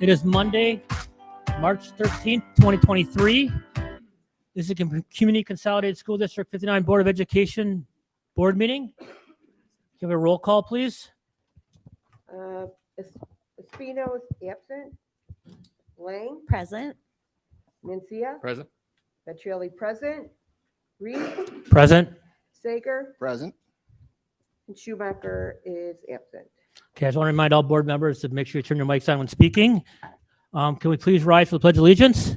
It is Monday, March 13th, 2023. This is a Community Consolidated School District 59 Board of Education board meeting. Give a roll call, please. Espino is absent. Lang, Present. Mencia, Present. Petrielli present. Reed, Present. Sager, Present. and Schumacher is absent. Okay, I just want to remind all board members to make sure you turn your mics on when speaking. Can we please rise for the Pledge of Allegiance?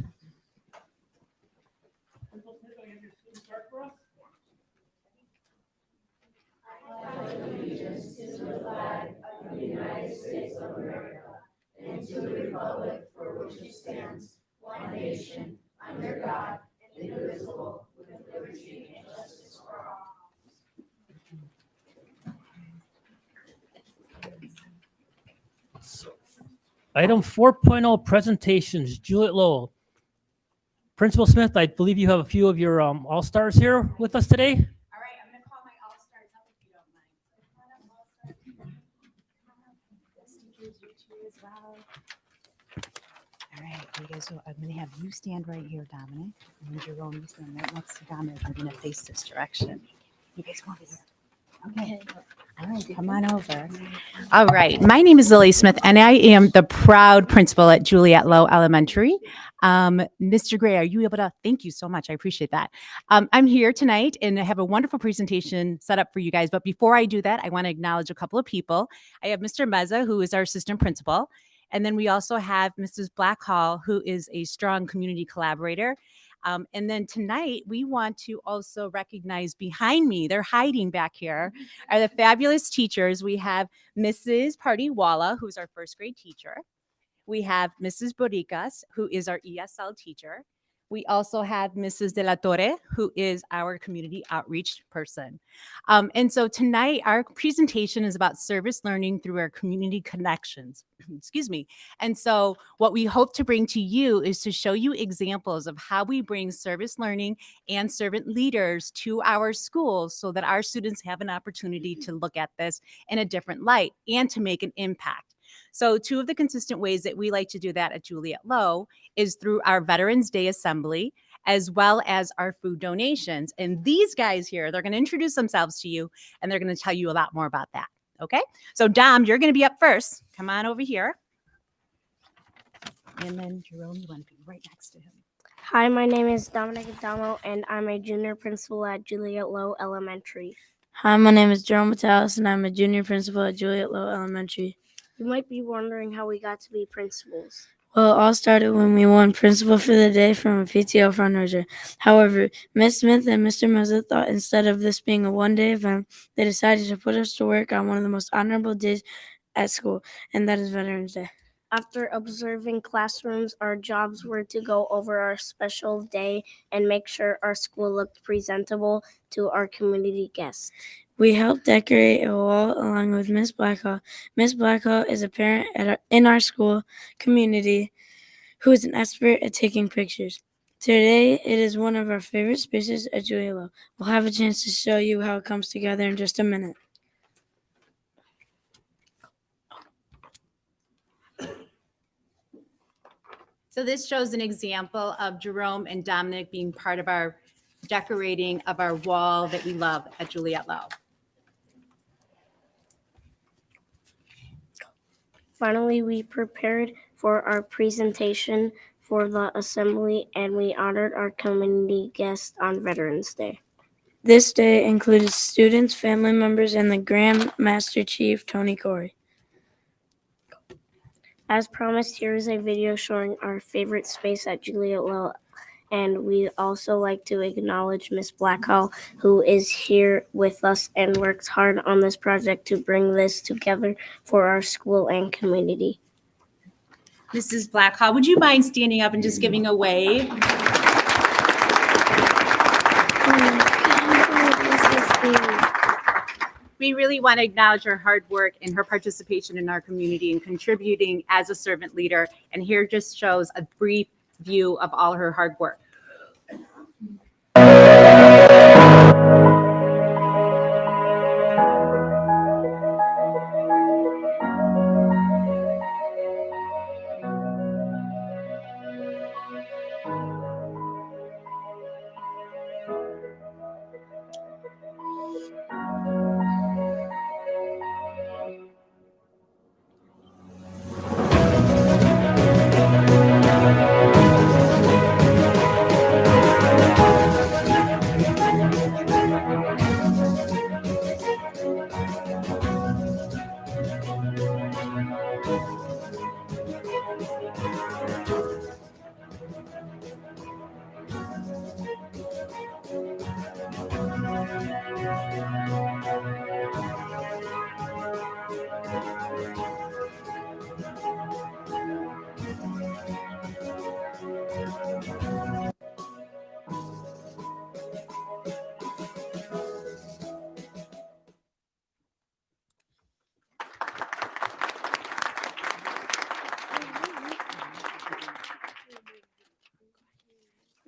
Item 4.0 presentations, Juliet Lowell. Principal Smith, I believe you have a few of your all-stars here with us today. All right, I'm going to call my all-stars up if you don't mind. All right, you guys, I'm going to have you stand right here, Dominic. And Jerome, you stand right next to Dominic. I'm going to face this direction. You guys want to? Okay. All right, come on over. All right. My name is Lily Smith, and I am the proud principal at Juliet Low Elementary. Mr. Gray, are you able to? Thank you so much. I appreciate that. I'm here tonight, and I have a wonderful presentation set up for you guys. But before I do that, I want to acknowledge a couple of people. I have Mr. Meza, who is our assistant principal. And then we also have Mrs. Blackhall, who is a strong community collaborator. And then tonight, we want to also recognize behind me, they're hiding back here, are the fabulous teachers. We have Mrs. Party-Walla, who's our first grade teacher. We have Mrs. Boricas, who is our ESL teacher. We also have Mrs. De La Torre, who is our community outreach person. And so tonight, our presentation is about service learning through our community connections. Excuse me. And so what we hope to bring to you is to show you examples of how we bring service learning and servant leaders to our schools so that our students have an opportunity to look at this in a different light and to make an impact. So two of the consistent ways that we like to do that at Juliet Low is through our Veterans Day Assembly, as well as our food donations. And these guys here, they're going to introduce themselves to you, and they're going to tell you a lot more about that. Okay? So Dom, you're going to be up first. Come on over here. And then Jerome, you want to be right next to him. Hi, my name is Dominic Adamo, and I'm a junior principal at Juliet Low Elementary. Hi, my name is Jerome Matalis, and I'm a junior principal at Juliet Low Elementary. You might be wondering how we got to be principals. Well, it all started when we won Principal for the Day from a PTO fundraiser. However, Ms. Smith and Mr. Meza thought instead of this being a one-day event, they decided to put us to work on one of the most honorable days at school, and that is Veterans Day. After observing classrooms, our jobs were to go over our special day and make sure our school looked presentable to our community guests. We helped decorate a wall along with Miss Blackhall. Miss Blackhall is a parent in our school community who is an expert at taking pictures. Today, it is one of our favorite spaces at Juliet Low. We'll have a chance to show you how it comes together in just a minute. So this shows an example of Jerome and Dominic being part of our decorating of our wall that we love at Juliet Low. Finally, we prepared for our presentation for the assembly, and we honored our community guests on Veterans Day. This day included students, family members, and the Grand Master Chief, Tony Corey. As promised, here is a video showing our favorite space at Juliet Low, and we also like to acknowledge Miss Blackhall, who is here with us and works hard on this project to bring this together for our school and community. Mrs. Blackhall, would you mind standing up and just giving a wave? We really want to acknowledge her hard work and her participation in our community and contributing as a servant leader. And here just shows a brief view of all her hard work.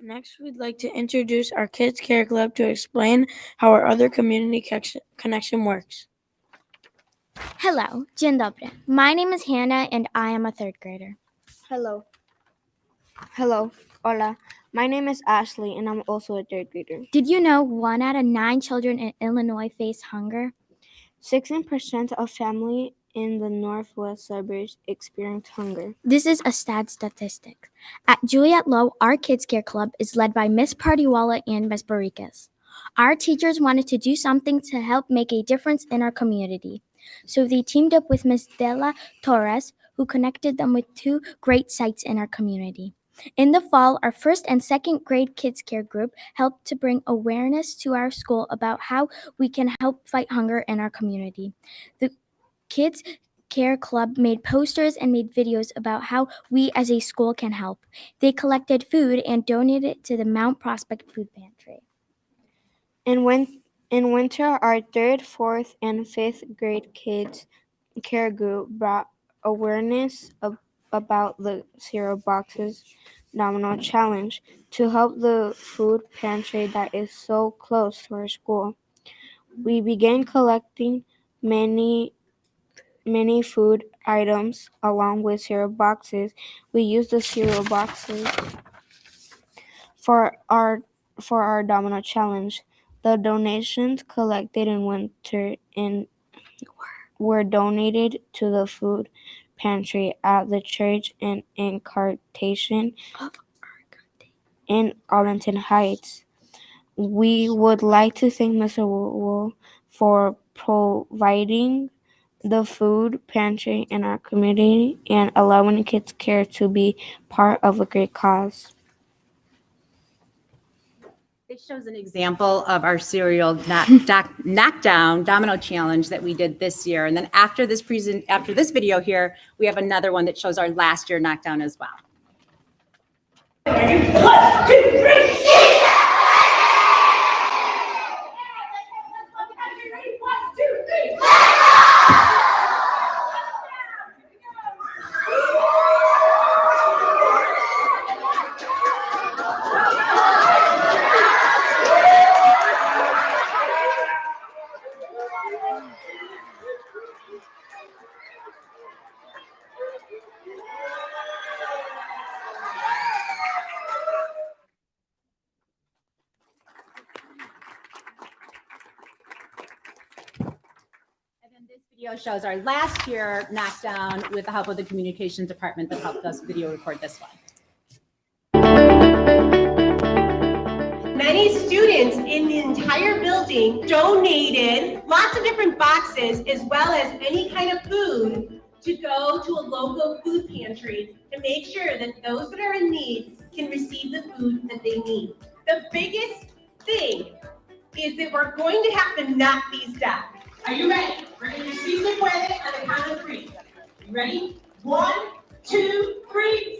Next, we'd like to introduce our Kids Care Club to explain how our other community connection works. Hello, dzień dobry. My name is Hannah and I am a third grader. Hello. Hola. My name is Ashley and I'm also a third grader. Did you know 1 out of 9 children in Illinois face hunger? 16% of families in the northwest suburbs experience hunger. This is a sad statistic. At Juliet Low, our Kids Care Club is led by Miss Partiwala and Miss Barriquez. Our teachers wanted to do something to help make a difference in our community. So they teamed up with Miss Dela Torres, who connected them with 2 great sites in our community. In the fall, our first and second grade Kids Care group helped to bring awareness to our school about how we can help fight hunger in our community. The Kids Care Club made posters and made videos about how we as a school can help. They collected food and donated it to the Mount Prospect Food Pantry. In winter, our 3rd, 4th, and 5th grade Kids Care group brought awareness about the cereal boxes domino challenge to help the food pantry that is so close to our school. We began collecting many food items along with cereal boxes. We used the cereal boxes for our domino challenge. The donations collected in winter were donated to the food pantry at the church in Incarnation in Arlington Heights. We would like to thank Mr. Wu for providing the food pantry in our community and allowing Kids Care to be part of a great cause. This shows an example of our cereal knockdown domino challenge that we did this year. And then after this video here, we have another one that shows our last year knockdown as well. 1, 2, 3. This video shows our last year knockdown with the help of the communications department that helped us video record this one. Many students in the entire building donated lots of different boxes as well as any kind of food to go to a local food pantry to make sure that those that are in need can receive the food that they need. The biggest thing is that we're going to have to knock these down. Are you ready? We're going to receive the credit on the count of 3. You ready? 1, 2, 3.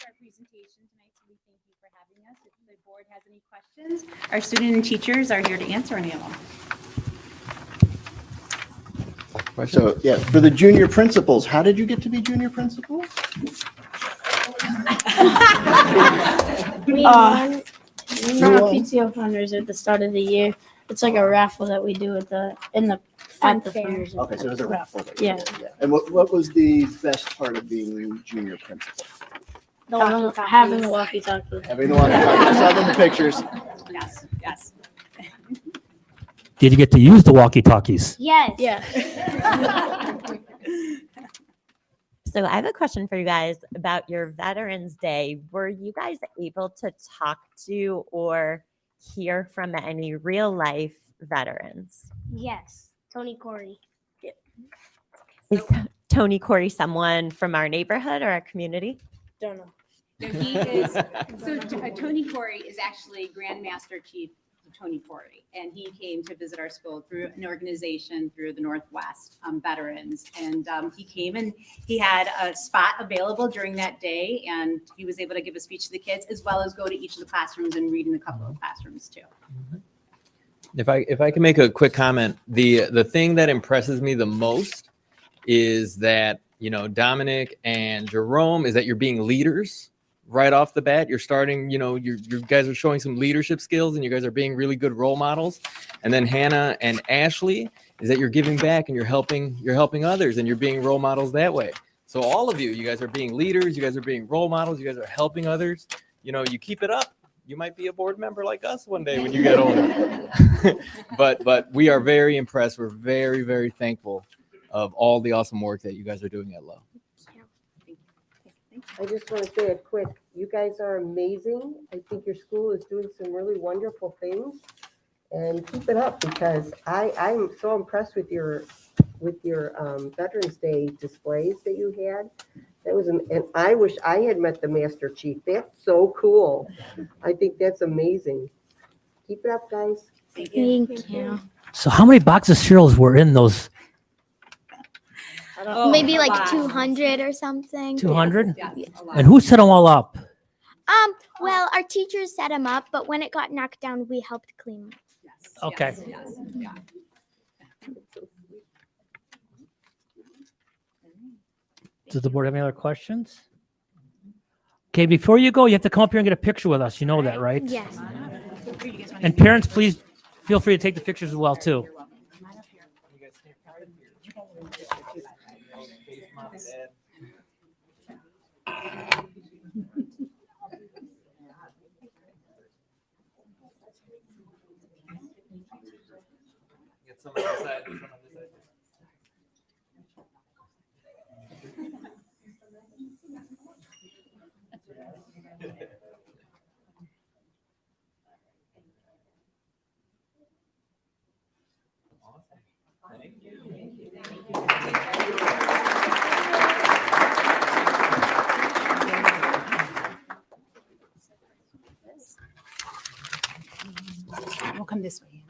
Our presentation tonight, so we thank you for having us. If the board has any questions, our student and teachers are here to answer any of them. So, yeah, for the junior principals, how did you get to be junior principal? We won. won our PTO funders at the start of the year. It's like a raffle that we do at the fundraiser. Okay, so it was a raffle. Yeah. And what was the best part of being junior principal? Having the walkie-talkie. Having the walkie-talkie. I saw them in the pictures. Yes, yes. Did you get to use the walkie-talkies? Yes. Yeah. So I have a question for you guys about your Veterans Day. Were you guys able to talk to or hear from any real life veterans? Yes, Tony Corey. Is Tony Corey someone from our neighborhood or our community? Don't know. So he is, Tony Corey is actually Grandmaster Chief Tony Corey, and he came to visit our school through an organization through the Northwest Veterans. And he came and he had a spot available during that day, and he was able to give a speech to the kids as well as go to each of the classrooms and read in a couple of classrooms too. If I can make a quick comment, the thing that impresses me the most is that, you know, Dominic and Jerome, is that you're being leaders right off the bat. You're starting, you know, you guys are showing some leadership skills and you guys are being really good role models. And then Hannah and Ashley, is that you're giving back and you're helping others and you're being role models that way. So all of you guys are being leaders, you guys are being role models, you guys are helping others. You know, you keep it up. You might be a board member like us one day when you get older. but we are very impressed. We're very, very thankful of all the awesome work that you guys are doing at Lowe. I just want to say it quick. You guys are amazing. I think your school is doing some really wonderful things, and keep it up because I'm so impressed with your Veterans Day displays that you had. That was, and I wish I had met the Master Chief. That's so cool. I think that's amazing. Keep it up, guys. Thank you. So how many boxes of cereals were in those? Maybe like 200 or something. 200? Yes, a lot. And who set them all up? Well, our teachers set them up, but when it got knocked down, we helped clean them. Yes, Okay. yes, yeah. Does the board have any other questions? Okay, before you go, you have to come up here and get a picture with us. You know that, right? Yes. And parents, please feel free to take the pictures as well, too. Get some on this side, some on this side. We'll come this way.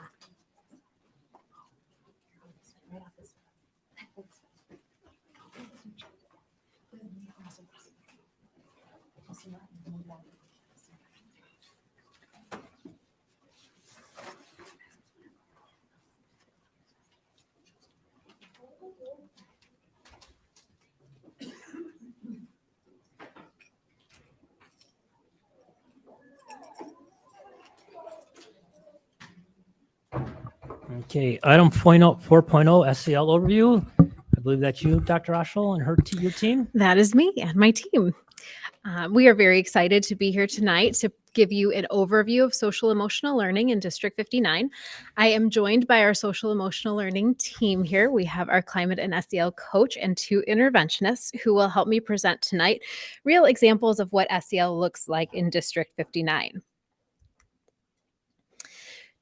Okay, item 4.0 SEL overview. I believe that's you, Dr. Aschel, and your team. That is me and my team. We are very excited to be here tonight to give you an overview of social emotional learning in District 59. I am joined by our social emotional learning team here. We have our climate and SEL coach and 2 interventionists who will help me present tonight real examples of what SEL looks like in District 59.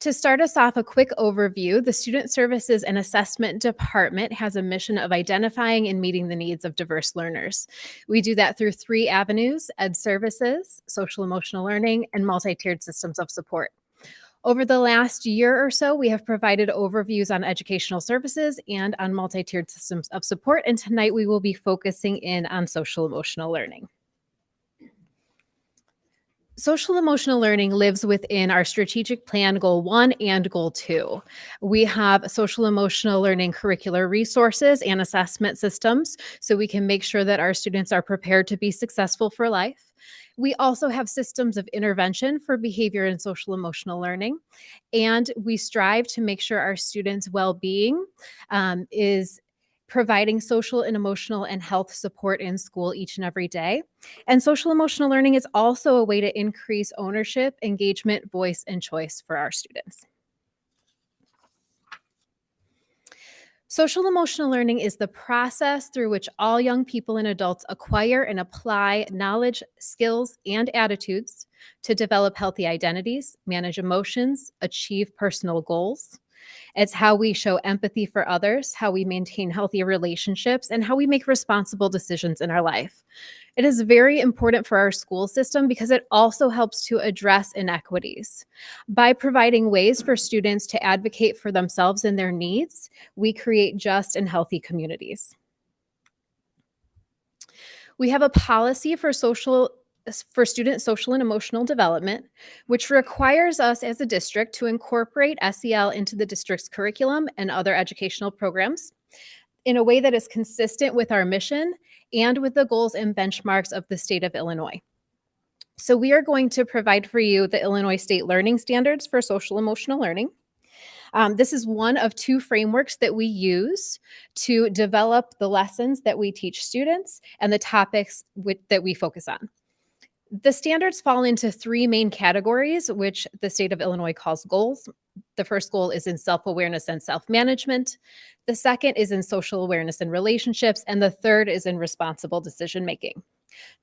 To start us off, a quick overview. The Student Services and Assessment Department has a mission of identifying and meeting the needs of diverse learners. We do that through 3 avenues: Ed Services, Social Emotional Learning, and multi-tiered systems of support. Over the last year or so, we have provided overviews on educational services and on multi-tiered systems of support, and tonight we will be focusing in on social emotional learning. Social emotional learning lives within our strategic plan goal 1 and goal 2. We have social emotional learning curricular resources and assessment systems so we can make sure that our students are prepared to be successful for life. We also have systems of intervention for behavior and social emotional learning, and we strive to make sure our students' well-being is providing social and emotional and health support in school each and every day. And social emotional learning is also a way to increase ownership, engagement, voice, and choice for our students. Social emotional learning is the process through which all young people and adults acquire and apply knowledge, skills, and attitudes to develop healthy identities, manage emotions, achieve personal goals. It's how we show empathy for others, how we maintain healthy relationships, and how we make responsible decisions in our life. It is very important for our school system because it also helps to address inequities. By providing ways for students to advocate for themselves and their needs, we create just and healthy communities. We have a policy for student social and emotional development, which requires us as a district to incorporate SEL into the district's curriculum and other educational programs in a way that is consistent with our mission and with the goals and benchmarks of the state of Illinois. So we are going to provide for you the Illinois State Learning Standards for Social Emotional Learning. This is one of 2 frameworks that we use to develop the lessons that we teach students and the topics that we focus on. The standards fall into 3 main categories, which the state of Illinois calls goals. The first goal is in self-awareness and self-management. The second is in social awareness and relationships. And the third is in responsible decision-making.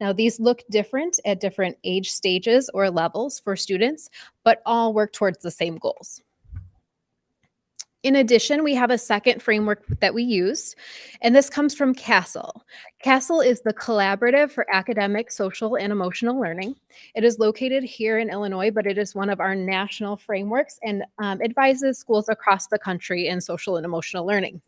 Now, these look different at different age stages or levels for students, but all work towards the same goals. In addition, we have a second framework that we use, and this comes from CASEL. CASEL is the Collaborative for Academic, Social, and Emotional Learning. It is located here in Illinois, but it is one of our national frameworks and advises schools across the country in social and emotional learning.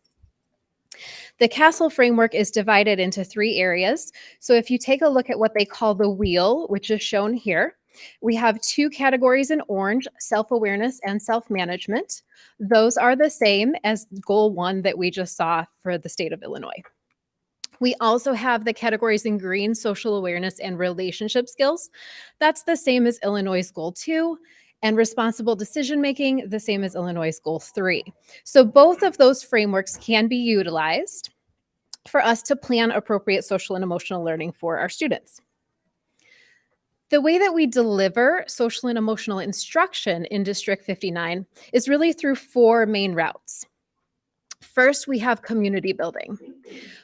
The CASEL framework is divided into 3 areas. So if you take a look at what they call the wheel, which is shown here, we have 2 categories in orange, self-awareness and self-management. Those are the same as goal 1 that we just saw for the state of Illinois. We also have the categories in green, social awareness and relationship skills. That's the same as Illinois' goal 2. And responsible decision-making, the same as Illinois' goal 3. So both of those frameworks can be utilized for us to plan appropriate social and emotional learning for our students. The way that we deliver social and emotional instruction in District 59 is really through 4 main routes. First, we have community building.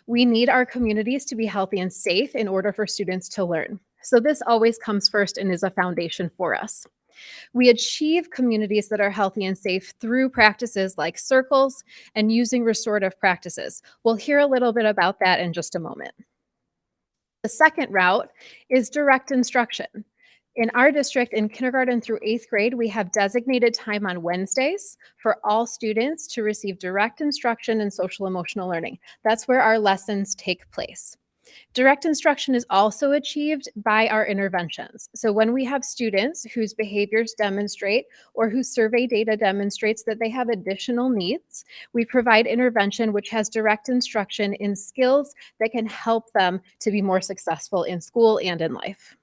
We need our communities to be healthy and safe in order for students to learn. So this always comes first and is a foundation for us. We achieve communities that are healthy and safe through practices like circles and using restorative practices. We'll hear a little bit about that in just a moment. The second route is direct instruction. In our district, in kindergarten through 8th grade, we have designated time on Wednesdays for all students to receive direct instruction in social emotional learning. That's where our lessons take place. Direct instruction is also achieved by our interventions. So when we have students whose behaviors demonstrate or whose survey data demonstrates that they have additional needs, we provide intervention which has direct instruction in skills that can help them to be more successful in school and in life.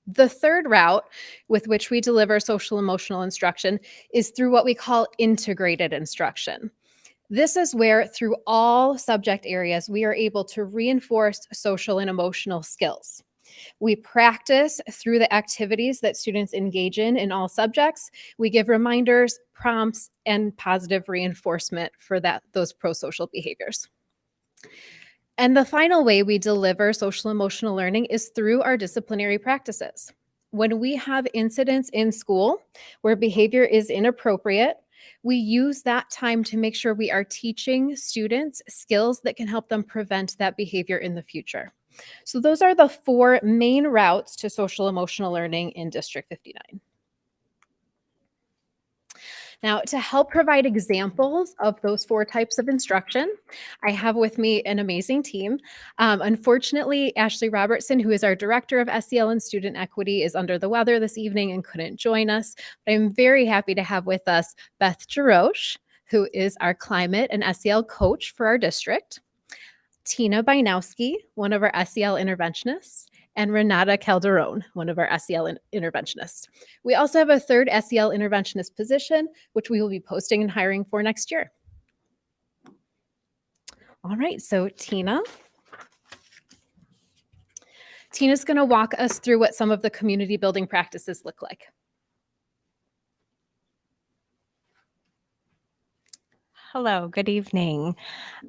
The third route with which we deliver social emotional instruction is through what we call integrated instruction. This is where, through all subject areas, we are able to reinforce social and emotional skills. We practice through the activities that students engage in all subjects. We give reminders, prompts, and positive reinforcement for those pro-social behaviors. And the final way we deliver social emotional learning is through our disciplinary practices. When we have incidents in school where behavior is inappropriate, we use that time to make sure we are teaching students skills that can help them prevent that behavior in the future. So those are the 4 main routes to social emotional learning in District 59. Now, to help provide examples of those 4 types of instruction, I have with me an amazing team. Unfortunately, Ashley Robertson, who is our Director of SEL and Student Equity, is under the weather this evening and couldn't join us. But I'm very happy to have with us Beth Jarosh, who is our Climate and SEL coach for our district, Tina Bainowski, one of our SEL interventionists, and Renata Calderon, one of our SEL interventionists. We also have a third SEL interventionist position, which we will be posting and hiring for next year. All right, so Tina's going to walk us through what some of the community building practices look like. Hello, good evening.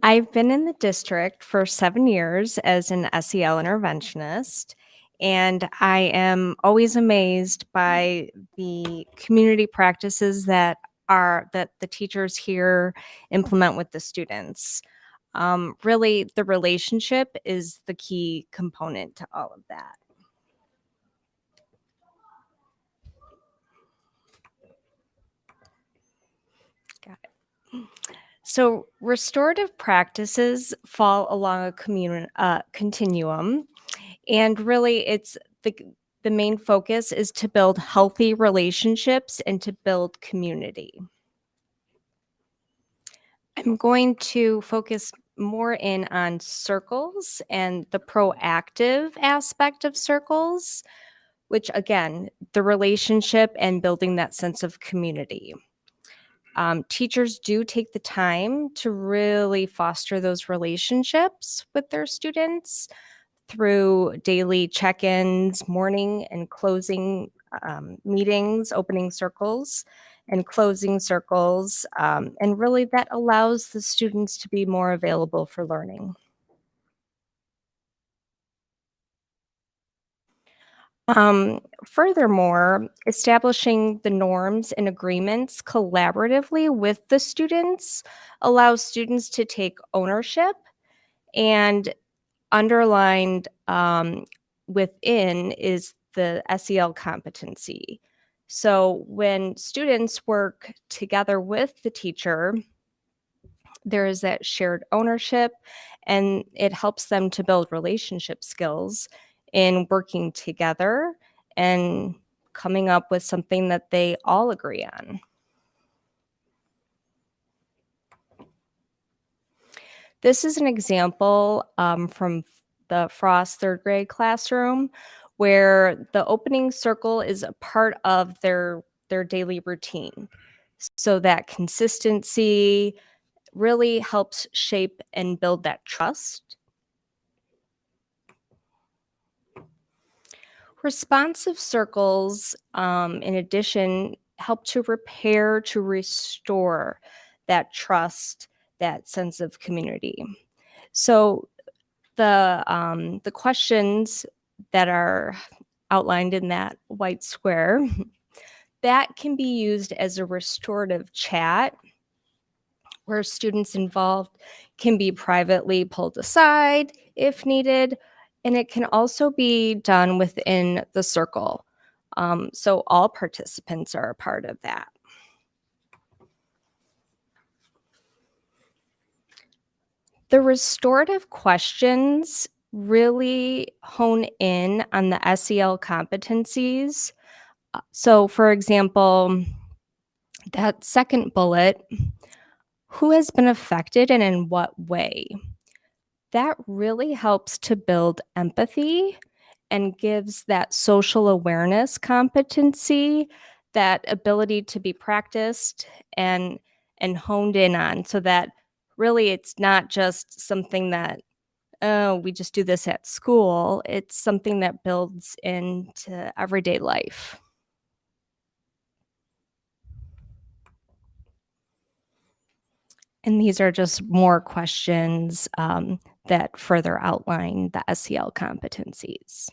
I've been in the district for 7 years as an SEL interventionist, and I am always amazed by the community practices that the teachers here implement with the students. Really, the relationship is the key component to all of that. Got it. So restorative practices fall along a continuum, and really it's the main focus is to build healthy relationships and to build community. I'm going to focus more in on circles and the proactive aspect of circles, which again, the relationship and building that sense of community. Teachers do take the time to really foster those relationships with their students through daily check-ins, morning and closing meetings, opening circles and closing circles. And really that allows the students to be more available for learning. Furthermore, establishing the norms and agreements collaboratively with the students allows students to take ownership, and underlined within is the SEL competency. So when students work together with the teacher, there is that shared ownership, and it helps them to build relationship skills in working together and coming up with something that they all agree on. This is an example from the Frost third grade classroom where the opening circle is a part of their daily routine. So that consistency really helps shape and build that trust. Responsive circles, in addition, help to repair, to restore that trust, that sense of community. So the questions that are outlined in that white square, that can be used as a restorative chat where students involved can be privately pulled aside if needed, and it can also be done within the circle. So all participants are a part of that. The restorative questions really hone in on the SEL competencies. So for example, that second bullet, who has been affected and in what way? That really helps to build empathy and gives that social awareness competency, that ability to be practiced and honed in on, so that really it's not just something that, oh, we just do this at school. It's something that builds into everyday life. And these are just more questions that further outline the SEL competencies.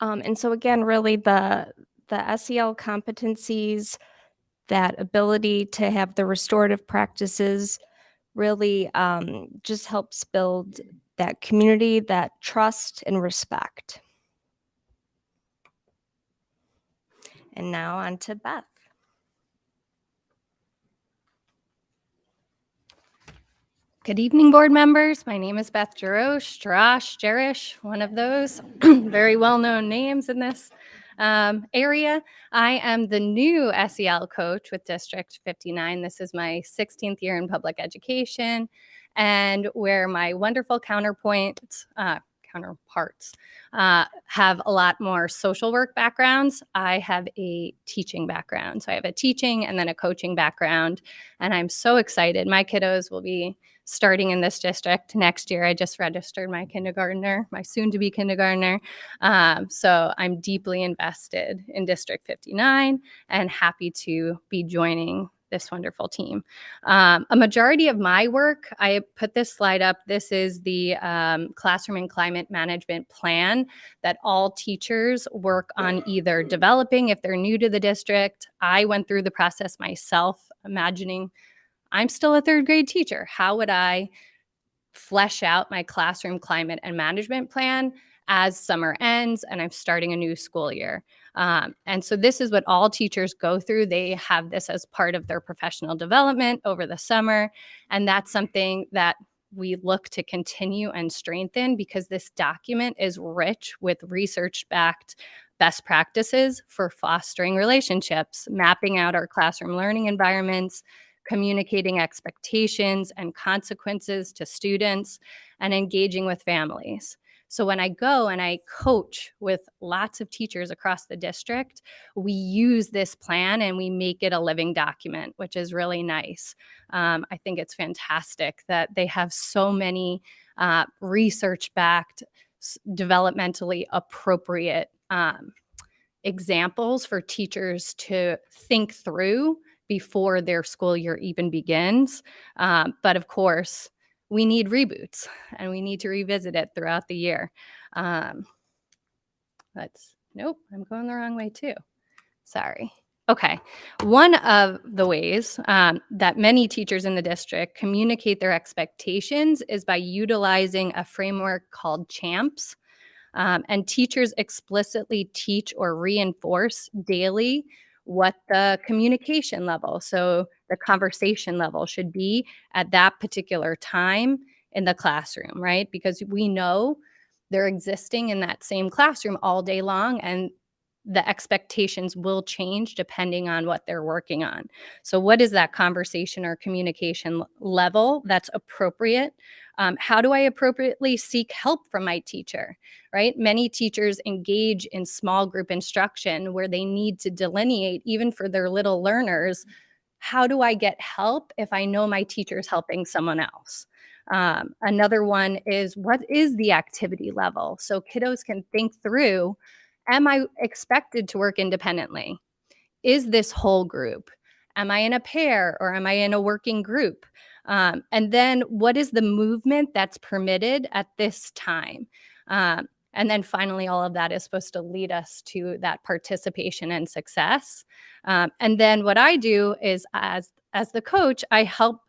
And so again, really the SEL competencies, that ability to have the restorative practices really just helps build that community, that trust and respect. And now on to Beth. Good evening, board members. My name is Beth Jarosh, Jerish, one of those very well-known names in this area. I am the new SEL coach with District 59. This is my 16th year in public education, and where my wonderful counterparts have a lot more social work backgrounds. I have a teaching background. So I have a teaching and then a coaching background, and I'm so excited. My kiddos will be starting in this district next year. I just registered my kindergartner, my soon-to-be kindergartner. So I'm deeply invested in District 59 and happy to be joining this wonderful team. A majority of my work, I put this slide up. This is the classroom and climate management plan that all teachers work on either developing if they're new to the district. I went through the process myself, imagining I'm still a third grade teacher. How would I flesh out my classroom climate and management plan as summer ends and I'm starting a new school year? And so this is what all teachers go through. They have this as part of their professional development over the summer. And that's something that we look to continue and strengthen, because this document is rich with research-backed best practices for fostering relationships, mapping out our classroom learning environments, communicating expectations and consequences to students, and engaging with families. So when I go and I coach with lots of teachers across the district, we use this plan and we make it a living document, which is really nice. I think it's fantastic that they have so many research-backed, developmentally appropriate examples for teachers to think through before their school year even begins. But of course, we need reboots and we need to revisit it throughout the year. Nope, I'm going the wrong way too. Sorry. Okay. One of the ways that many teachers in the district communicate their expectations is by utilizing a framework called CHAMPS. And teachers explicitly teach or reinforce daily what the communication level, so the conversation level, should be at that particular time in the classroom, right? Because we know they're existing in that same classroom all day long, and the expectations will change depending on what they're working on. So what is that conversation or communication level that's appropriate? How do I appropriately seek help from my teacher, right? Many teachers engage in small group instruction where they need to delineate, even for their little learners, how do I get help if I know my teacher's helping someone else? Another one is, what is the activity level? So kiddos can think through, am I expected to work independently? Is this whole group? Am I in a pair or am I in a working group? And then what is the movement that's permitted at this time? And then finally, all of that is supposed to lead us to that participation and success. And then what I do is, as the coach, I help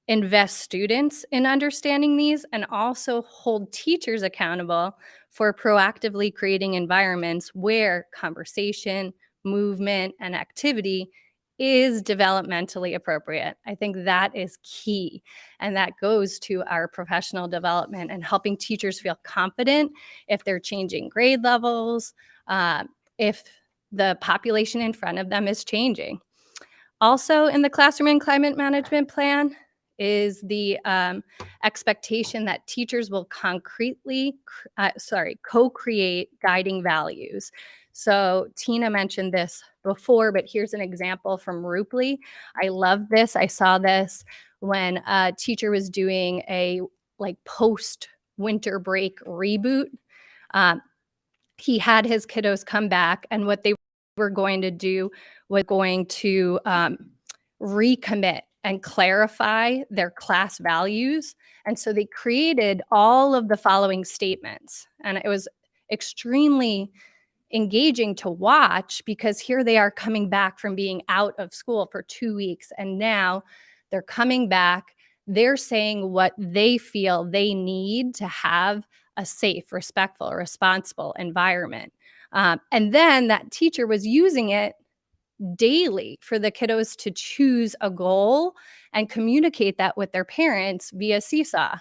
invest students in understanding these and also hold teachers accountable for proactively creating environments where conversation, movement, and activity is developmentally appropriate. I think that is key. And that goes to our professional development and helping teachers feel confident if they're changing grade levels, if the population in front of them is changing. Also in the classroom and climate management plan is the expectation that teachers will co-create guiding values. So Tina mentioned this before, but here's an example from Rupley. I love this. I saw this when a teacher was doing a post winter break reboot. He had his kiddos come back, and what they were going to do was going to recommit and clarify their class values. And so they created all of the following statements. And it was extremely engaging to watch, because here they are coming back from being out of school for 2 weeks. And now they're coming back. They're saying what they feel they need to have a safe, respectful, responsible environment. And then that teacher was using it daily for the kiddos to choose a goal and communicate that with their parents via Seesaw.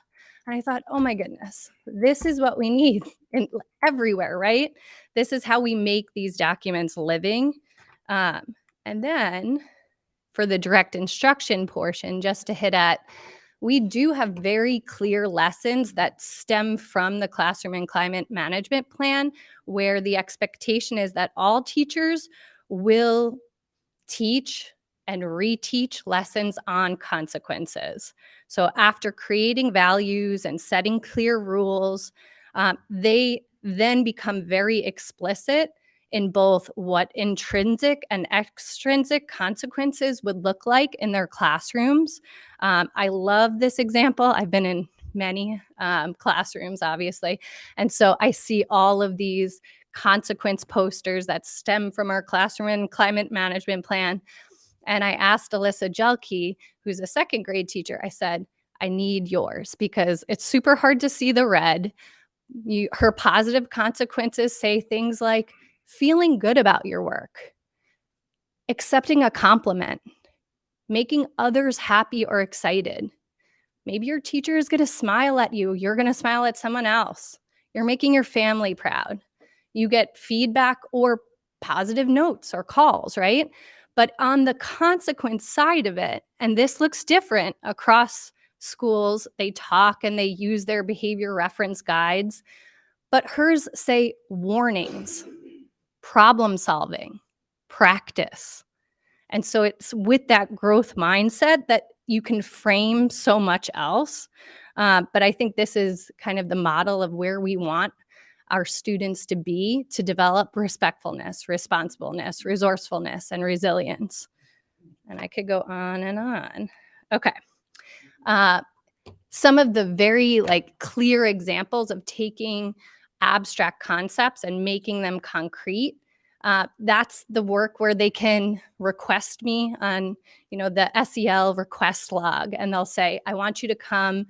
And I thought, oh my goodness, this is what we need everywhere, right? This is how we make these documents living. And then for the direct instruction portion, just to hit at, we do have very clear lessons that stem from the classroom and climate management plan, where the expectation is that all teachers will teach and reteach lessons on consequences. So after creating values and setting clear rules, they then become very explicit in both what intrinsic and extrinsic consequences would look like in their classrooms. I love this example. I've been in many classrooms, obviously. And so I see all of these consequence posters that stem from our classroom and climate management plan. And I asked Alyssa Jelke, who's a second grade teacher, I said, I need yours because it's super hard to see the red. Her positive consequences say things like feeling good about your work, accepting a compliment, making others happy or excited. Maybe your teacher is going to smile at you. You're going to smile at someone else. You're making your family proud. You get feedback or positive notes or calls, right? But on the consequence side of it, and this looks different across schools, they talk and they use their behavior reference guides, but hers say warnings, problem solving, practice. And so it's with that growth mindset that you can frame so much else. But I think this is kind of the model of where we want our students to be to develop respectfulness, responsibleness, resourcefulness, and resilience. And I could go on and on. Okay. Some of the very clear examples of taking abstract concepts and making them concrete. That's the work where they can request me on, the SEL request log, and they'll say, I want you to come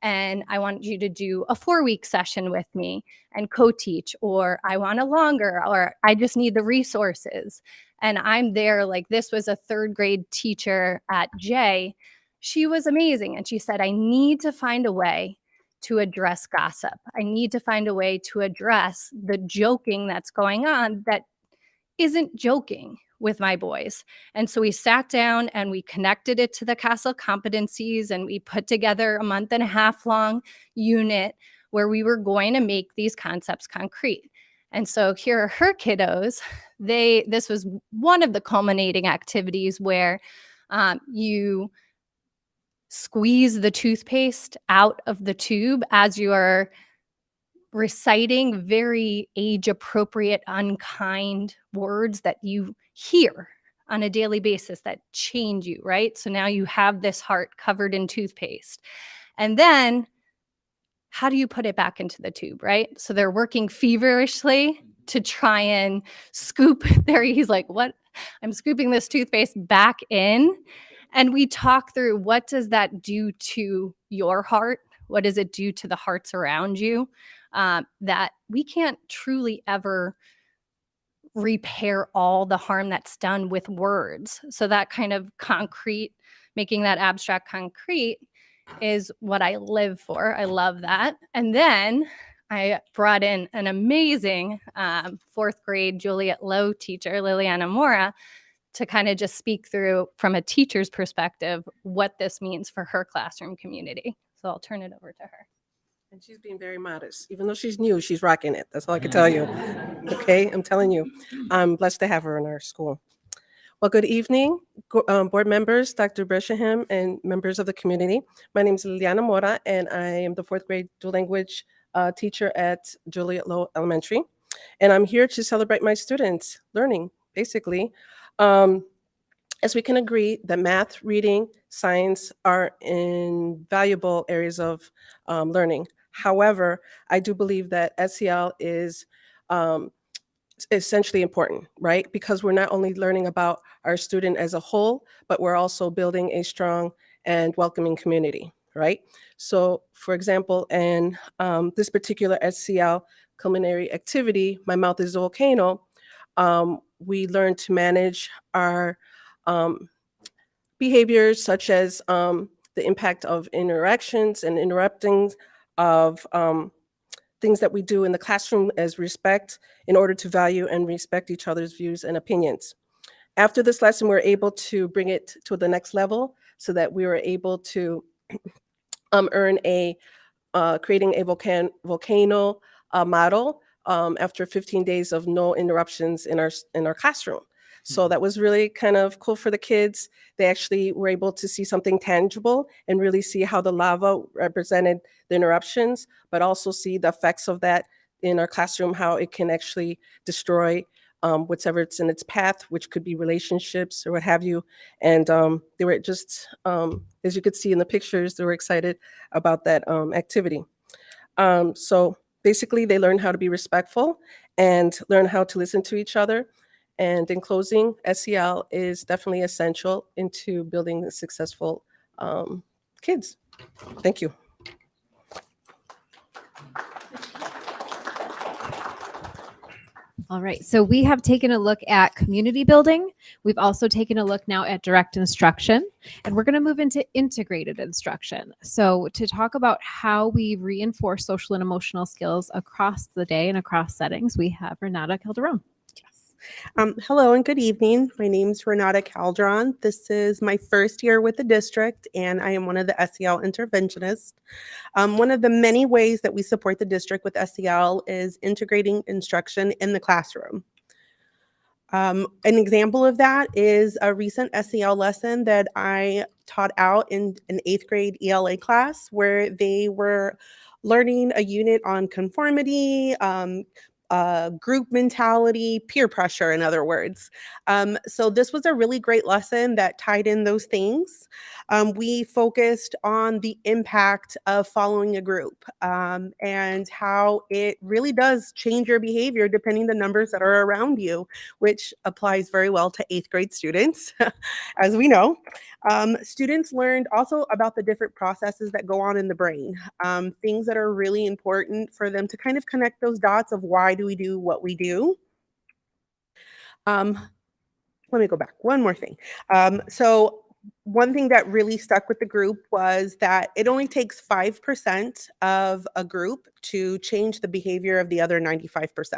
and I want you to do a 4-week session with me and co-teach, or I want a longer, or I just need the resources. And I'm there. Like, this was a 3rd grade teacher at J. She was amazing. And she said, I need to find a way to address gossip. I need to find a way to address the joking that's going on that isn't joking with my boys. And so we sat down and we connected it to the CASEL competencies, and we put together a 1.5 month long unit where we were going to make these concepts concrete. And so here are her kiddos. This was one of the culminating activities where you squeeze the toothpaste out of the tube as you are reciting very age-appropriate, unkind words that you hear on a daily basis that change you, right? So now you have this heart covered in toothpaste. And then how do you put it back into the tube, right? So they're working feverishly to try and scoop there. He's like, what? I'm scooping this toothpaste back in. And we talk through, what does that do to your heart? What does it do to the hearts around you? That we can't truly ever repair all the harm that's done with words. So that kind of concrete, making that abstract concrete, is what I live for. I love that. And then I brought in an amazing 4th grade Juliet Low teacher, Liliana Mora, to kind of just speak through, from a teacher's perspective, what this means for her classroom community. So I'll turn it over to her. And she's being very modest. Even though she's new, she's rocking it. That's all I can tell you. Okay, I'm telling you. I'm blessed to have her in our school. Well, good evening, board members, Dr. Breshahem, and members of the community. My name is Liliana Mora, and I am the 4th grade dual language teacher at Juliet Low Elementary. And I'm here to celebrate my students' learning, basically. As we can agree that math, reading, science are invaluable areas of learning. However, I do believe that SEL is essentially important, right? Because we're not only learning about our student as a whole, but we're also building a strong and welcoming community, right? So for example, in this particular SEL culinary activity, My Mouth is a Volcano, we learn to manage our behaviors, such as the impact of interactions and interrupting of things that we do in the classroom as respect, in order to value and respect each other's views and opinions. After this lesson, we're able to bring it to the next level so that we were able to earn a creating a volcano model after 15 days of no interruptions in our classroom. So that was really kind of cool for the kids. They actually were able to see something tangible and really see how the lava represented the interruptions, but also see the effects of that in our classroom, how it can actually destroy whatever it's in its path, which could be relationships or what have you. And they were just, as you could see in the pictures, they were excited about that activity. So basically, they learn how to be respectful and learn how to listen to each other. And in closing, SEL is definitely essential into building successful kids. Thank you. All right, so we have taken a look at community building. We've also taken a look now at direct instruction, and we're going to move into integrated instruction. So to talk about how we reinforce social and emotional skills across the day and across settings, we have Renata Calderon. Hello and good evening. My name is Renata Calderon. This is my first year with the district, and I am one of the SEL interventionists. One of the many ways that we support the district with SEL is integrating instruction in the classroom. An example of that is a recent SEL lesson that I taught out in an 8th grade ELA class, where they were learning a unit on conformity, group mentality, peer pressure, in other words. So this was a really great lesson that tied in those things. We focused on the impact of following a group and how it really does change your behavior depending the numbers that are around you, which applies very well to 8th grade students, as we know. Students learned also about the different processes that go on in the brain, things that are really important for them to kind of connect those dots of why do we do what we do. Let me go back. One more thing. So one thing that really stuck with the group was that it only takes 5% of a group to change the behavior of the other 95%,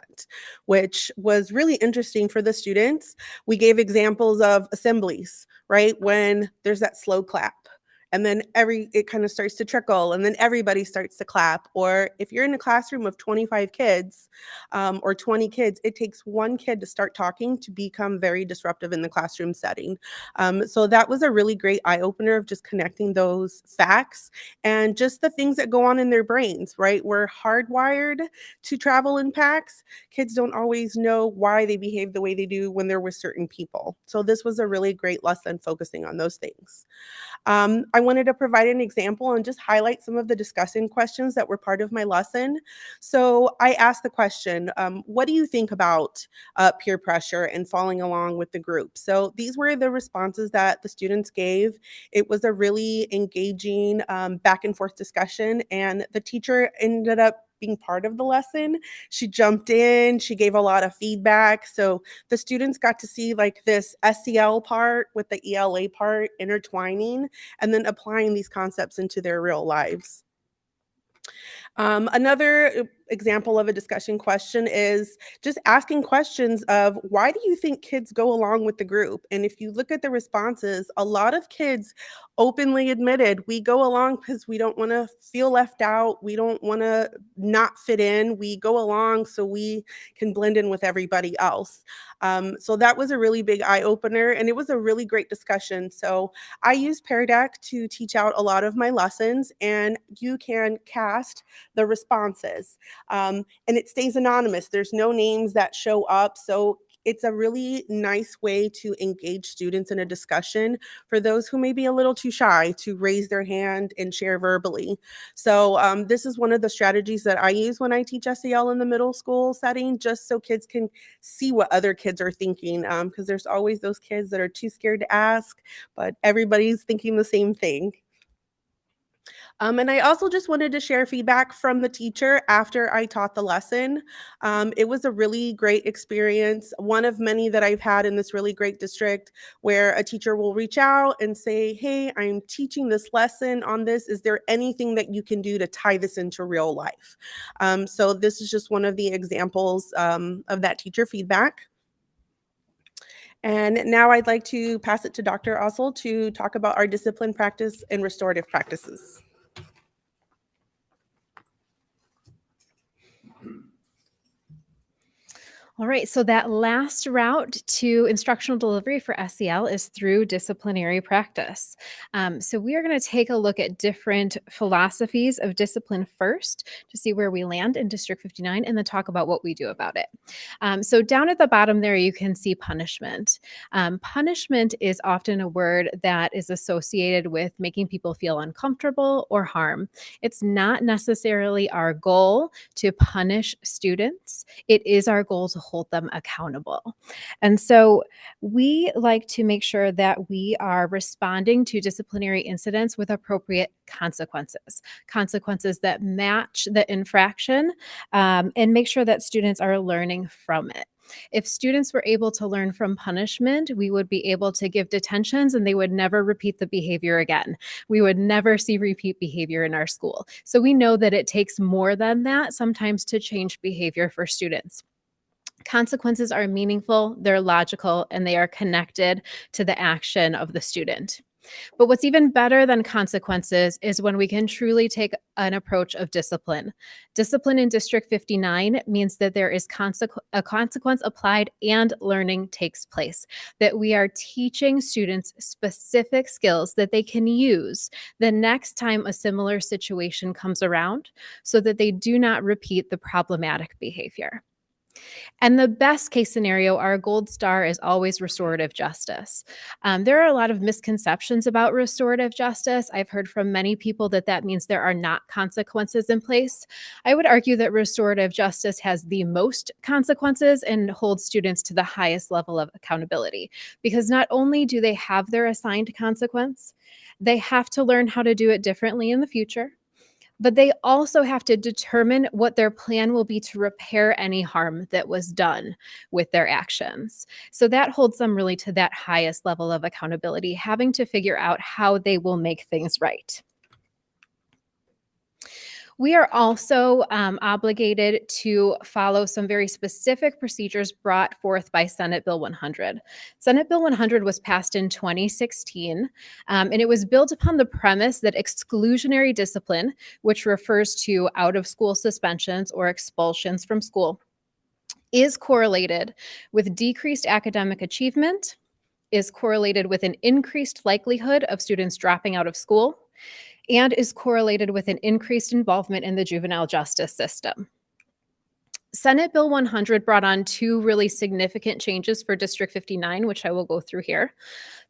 which was really interesting for the students. We gave examples of assemblies, right? When there's that slow clap, and then it kind of starts to trickle, and then everybody starts to clap. Or if you're in a classroom of 25 kids or 20 kids, it takes one kid to start talking to become very disruptive in the classroom setting. So that was a really great eye-opener of just connecting those facts and just the things that go on in their brains, right? We're hardwired to travel in packs. Kids don't always know why they behave the way they do when they're with certain people. So this was a really great lesson focusing on those things. I wanted to provide an example and just highlight some of the discussion questions that were part of my lesson. So I asked the question, what do you think about peer pressure and following along with the group? So these were the responses that the students gave. It was a really engaging back and forth discussion, and the teacher ended up being part of the lesson. She jumped in, she gave a lot of feedback. So the students got to see like this SEL part with the ELA part intertwining and then applying these concepts into their real lives. Another example of a discussion question is just asking questions of why do you think kids go along with the group? And if you look at the responses, a lot of kids openly admitted we go along because we don't want to feel left out. We don't want to not fit in. We go along so we can blend in with everybody else. So that was a really big eye opener, and it was a really great discussion. So I use Pear Deck to teach out a lot of my lessons, and you can cast the responses. And it stays anonymous. There's no names that show up. So it's a really nice way to engage students in a discussion for those who may be a little too shy to raise their hand and share verbally. So this is one of the strategies that I use when I teach SEL in the middle school setting, just so kids can see what other kids are thinking, because there's always those kids that are too scared to ask, but everybody's thinking the same thing. And I also just wanted to share feedback from the teacher after I taught the lesson. It was a really great experience, one of many that I've had in this really great district, where a teacher will reach out and say, hey, I'm teaching this lesson on this. Is there anything that you can do to tie this into real life? So this is just one of the examples of that teacher feedback. And now I'd like to pass it to Dr. Ossel to talk about our discipline practice and restorative practices. All right, so that last route to instructional delivery for SEL is through disciplinary practice. So we are going to take a look at different philosophies of discipline first to see where we land in District 59 and then talk about what we do about it. So down at the bottom there, you can see punishment. Punishment is often a word that is associated with making people feel uncomfortable or harm. It's not necessarily our goal to punish students. It is our goal to hold them accountable. And so we like to make sure that we are responding to disciplinary incidents with appropriate consequences that match the infraction, and make sure that students are learning from it. If students were able to learn from punishment, we would be able to give detentions and they would never repeat the behavior again. We would never see repeat behavior in our school. So we know that it takes more than that sometimes to change behavior for students. Consequences are meaningful, they're logical, and they are connected to the action of the student. But what's even better than consequences is when we can truly take an approach of discipline. Discipline in District 59 means that there is a consequence applied and learning takes place, that we are teaching students specific skills that they can use the next time a similar situation comes around so that they do not repeat the problematic behavior. And the best case scenario, our gold star, is always restorative justice. There are a lot of misconceptions about restorative justice. I've heard from many people that that means there are not consequences in place. I would argue that restorative justice has the most consequences and holds students to the highest level of accountability, because not only do they have their assigned consequence, they have to learn how to do it differently in the future. But they also have to determine what their plan will be to repair any harm that was done with their actions. So that holds them really to that highest level of accountability, having to figure out how they will make things right. We are also obligated to follow some very specific procedures brought forth by Senate Bill 100. Senate Bill 100 was passed in 2016, and it was built upon the premise that exclusionary discipline, which refers to out-of-school suspensions or expulsions from school, is correlated with decreased academic achievement, is correlated with an increased likelihood of students dropping out of school, and is correlated with an increased involvement in the juvenile justice system. Senate Bill 100 brought on two really significant changes for District 59, which I will go through here.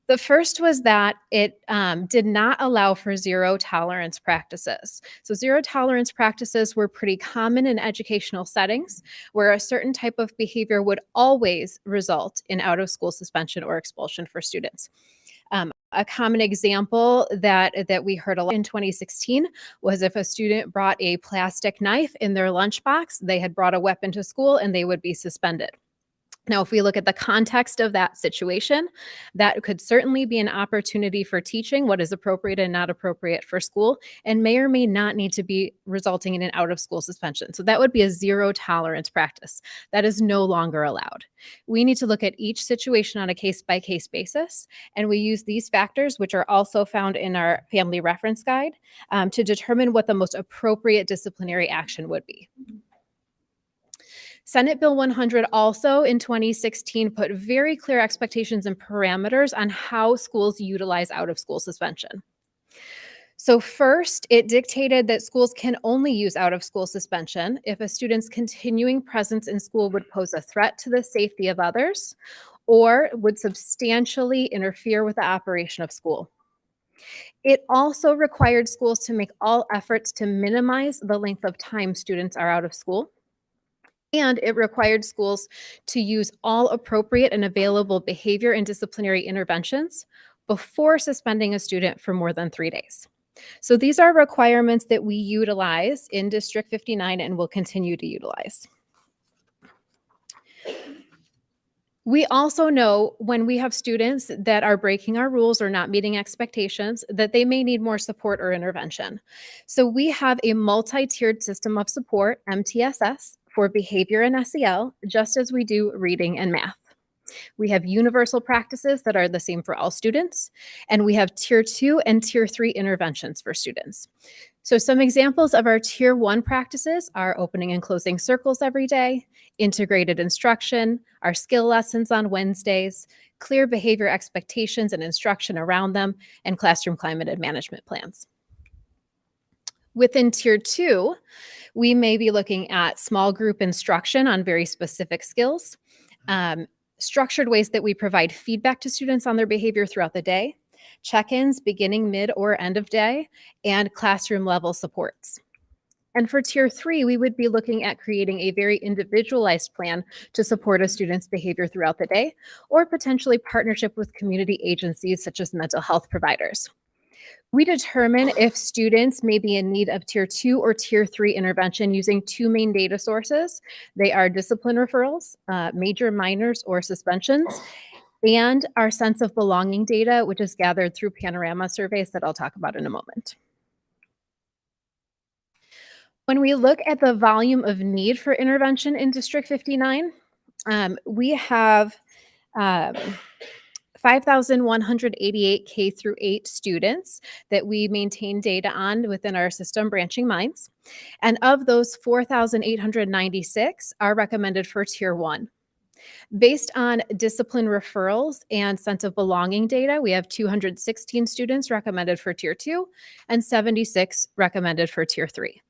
The first was that it did not allow for zero tolerance practices. So zero tolerance practices were pretty common in educational settings where a certain type of behavior would always result in out-of-school suspension or expulsion for students. A common example that we heard a lot in 2016 was if a student brought a plastic knife in their lunchbox, they had brought a weapon to school and they would be suspended. Now, if we look at the context of that situation, that could certainly be an opportunity for teaching what is appropriate and not appropriate for school, and may or may not need to be resulting in an out-of-school suspension. So that would be a zero tolerance practice. That is no longer allowed. We need to look at each situation on a case-by-case basis, and we use these factors, which are also found in our family reference guide, to determine what the most appropriate disciplinary action would be. Senate Bill 100 also in 2016 put very clear expectations and parameters on how schools utilize out-of-school suspension. So first, it dictated that schools can only use out-of-school suspension if a student's continuing presence in school would pose a threat to the safety of others or would substantially interfere with the operation of school. It also required schools to make all efforts to minimize the length of time students are out of school. And it required schools to use all appropriate and available behavior and disciplinary interventions before suspending a student for more than 3 days. So these are requirements that we utilize in District 59 and will continue to utilize. We also know when we have students that are breaking our rules or not meeting expectations that they may need more support or intervention. So we have a multi-tiered system of support, MTSS, for behavior and SEL, just as we do reading and math. We have universal practices that are the same for all students, and we have tier 2 and tier 3 interventions for students. So some examples of our tier 1 practices are opening and closing circles every day, integrated instruction, our skill lessons on Wednesdays, clear behavior expectations and instruction around them, and classroom climate and management plans. Within tier 2, we may be looking at small group instruction on very specific skills, structured ways that we provide feedback to students on their behavior throughout the day, check-ins beginning, mid, or end of day, and classroom level supports. And for tier 3, we would be looking at creating a very individualized plan to support a student's behavior throughout the day, or potentially partnership with community agencies such as mental health providers. We determine if students may be in need of tier 2 or tier 3 intervention using 2 main data sources. They are discipline referrals, major, minors, or suspensions, and our sense of belonging data, which is gathered through panorama surveys that I'll talk about in a moment. When we look at the volume of need for intervention in District 59, we have 5,188 K through 8 students that we maintain data on within our system, Branching Minds. And of those, 4,896 are recommended for tier 1. Based on discipline referrals and sense of belonging data, we have 216 students recommended for tier 2 and 76 recommended for tier 3.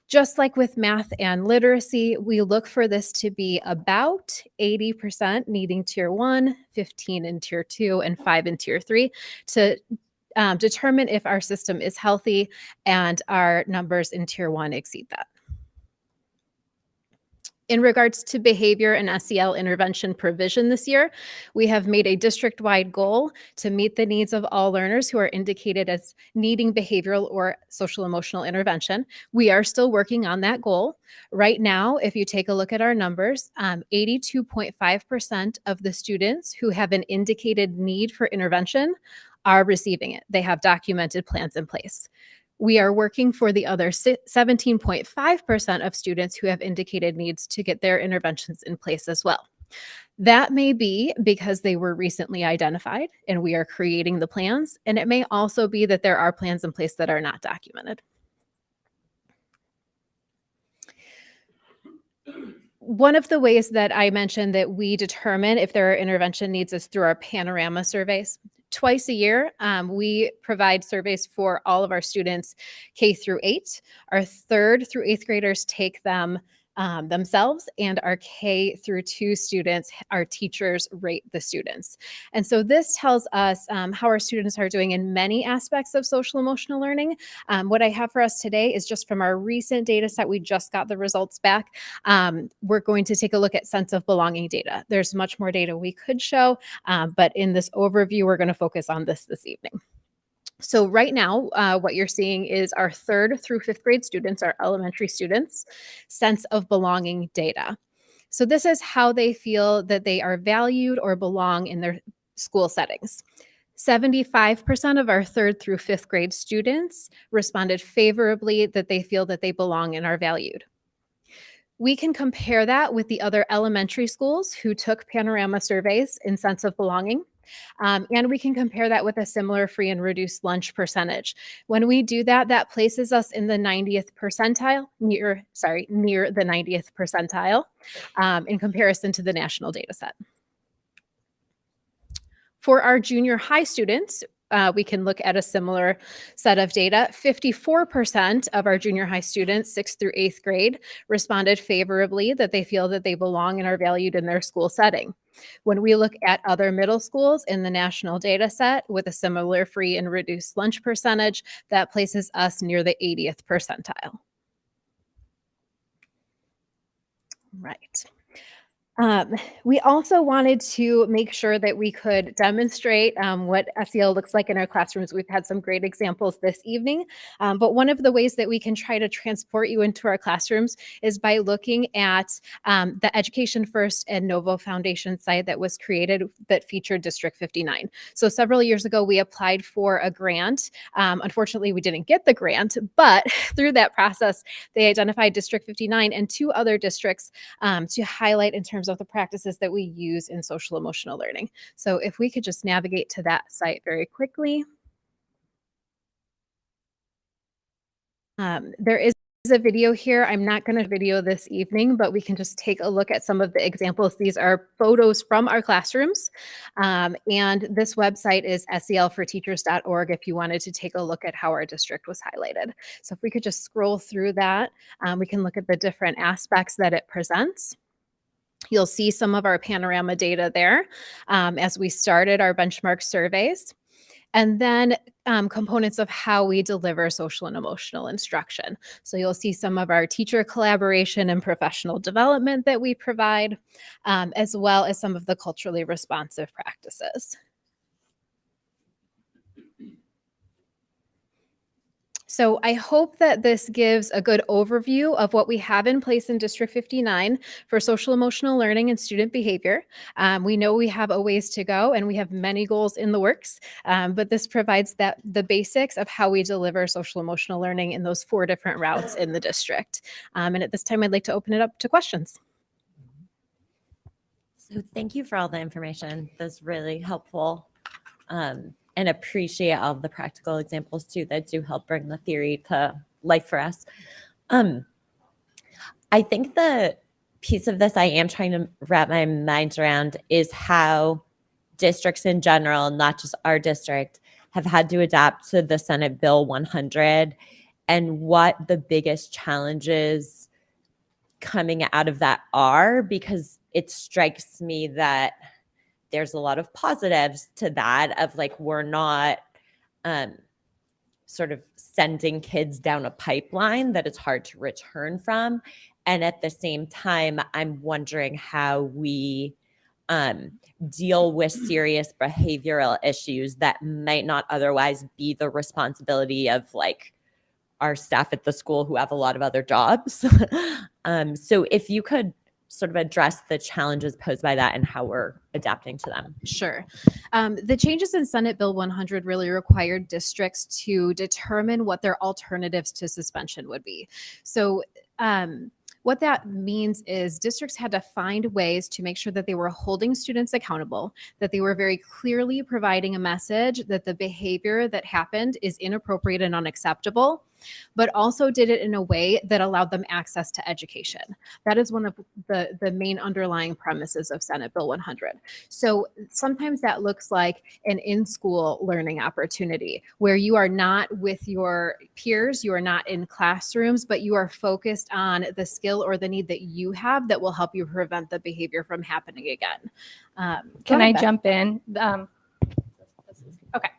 Just like with math and literacy, we look for this to be about 80% needing tier 1, 15 in tier 2, and 5 in tier 3 to determine if our system is healthy and our numbers in tier 1 exceed that. In regards to behavior and SEL intervention provision this year, we have made a district-wide goal to meet the needs of all learners who are indicated as needing behavioral or social emotional intervention. We are still working on that goal. Right now, if you take a look at our numbers, 82.5% of the students who have an indicated need for intervention are receiving it. They have documented plans in place. We are working for the other 17.5% of students who have indicated needs to get their interventions in place as well. That may be because they were recently identified and we are creating the plans, and it may also be that there are plans in place that are not documented. One of the ways that I mentioned that we determine if there are intervention needs is through our panorama surveys. Twice a year, we provide surveys for all of our students K through 8. Our 3rd through 8th graders take them themselves, and our K through 2 students, our teachers rate the students. And so this tells us how our students are doing in many aspects of social emotional learning. What I have for us today is just from our recent data set. We just got the results back. We're going to take a look at sense of belonging data. There's much more data we could show, but in this overview, we're going to focus on this evening. So right now, what you're seeing is our 3rd through 5th grade students, our elementary students, sense of belonging data. So this is how they feel that they are valued or belong in their school settings. 75% of our 3rd through 5th grade students responded favorably that they feel that they belong and are valued. We can compare that with the other elementary schools who took panorama surveys in sense of belonging. And we can compare that with a similar free and reduced lunch percentage. When we do that, that places us in the 90th percentile, near the 90th percentile in comparison to the national data set. For our junior high students, we can look at a similar set of data. 54% of our junior high students, 6th through 8th grade, responded favorably that they feel that they belong and are valued in their school setting. When we look at other middle schools in the national data set with a similar free and reduced lunch percentage, that places us near the 80th percentile. Right. We also wanted to make sure that we could demonstrate what SEL looks like in our classrooms. We've had some great examples this evening, but one of the ways that we can try to transport you into our classrooms is by looking at the Education First and Novo Foundation site that was created that featured District 59. So several years ago, we applied for a grant. Unfortunately, we didn't get the grant, but through that process, they identified District 59 and 2 other districts to highlight in terms of the practices that we use in social emotional learning. So if we could just navigate to that site very quickly. There is a video here. I'm not going to video this evening, but we can just take a look at some of the examples. These are photos from our classrooms. And this website is selforteachers.org if you wanted to take a look at how our district was highlighted. So if we could just scroll through that, we can look at the different aspects that it presents. You'll see some of our panorama data there as we started our benchmark surveys. And then components of how we deliver social and emotional instruction. So you'll see some of our teacher collaboration and professional development that we provide, as well as some of the culturally responsive practices. So I hope that this gives a good overview of what we have in place in District 59 for social emotional learning and student behavior. We know we have a ways to go and we have many goals in the works, but this provides the basics of how we deliver social emotional learning in those 4 different routes in the district. And at this time, I'd like to open it up to questions. So thank you for all the information. That's really helpful. And appreciate all the practical examples too that do help bring the theory to life for us. I think the piece of this I am trying to wrap my mind around is how districts in general, not just our district, have had to adapt to the Senate Bill 100 and what the biggest challenges coming out of that are, because it strikes me that there's a lot of positives to that of like, we're not sort of sending kids down a pipeline that it's hard to return from. And at the same time, I'm wondering how we deal with serious behavioral issues that might not otherwise be the responsibility of like our staff at the school who have a lot of other jobs. So if you could sort of address the challenges posed by that and how we're adapting to them. Sure. The changes in Senate Bill 100 really required districts to determine what their alternatives to suspension would be. So what that means is districts had to find ways to make sure that they were holding students accountable, that they were very clearly providing a message that the behavior that happened is inappropriate and unacceptable, but also did it in a way that allowed them access to education. That is one of the main underlying premises of Senate Bill 100. So sometimes that looks like an in-school learning opportunity where you are not with your peers, you are not in classrooms, but you are focused on the skill or the need that you have that will help you prevent the behavior from happening again. Can I jump in? Okay.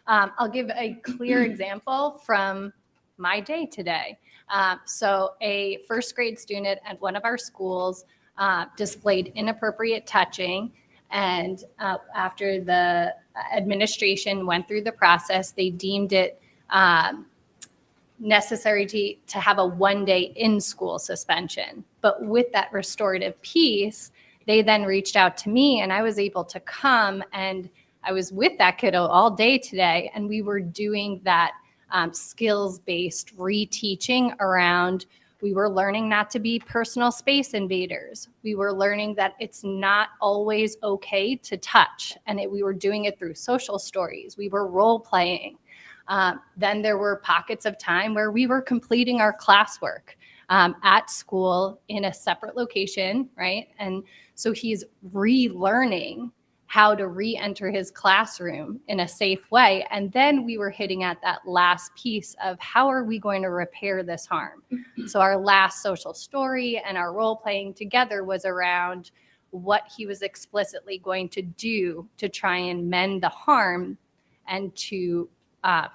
I'll give a clear example from my day today. So a first grade student at one of our schools displayed inappropriate touching. And after the administration went through the process, they deemed it necessary to have a 1-day in-school suspension. But with that restorative piece, they then reached out to me and I was able to come, and I was with that kiddo all day today, and we were doing that skills-based reteaching around. We were learning not to be personal space invaders. We were learning that it's not always okay to touch, and we were doing it through social stories. We were role playing. Then there were pockets of time where we were completing our classwork at school in a separate location, right? And so he's relearning how to re-enter his classroom in a safe way. And then we were hitting at that last piece of how are we going to repair this harm? So our last social story and our role playing together was around what he was explicitly going to do to try and mend the harm and to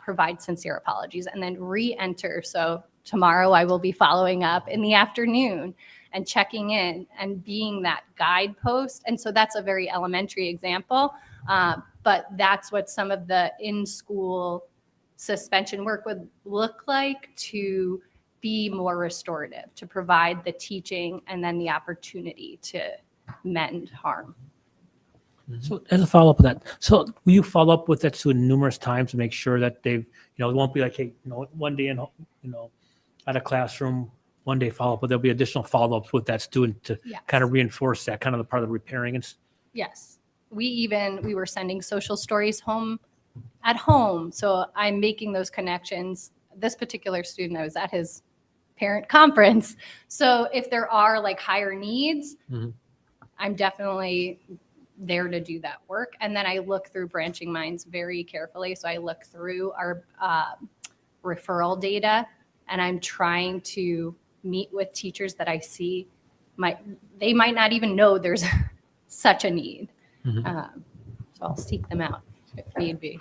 provide sincere apologies and then re-enter. So tomorrow I will be following up in the afternoon and checking in and being that guidepost. And so that's a very elementary example, but that's what some of the in-school suspension work would look like to be more restorative, to provide the teaching and then the opportunity to mend harm. So as a follow-up of that, so will you follow up with that student numerous times to make sure that they've, it won't be like, hey, one day in, at a classroom, one day follow-up, but there'll be additional follow-ups with that student to Yes. kind of reinforce that kind of the part of the repairing and Yes. We were sending social stories home at home. So I'm making those connections. This particular student, I was at his parent conference. So if there are like higher needs, I'm definitely there to do that work. And then I look through Branching Minds very carefully. So I look through our referral data, and I'm trying to meet with teachers that I see they might not even know there's such a need. So I'll seek them out if need be.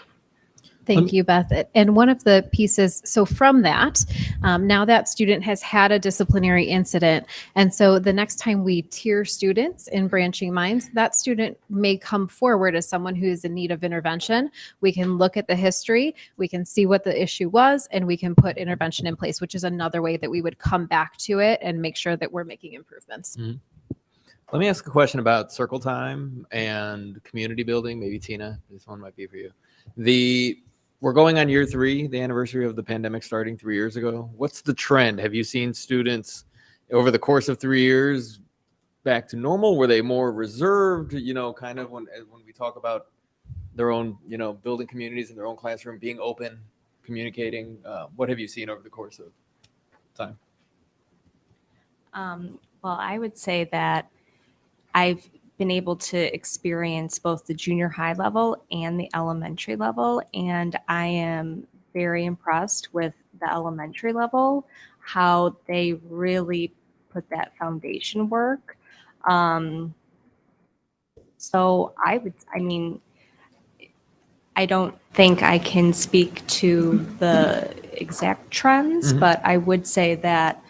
Thank you, Beth. And one of the pieces, so from that, now that student has had a disciplinary incident, and so the next time we tier students in Branching Minds, that student may come forward as someone who is in need of intervention. We can look at the history, we can see what the issue was, and we can put intervention in place, which is another way that we would come back to it and make sure that we're making improvements. Let me ask a question about circle time and community building. Maybe Tina, this one might be for you. We're going on year 3, the anniversary of the pandemic starting 3 years ago. What's the trend? Have you seen students over the course of 3 years back to normal? Were they more reserved, kind of when we talk about their own, building communities in their own classroom, being open, communicating? What have you seen over the course of time? Well, I would say that I've been able to experience both the junior high level and the elementary level, and I am very impressed with the elementary level, how they really put that foundation work. So I don't think I can speak to the exact trends, but I would say that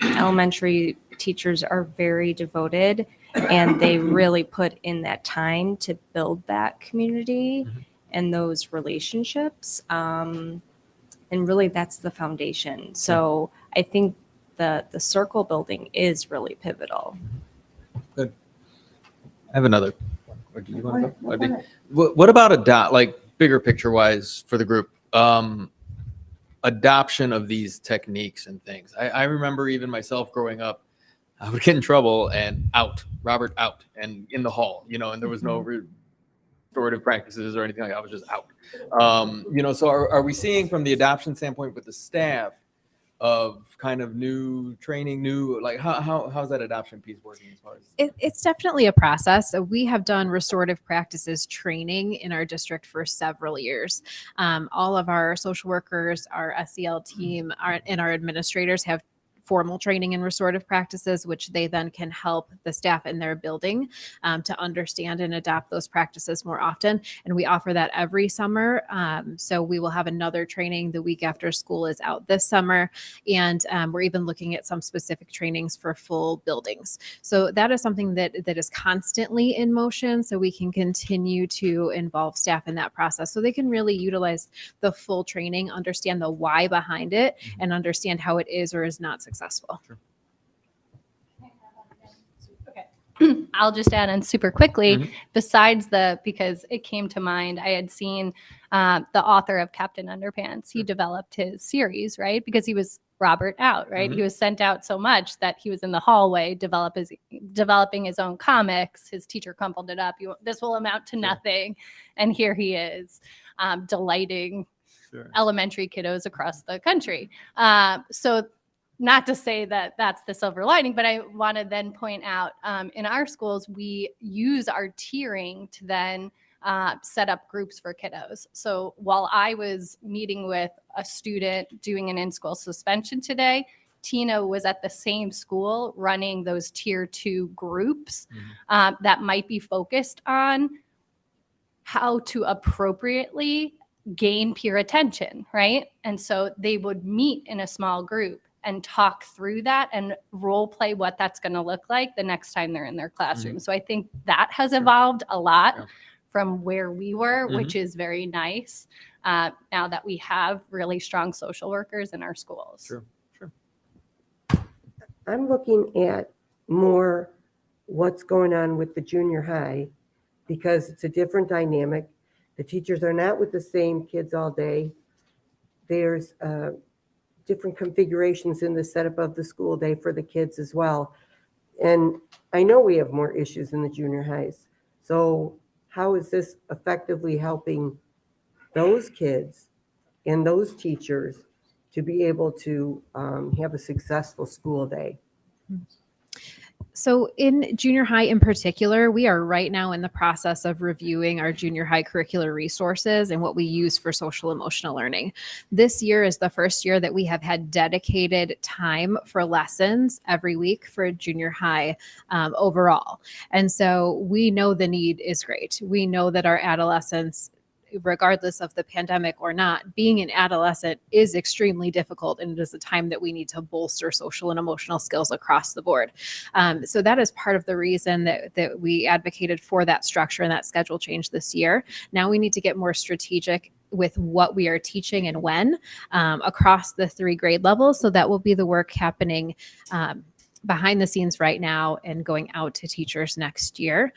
elementary teachers are very devoted, and they really put in that time to build that community and those relationships. And really that's the foundation. So I think the circle building is really pivotal. Good. I have another. Or do you want to go? What about bigger picture wise for the group? Adoption of these techniques and things. I remember even myself growing up, I would get in trouble and Robert out, and in the hall, and there was no restorative practices or anything like that. I was just out. So are we seeing from the adoption standpoint with the staff of kind of new training, how's that adoption piece working as far as? It's definitely a process. So we have done restorative practices training in our district for several years. All of our social workers, our SEL team, and our administrators have formal training in restorative practices, which they then can help the staff in their building to understand and adopt those practices more often. And we offer that every summer. So we will have another training the week after school is out this summer. And we're even looking at some specific trainings for full buildings. So that is something that is constantly in motion. So we can continue to involve staff in that process so they can really utilize the full training, understand the why behind it, and understand how it is or is not successful. I'll just add in super quickly, besides because it came to mind, I had seen the author of Captain Underpants. He developed his series, right? Because he was Robert out, right? He was sent out so much that he was in the hallway developing his own comics. His teacher crumpled it up. This will amount to nothing. And here he is delighting elementary kiddos across the country. So not to say that that's the silver lining, but I want to then point out in our schools, we use our tiering to then set up groups for kiddos. So while I was meeting with a student doing an in-school suspension today, Tina was at the same school running those tier 2 groups that might be focused on how to appropriately gain peer attention, right? And so they would meet in a small group and talk through that and role play what that's going to look like the next time they're in their classroom. So I think that has evolved a lot from where we were, which is very nice now that we have really strong social workers in our schools. Sure. I'm looking at more what's going on with the junior high because it's a different dynamic. The teachers are not with the same kids all day. There's different configurations in the setup of the school day for the kids as well. And I know we have more issues in the junior highs. So how is this effectively helping those kids and those teachers to be able to have a successful school day? So in junior high in particular, we are right now in the process of reviewing our junior high curricular resources and what we use for social emotional learning. This year is the first year that we have had dedicated time for lessons every week for junior high overall. And so we know the need is great. We know that our adolescents, regardless of the pandemic or not, being an adolescent is extremely difficult, and it is a time that we need to bolster social and emotional skills across the board. So that is part of the reason that we advocated for that structure and that schedule change this year. Now we need to get more strategic with what we are teaching and when across the 3 grade levels. So that will be the work happening behind the scenes right now and going out to teachers next year.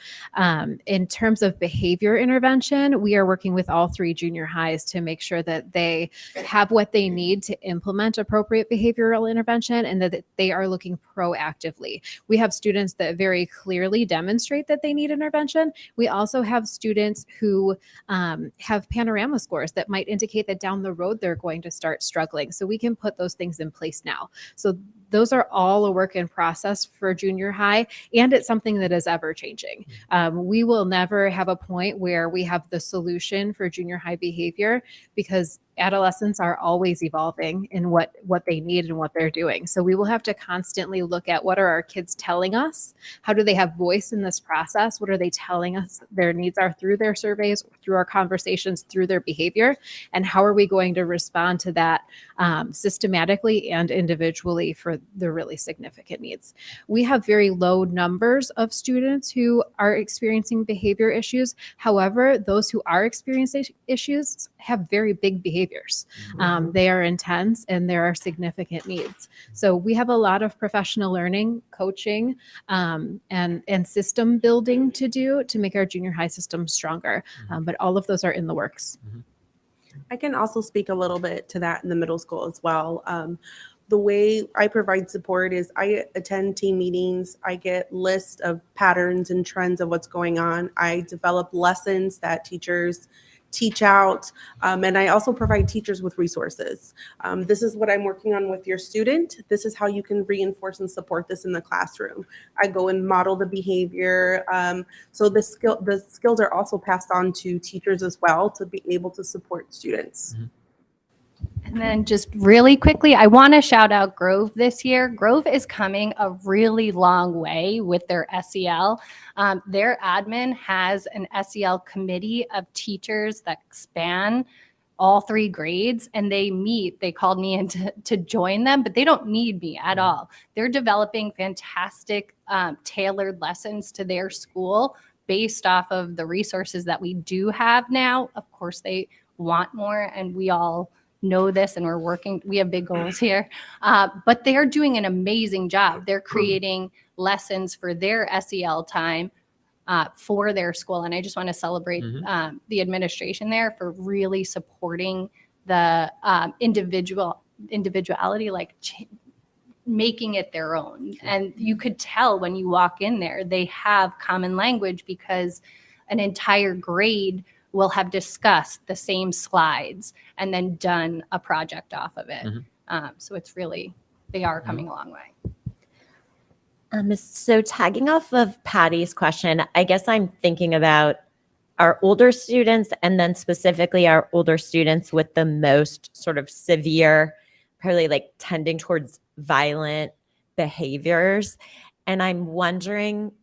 In terms of behavior intervention, we are working with all 3 junior highs to make sure that they have what they need to implement appropriate behavioral intervention and that they are looking proactively. We have students that very clearly demonstrate that they need intervention. We also have students who have panorama scores that might indicate that down the road they're going to start struggling. So we can put those things in place now. So those are all a work in process for junior high, and it's something that is ever changing. We will never have a point where we have the solution for junior high behavior because adolescents are always evolving in what they need and what they're doing. So we will have to constantly look at what are our kids telling us? How do they have voice in this process? What are they telling us their needs are through their surveys, through our conversations, through their behavior? And how are we going to respond to that systematically and individually for the really significant needs? We have very low numbers of students who are experiencing behavior issues. However, those who are experiencing issues have very big behaviors. They are intense and there are significant needs. So we have a lot of professional learning, coaching, and system building to do to make our junior high system stronger. But all of those are in the works. I can also speak a little bit to that in the middle school as well. The way I provide support is I attend team meetings. I get lists of patterns and trends of what's going on. I develop lessons that teachers teach out, and I also provide teachers with resources. This is what I'm working on with your student. This is how you can reinforce and support this in the classroom. I go and model the behavior. So the skills are also passed on to teachers as well to be able to support students. And then just really quickly, I want to shout out Grove this year. Grove is coming a really long way with their SEL. Their admin has an SEL committee of teachers that span all 3 grades, and they meet. They called me in to join them, but they don't need me at all. They're developing fantastic tailored lessons to their school based off of the resources that we do have now. Of course, they want more, and we all know this, and we're working. We have big goals here, but they are doing an amazing job. They're creating lessons for their SEL time for their school, and I just want to celebrate the administration there for really supporting the individuality, like making it their own. And you could tell when you walk in there, they have common language because an entire grade will have discussed the same slides and then done a project off of it. So it's really, they are coming a long way. So tagging off of Patty's question, I guess I'm thinking about our older students and then specifically our older students with the most sort of severe, probably like tending towards violent behaviors. And I'm wondering,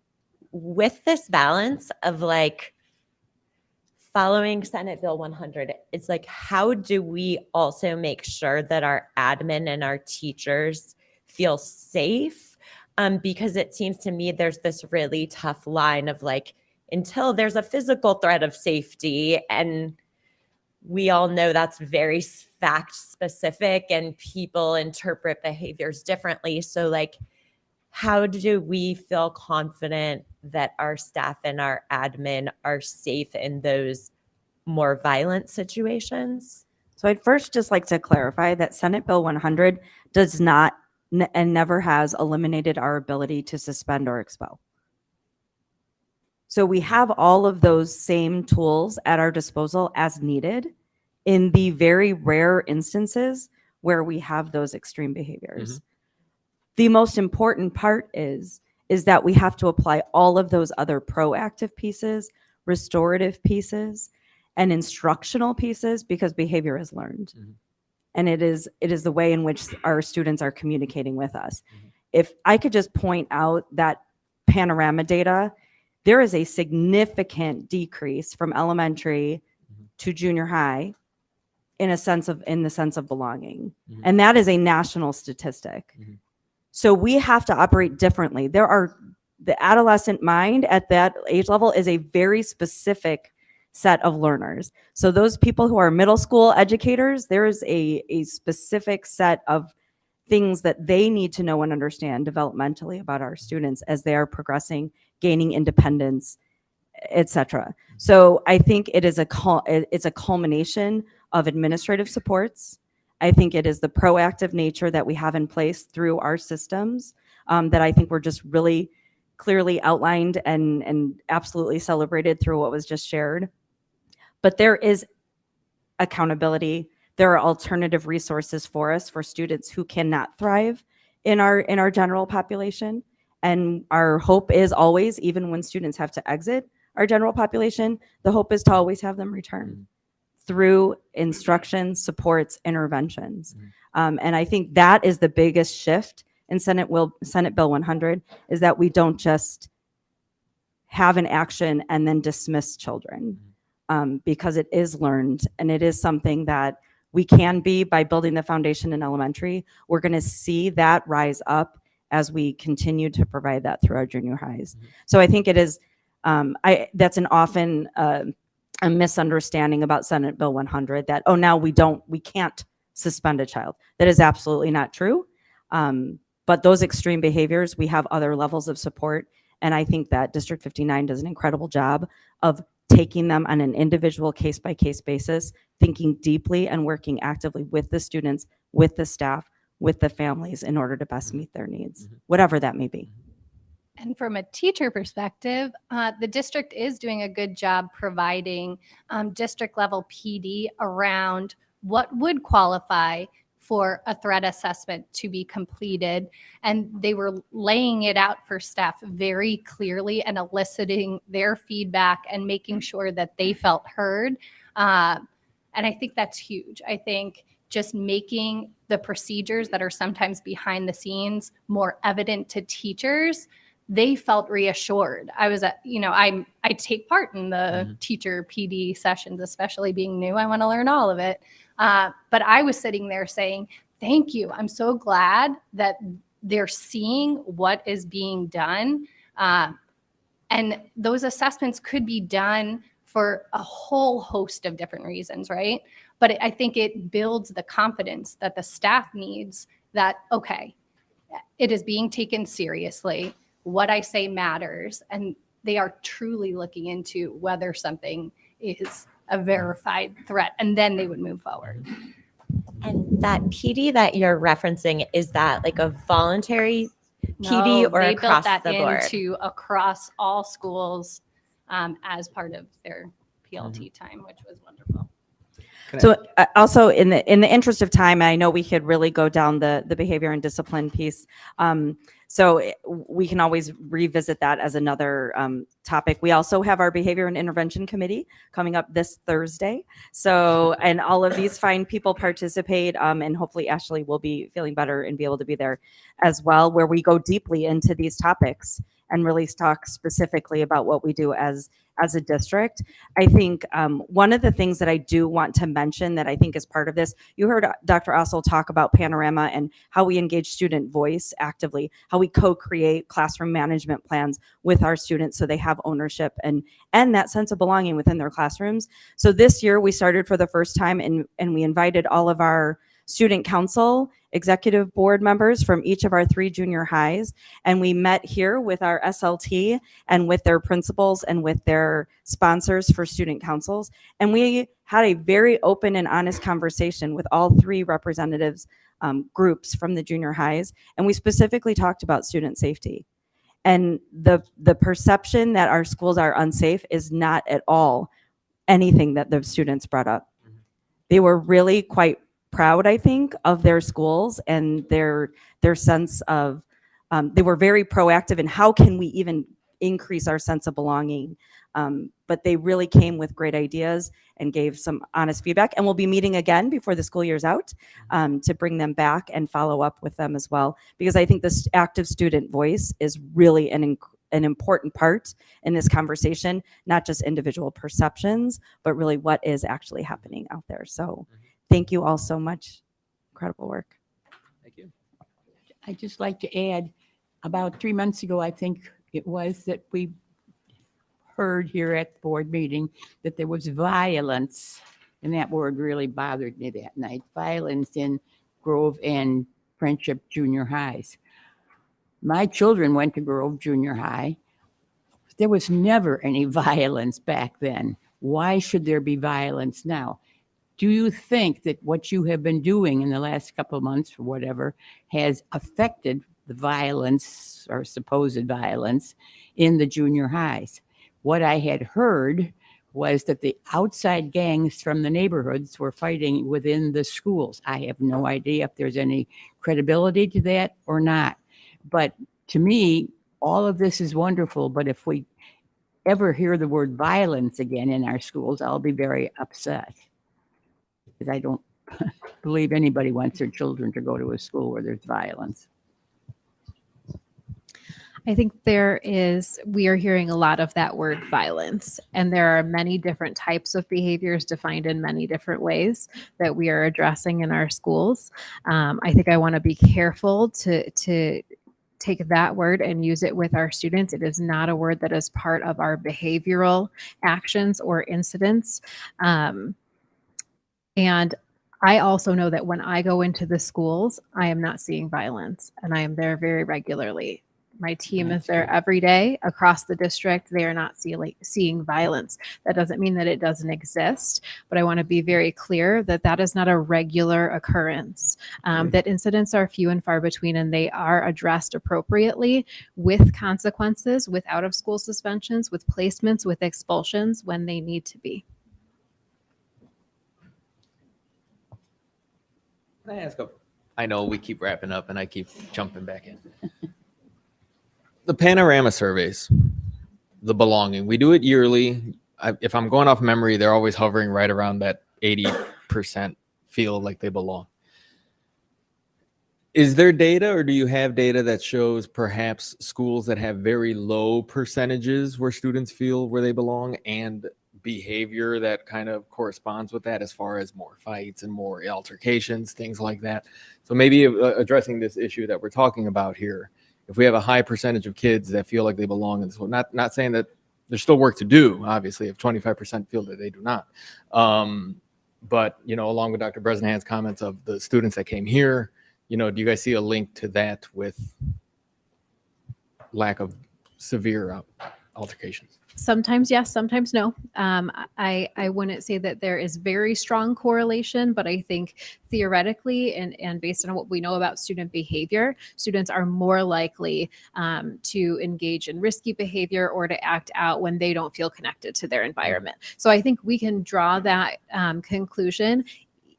with this balance of like following Senate Bill 100, it's like, how do we also make sure that our admin and our teachers feel safe? Because it seems to me there's this really tough line of like, until there's a physical threat of safety, and we all know that's very fact specific and people interpret behaviors differently. So like, how do we feel confident that our staff and our admin are safe in those more violent situations? So I'd first just like to clarify that Senate Bill 100 does not and never has eliminated our ability to suspend or expel. So we have all of those same tools at our disposal as needed in the very rare instances where we have those extreme behaviors. The most important part is that we have to apply all of those other proactive pieces, restorative pieces, and instructional pieces, because behavior is learned. And it is the way in which our students are communicating with us. If I could just point out that panorama data, there is a significant decrease from elementary to junior high in the sense of belonging. And that is a national statistic. So we have to operate differently. The adolescent mind at that age level is a very specific set of learners. So those people who are middle school educators, there is a specific set of things that they need to know and understand developmentally about our students as they are progressing, gaining independence, etc. So I think it's a culmination of administrative supports. I think it is the proactive nature that we have in place through our systems that I think were just really clearly outlined and absolutely celebrated through what was just shared. But there is accountability. There are alternative resources for us, for students who cannot thrive in our general population. And our hope is always, even when students have to exit our general population, the hope is to always have them return through instruction, supports, interventions. And I think that is the biggest shift in Senate Bill 100, is that we don't just have an action and then dismiss children, because it is learned, and it is something that we can be by building the foundation in elementary. We're going to see that rise up as we continue to provide that through our junior highs. So I think it is, that's an often a misunderstanding about Senate Bill 100, that, oh, now we can't suspend a child. That is absolutely not true. But those extreme behaviors, we have other levels of support. And I think that District 59 does an incredible job of taking them on an individual case-by-case basis, thinking deeply and working actively with the students, with the staff, with the families in order to best meet their needs, whatever that may be. And from a teacher perspective, the district is doing a good job providing district level PD around what would qualify for a threat assessment to be completed. And they were laying it out for staff very clearly and eliciting their feedback and making sure that they felt heard. And I think that's huge. I think just making the procedures that are sometimes behind the scenes more evident to teachers, they felt reassured. I was at, I take part in the teacher PD sessions, especially being new. I want to learn all of it. But I was sitting there saying, thank you. I'm so glad that they're seeing what is being done. And those assessments could be done for a whole host of different reasons, right? But I think it builds the confidence that the staff needs that, okay, it is being taken seriously. What I say matters. And they are truly looking into whether something is a verified threat, and then they would move forward. And that PD that you're referencing, is that like a voluntary PD, No, or they across built that the board? into across all schools as part of their PLT time, which was wonderful. So also in the interest of time, I know we could really go down the behavior and discipline piece. So we can always revisit that as another topic. We also have our behavior and intervention committee coming up this Thursday. So, and all of these fine people participate, and hopefully Ashley will be feeling better and be able to be there as well, where we go deeply into these topics and really talk specifically about what we do as a district. I think one of the things that I do want to mention that I think is part of this, you heard Dr. Ossel talk about Panorama and how we engage student voice actively, how we co-create classroom management plans with our students so they have ownership and that sense of belonging within their classrooms. So this year we started for the first time and we invited all of our student council executive board members from each of our 3 junior highs, and we met here with our SLT and with their principals and with their sponsors for student councils, and we had a very open and honest conversation with all 3 representatives groups from the junior highs, and we specifically talked about student safety. And the perception that our schools are unsafe is not at all anything that the students brought up. They were really quite proud, I think, of their schools and their sense of, they were very proactive in how can we even increase our sense of belonging. But they really came with great ideas and gave some honest feedback. And we'll be meeting again before the school year's out to bring them back and follow up with them as well. Because I think this active student voice is really an important part in this conversation, not just individual perceptions, but really what is actually happening out there. So thank you all so much. Incredible work. Thank you. I'd just like to add, about 3 months ago, I think it was, that we heard here at the board meeting that there was violence, and that word really bothered me that night, violence in Grove and Friendship Junior Highs. My children went to Grove Junior High. There was never any violence back then. Why should there be violence now? Do you think that what you have been doing in the last couple of months or whatever has affected the violence or supposed violence in the junior highs? What I had heard was that the outside gangs from the neighborhoods were fighting within the schools. I have no idea if there's any credibility to that or not. But to me, all of this is wonderful. But if we ever hear the word violence again in our schools, I'll be very upset. Because I don't believe anybody wants their children to go to a school where there's violence. I think we are hearing a lot of that word violence, and there are many different types of behaviors defined in many different ways that we are addressing in our schools. I think I want to be careful to take that word and use it with our students. It is not a word that is part of our behavioral actions or incidents. And I also know that when I go into the schools, I am not seeing violence, and I am there very regularly. My team is there every day across the district. They are not seeing violence. That doesn't mean that it doesn't exist, but I want to be very clear that that is not a regular occurrence, that incidents are few and far between, and they are addressed appropriately with consequences, with out-of-school suspensions, with placements, with expulsions when they need to be. Can I ask I know we keep wrapping up and I keep jumping back in. The Panorama surveys, the belonging, we do it yearly. If I'm going off memory, they're always hovering right around that 80% feel like they belong. Is there data, or do you have data that shows perhaps schools that have very low percentages where students feel where they belong, and behavior that kind of corresponds with that, as far as more fights and more altercations, things like that? So maybe addressing this issue that we're talking about here, if we have a high percentage of kids that feel like they belong in this, not saying that there's still work to do, obviously, if 25% feel that they do not. But, along with Dr. Bresnahan's comments of the students that came here, do you guys see a link to that with lack of severe altercations? Sometimes yes, sometimes no. I wouldn't say that there is very strong correlation, but I think theoretically and based on what we know about student behavior, students are more likely to engage in risky behavior or to act out when they don't feel connected to their environment. So I think we can draw that conclusion,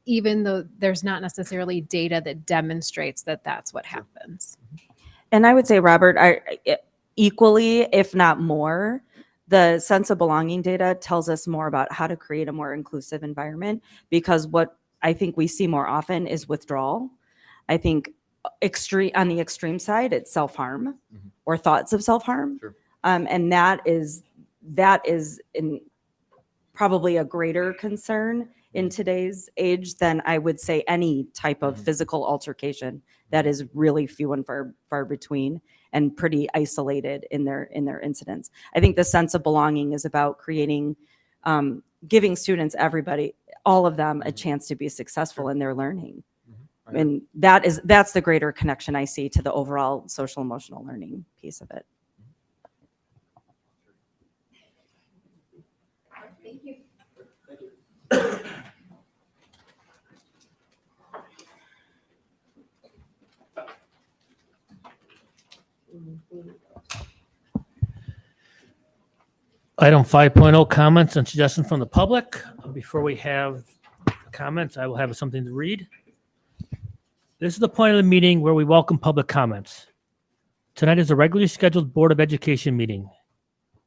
even though there's not necessarily data that demonstrates that that's what happens. And I would say, Robert, equally, if not more, the sense of belonging data tells us more about how to create a more inclusive environment, because what I think we see more often is withdrawal. I think on the extreme side, it's self-harm or thoughts of self-harm. Sure. And that is in probably a greater concern in today's age than I would say any type of physical altercation. That is really few and far between and pretty isolated in their incidents. I think the sense of belonging is about creating, giving students, everybody, all of them, a chance to be successful in their learning. And that's the greater connection I see to the overall social emotional learning piece of it. Thank you. Item 5.0, comments and suggestions from the public. Before we have comments, I will have something to read. This is the point of the meeting where we welcome public comments. Tonight is a regularly scheduled Board of Education meeting.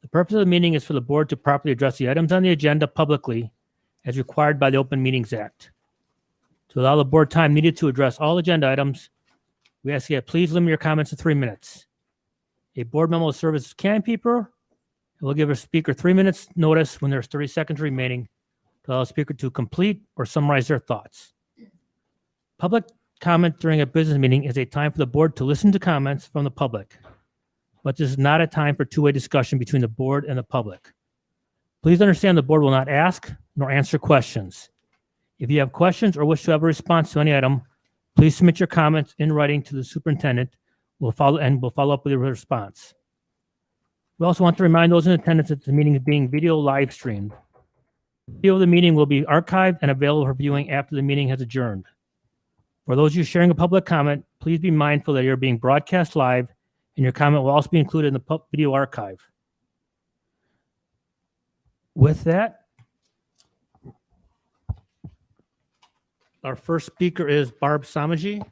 The purpose of the meeting is for the board to properly address the items on the agenda publicly as required by the Open Meetings Act. To allow the board time needed to address all agenda items, we ask you to please limit your comments to 3 minutes. A board member will serve as timekeeper and will give a speaker 3 minutes notice when there's 30 seconds remaining to allow the speaker to complete or summarize their thoughts. Public comment during a business meeting is a time for the board to listen to comments from the public, but this is not a time for two-way discussion between the board and the public. Please understand the board will not ask nor answer questions. If you have questions or wish to have a response to any item, please submit your comments in writing to the superintendent. We'll follow up with your response. We also want to remind those in attendance that the meeting is being video live streamed. Video of the meeting will be archived and available for viewing after the meeting has adjourned. For those of you sharing a public comment, please be mindful that you're being broadcast live and your comment will also be included in the video archive. With that, our first speaker is Barb Samaji.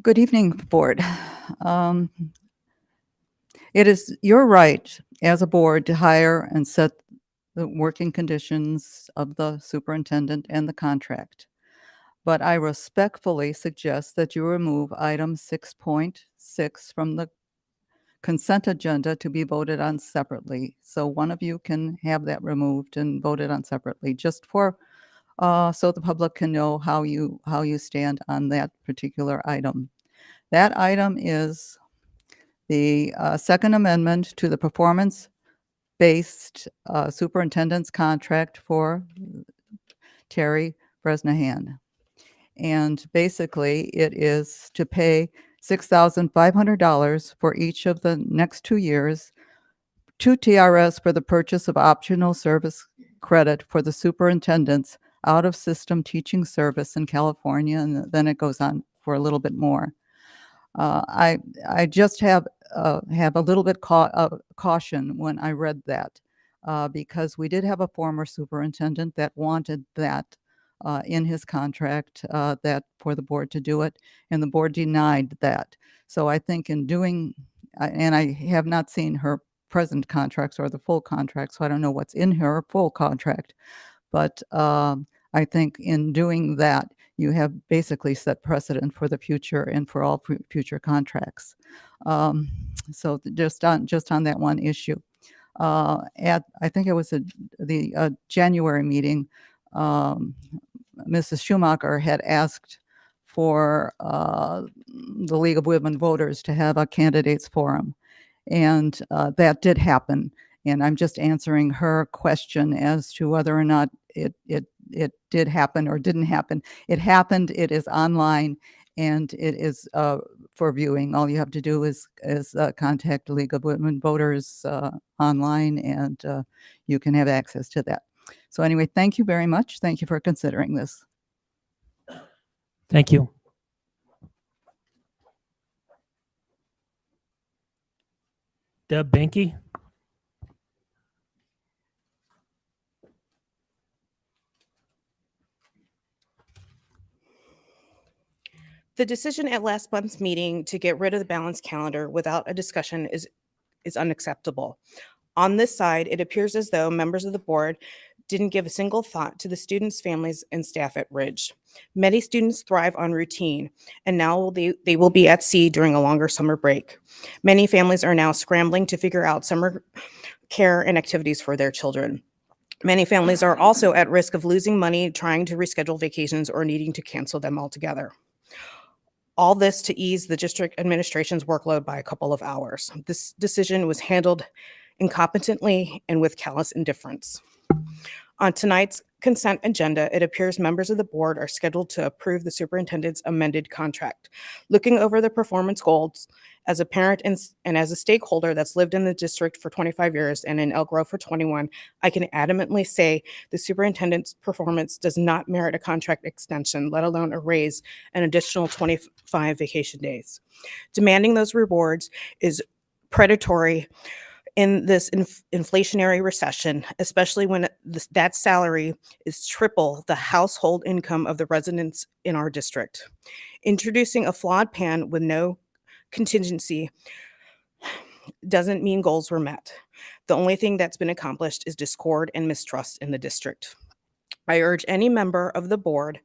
Good evening, board. It is your right as a board to hire and set the working conditions of the superintendent and the contract. But I respectfully suggest that you remove item 6.6 from the consent agenda to be voted on separately. So one of you can have that removed and voted on separately, just for so the public can know how you stand on that particular item. That item is the second amendment to the performance-based superintendent's contract for Terry Bresnahan. And basically, it is to pay $6,500 for each of the next 2 years, 2 TRS for the purchase of optional service credit for the superintendent's out-of-system teaching service in California, and then it goes on for a little bit more. I just have a little bit caution when I read that, because we did have a former superintendent that wanted that in his contract, that for the board to do it, and the board denied that. So I think in doing, and I have not seen her present contracts or the full contract, so I don't know what's in her full contract, but I think in doing that, you have basically set precedent for the future and for all future contracts. So just on that one issue, I think it was the January meeting, Mrs. Schumacher had asked for the League of Women Voters to have a candidates forum, and that did happen. And I'm just answering her question as to whether or not it did happen or didn't happen. It happened. It is online, and it is for viewing. All you have to do is contact the League of Women Voters online, and you can have access to that. So anyway, thank you very much. Thank you for considering this. Thank you. Deb Banky. The decision at last month's meeting to get rid of the balanced calendar without a discussion is unacceptable. On this side, it appears as though members of the board didn't give a single thought to the students, families, and staff at Ridge. Many students thrive on routine, and now they will be at sea during a longer summer break. Many families are now scrambling to figure out summer care and activities for their children. Many families are also at risk of losing money trying to reschedule vacations or needing to cancel them altogether. All this to ease the district administration's workload by a couple of hours. This decision was handled incompetently and with callous indifference. On tonight's consent agenda, it appears members of the board are scheduled to approve the superintendent's amended contract. Looking over the performance goals, as a parent and as a stakeholder that's lived in the district for 25 years and in Elk Grove for 21, I can adamantly say the superintendent's performance does not merit a contract extension, let alone a raise an additional 25 vacation days. Demanding those rewards is predatory in this inflationary recession, especially when that salary is triple the household income of the residents in our district. Introducing a flawed plan with no contingency doesn't mean goals were met. The only thing that's been accomplished is discord and mistrust in the district. I urge any member of the board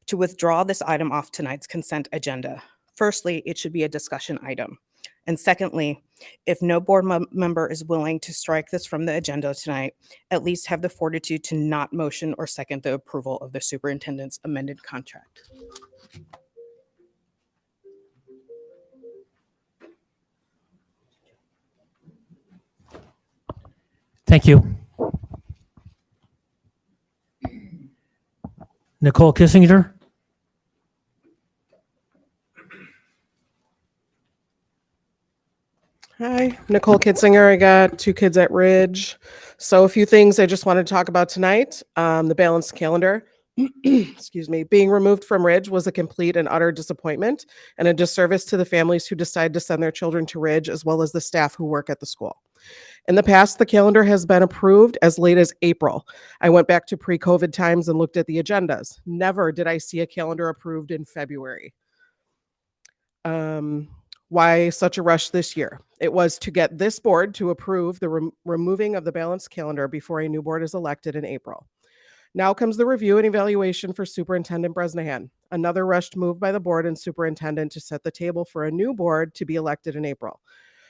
to withdraw this item off tonight's consent agenda. Firstly, it should be a discussion item. And secondly, if no board member is willing to strike this from the agenda tonight, at least have the fortitude to not motion or second the approval of the superintendent's amended contract. Thank you. Nicole Kissinger. Hi, Nicole Kitzinger. I got 2 kids at Ridge. So a few things I just wanted to talk about tonight. The balanced calendar, excuse me, being removed from Ridge was a complete and utter disappointment and a disservice to the families who decide to send their children to Ridge, as well as the staff who work at the school. In the past, the calendar has been approved as late as April. I went back to pre-COVID times and looked at the agendas. Never did I see a calendar approved in February. Why such a rush this year? It was to get this board to approve the removing of the balanced calendar before a new board is elected in April. Now comes the review and evaluation for Superintendent Bresnahan, another rushed move by the board and superintendent to set the table for a new board to be elected in April.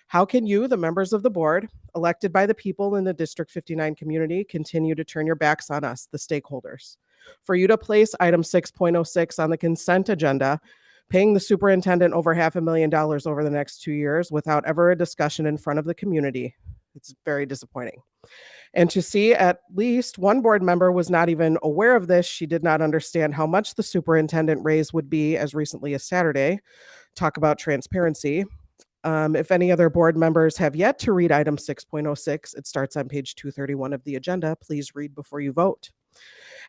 How can you, the members of the board, elected by the people in the District 59 community, continue to turn your backs on us, the stakeholders? For you to place item 6.06 on the consent agenda, paying the superintendent over $500,000 over the next 2 years without ever a discussion in front of the community, it's very disappointing. And to see at least one board member was not even aware of this, she did not understand how much the superintendent raise would be as recently as Saturday. Talk about transparency. If any other board members have yet to read item 6.06, it starts on page 231 of the agenda. Please read before you vote.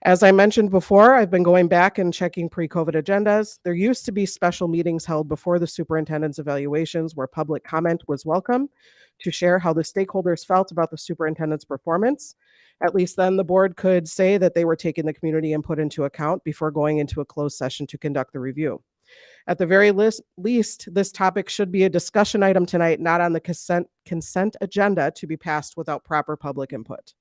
As I mentioned before, I've been going back and checking pre-COVID agendas. There used to be special meetings held before the superintendent's evaluations where public comment was welcome to share how the stakeholders felt about the superintendent's performance. At least then the board could say that they were taking the community input into account before going into a closed session to conduct the review. At the very least, this topic should be a discussion item tonight, not on the consent agenda to be passed without proper public input.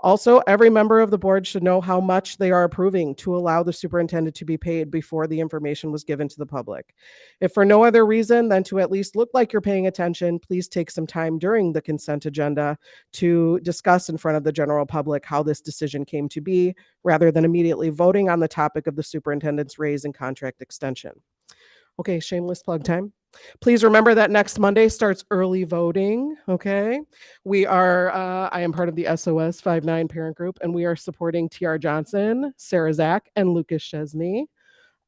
Also, every member of the board should know how much they are approving to allow the superintendent to be paid before the information was given to the public. If for no other reason than to at least look like you're paying attention, please take some time during the consent agenda to discuss in front of the general public how this decision came to be, rather than immediately voting on the topic of the superintendent's raise and contract extension. Okay, shameless plug time. Please remember that next Monday starts early voting, okay? I am part of the SOS59 parent group, and we are supporting TR Johnson, Sarah Zach, and Lucas Chesney.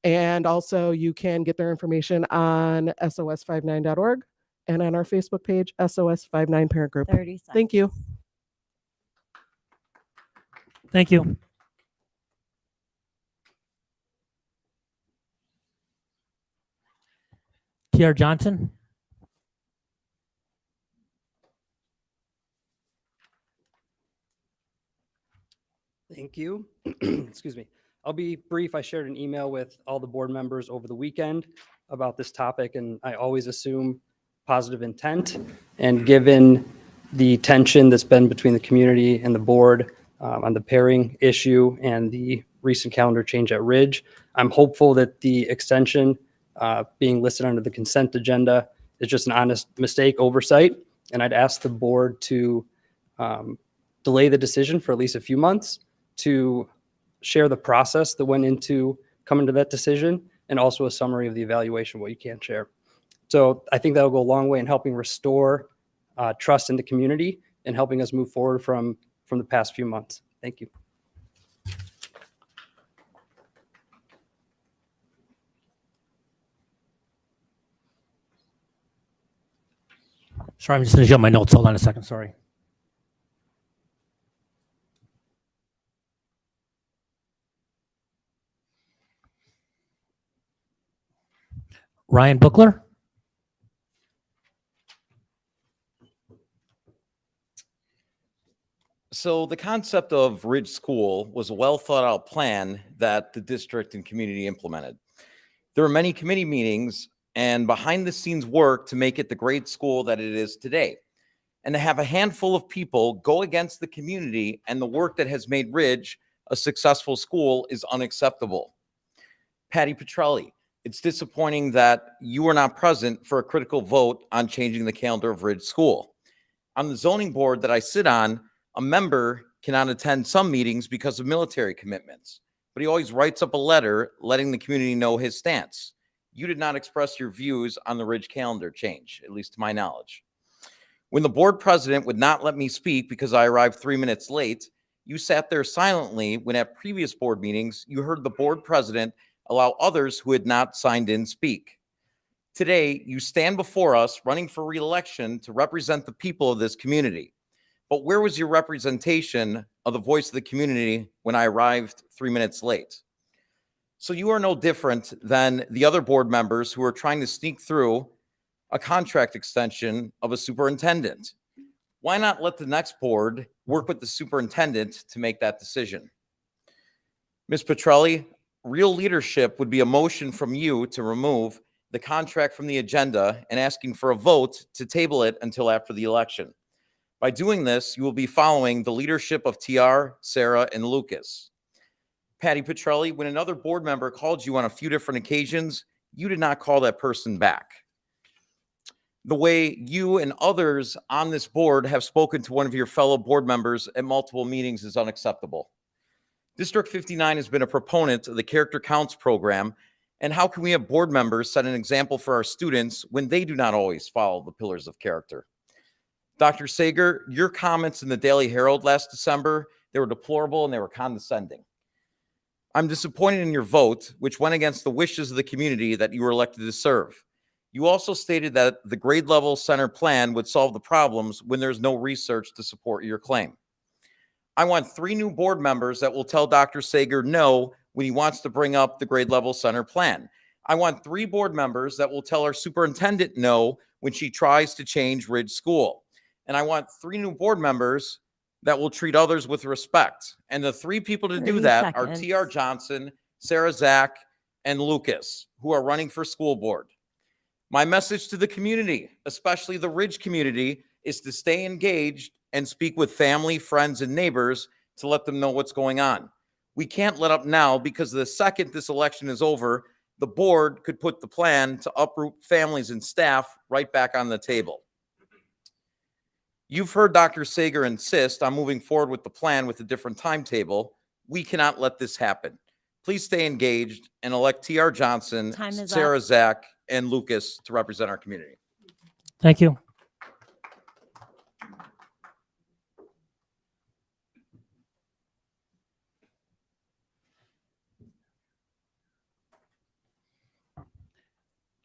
And also you can get their information on sos59.org and on our Facebook page, SOS59 parent group. 30 seconds. Thank you. Thank you. TR Johnson. Thank you. Excuse me. I'll be brief. I shared an email with all the board members over the weekend about this topic, and I always assume positive intent. And given the tension that's been between the community and the board, on the pairing issue and the recent calendar change at Ridge. I'm hopeful that the extension being listed under the consent agenda is just an honest mistake oversight. And I'd ask the board to delay the decision for at least a few months to share the process that went into coming to that decision and also a summary of the evaluation, what you can share. So I think that'll go a long way in helping restore trust in the community and helping us move forward from the past few months. Thank you. Sorry, I'm just finishing up my notes. Hold on a second. Sorry. Ryan Buchler. So the concept of Ridge School was a well thought out plan that the district and community implemented. There were many committee meetings and behind the scenes work to make it the great school that it is today. And to have a handful of people go against the community and the work that has made Ridge a successful school is unacceptable. Patty Petrelli, it's disappointing that you were not present for a critical vote on changing the calendar of Ridge School. On the zoning board that I sit on, a member cannot attend some meetings because of military commitments, but he always writes up a letter letting the community know his stance. You did not express your views on the Ridge calendar change, at least to my knowledge. When the board president would not let me speak because I arrived 3 minutes late, you sat there silently when at previous board meetings, you heard the board president allow others who had not signed in speak. Today, you stand before us running for re-election to represent the people of this community. But where was your representation of the voice of the community when I arrived 3 minutes late? So you are no different than the other board members who are trying to sneak through a contract extension of a superintendent. Why not let the next board work with the superintendent to make that decision? Ms. Petrelli, real leadership would be a motion from you to remove the contract from the agenda and asking for a vote to table it until after the election. By doing this, you will be following the leadership of TR, Sarah, and Lucas. Patty Petrelli, when another board member called you on a few different occasions, you did not call that person back. The way you and others on this board have spoken to one of your fellow board members at multiple meetings is unacceptable. District 59 has been a proponent of the Character Counts program, and how can we have board members set an example for our students when they do not always follow the pillars of character? Dr. Sager, your comments in the Daily Herald last December, they were deplorable and they were condescending. I'm disappointed in your vote, which went against the wishes of the community that you were elected to serve. You also stated that the grade level center plan would solve the problems when there's no research to support your claim. I want 3 new board members that will tell Dr. Sager no when he wants to bring up the grade level center plan. I want 3 board members that will tell our superintendent no when she tries to change Ridge School. And I want 3 new board members that will treat others with respect. And the 3 people to do that are TR Johnson, Sarah Zach, and Lucas, who are running for school board. My message to the community, especially the Ridge community, is to stay engaged and speak with family, friends, and neighbors to let them know what's going on. We can't let up now because the second this election is over, the board could put the plan to uproot families and staff right back on the table. You've heard Dr. Sager insist on moving forward with the plan with a different timetable. We cannot let this happen. Please stay engaged and elect TR Johnson, Sarah Zach, and Lucas to represent our community. Thank you.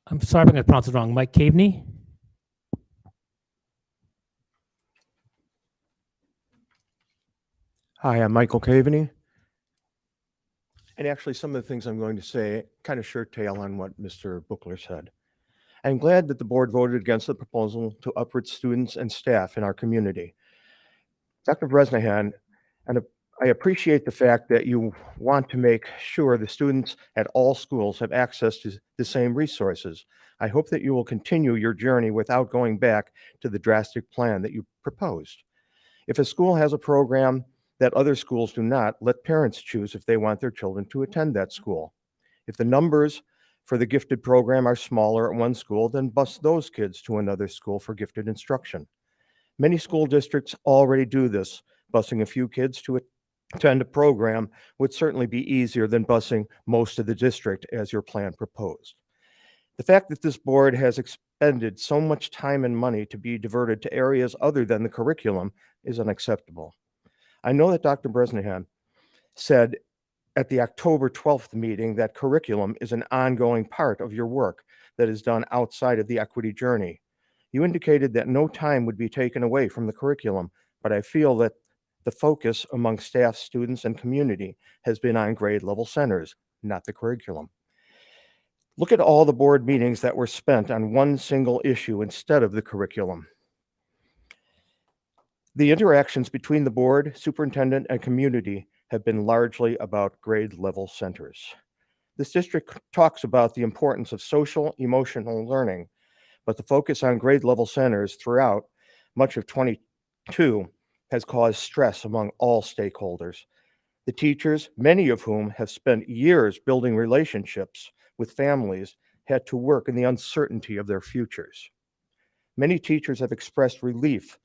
I'm sorry if I'm going to pronounce it wrong. Mike Caveney. Hi, I'm Michael Caveney. And actually, some of the things I'm going to say kind of shirt tail on what Mr. Buchler said. I'm glad that the board voted against the proposal to uproot students and staff in our community. Dr. Bresnahan, and I appreciate the fact that you want to make sure the students at all schools have access to the same resources. I hope that you will continue your journey without going back to the drastic plan that you proposed. If a school has a program that other schools do not let parents choose if they want their children to attend that school. If the numbers for the gifted program are smaller at one school, then bus those kids to another school for gifted instruction. Many school districts already do this. Busing a few kids to attend a program would certainly be easier than busing most of the district as your plan proposed. The fact that this board has expended so much time and money to be diverted to areas other than the curriculum is unacceptable. I know that Dr. Bresnahan said at the October 12th meeting that curriculum is an ongoing part of your work that is done outside of the equity journey. You indicated that no time would be taken away from the curriculum, but I feel that the focus among staff, students, and community has been on grade level centers, not the curriculum. Look at all the board meetings that were spent on one single issue instead of the curriculum. The interactions between the board, superintendent, and community have been largely about grade level centers. This district talks about the importance of social emotional learning, but the focus on grade level centers throughout much of 22 has caused stress among all stakeholders. The teachers, many of whom have spent years building relationships with families, had to work in the uncertainty of their futures. Many teachers have expressed relief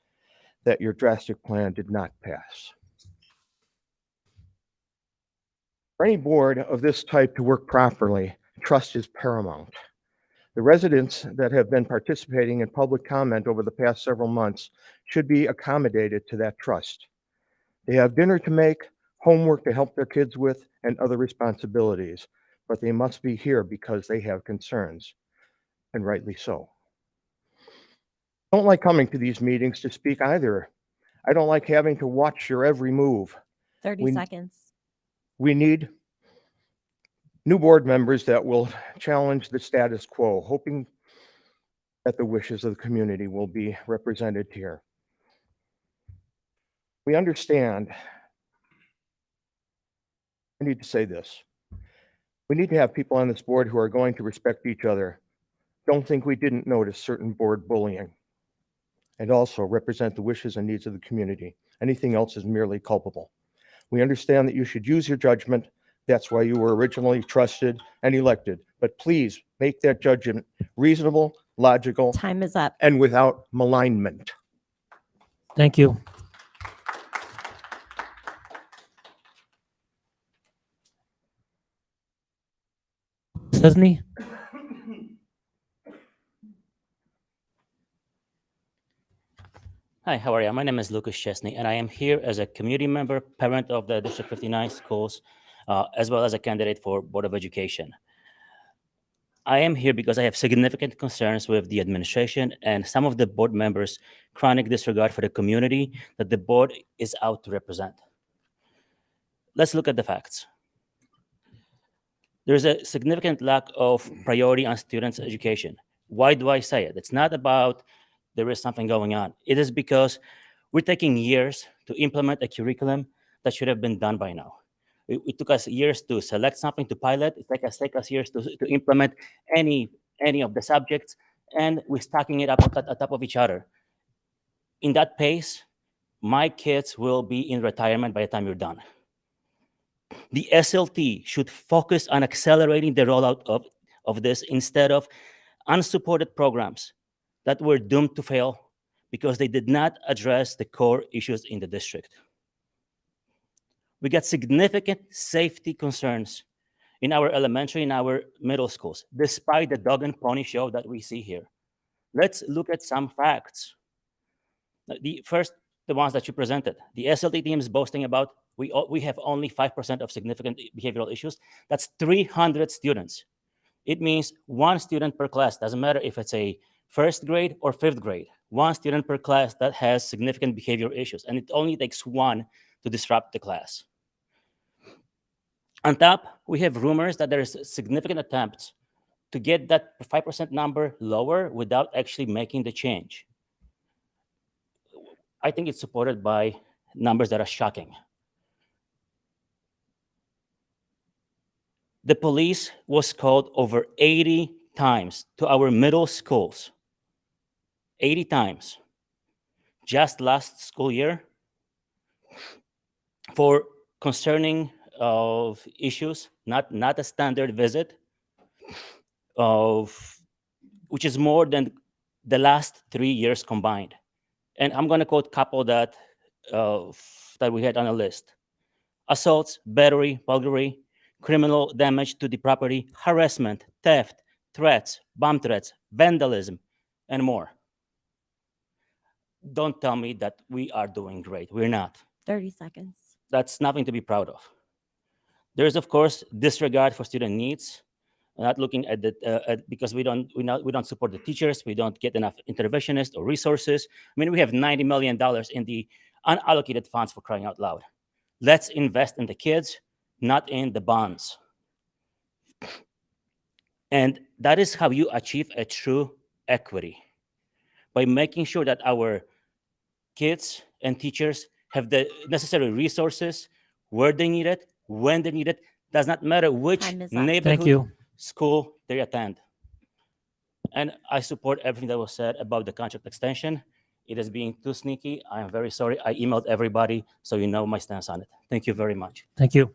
that your drastic plan did not pass. For any board of this type to work properly, trust is paramount. The residents that have been participating in public comment over the past several months should be accommodated to that trust. They have dinner to make, homework to help their kids with, and other responsibilities, but they must be here because they have concerns, and rightly so. I don't like coming to these meetings to speak either. I don't like having to watch your every move. 30 seconds. We need new board members that will challenge the status quo, hoping that the wishes of the community will be represented here. We understand, I need to say this, we need to have people on this board who are going to respect each other. Don't think we didn't notice certain board bullying, and also represent the wishes and needs of the community. Anything else is merely culpable. We understand that you should use your judgment. That's why you were originally trusted and elected. But please make that judgment reasonable, logical. Time is up. And without malignment. Thank you. Chesney? Hi, how are you? My name is Lucas Chesney, and I am here as a community member, parent of the District 59 schools, as well as a candidate for Board of Education. I am here because I have significant concerns with the administration and some of the board members' chronic disregard for the community that the board is out to represent. Let's look at the facts. There's a significant lack of priority on students' education. Why do I say it? It's not about there is something going on. It is because we're taking years to implement a curriculum that should have been done by now. It took us years to select something to pilot. It take us years to implement any of the subjects, and we're stacking it up on top of each other. In that pace, my kids will be in retirement by the time you're done. The SLT should focus on accelerating the rollout of this instead of unsupported programs that were doomed to fail because they did not address the core issues in the district. We got significant safety concerns in our elementary and our middle schools, despite the dog and pony show that we see here. Let's look at some facts. The ones that you presented. The SLT team is boasting about we have only 5% of significant behavioral issues. That's 300 students. It means one student per class. Doesn't matter if it's a first grade or fifth grade. One student per class that has significant behavioral issues, and it only takes one to disrupt the class. On top, we have rumors that there is significant attempts to get that 5% number lower without actually making the change. I think it's supported by numbers that are shocking. The police was called over 80 times to our middle schools. 80 times. Just last school year, for concerning of issues, not a standard visit of which is more than the last 3 years combined. And I'm going to quote a couple that that we had on the list: assaults, battery, burglary, criminal damage to the property, harassment, theft, threats, bomb threats, vandalism, and more. Don't tell me that we are doing great. We're not. 30 seconds. That's nothing to be proud of. There's, of course, disregard for student needs. We're not looking at the because we don't support the teachers. We don't get enough interventionists or resources. I mean, we have $90 million in the unallocated funds, for crying out loud. Let's invest in the kids, not in the bonds. And that is how you achieve a true equity, by making sure that our kids and teachers have the necessary resources where they need it, when they need it. Does not matter which neighborhood school they attend. And I support everything that was said about the contract extension. It is being too sneaky. I am very sorry. I emailed everybody, so you know my stance on it. Thank you very much. Thank you.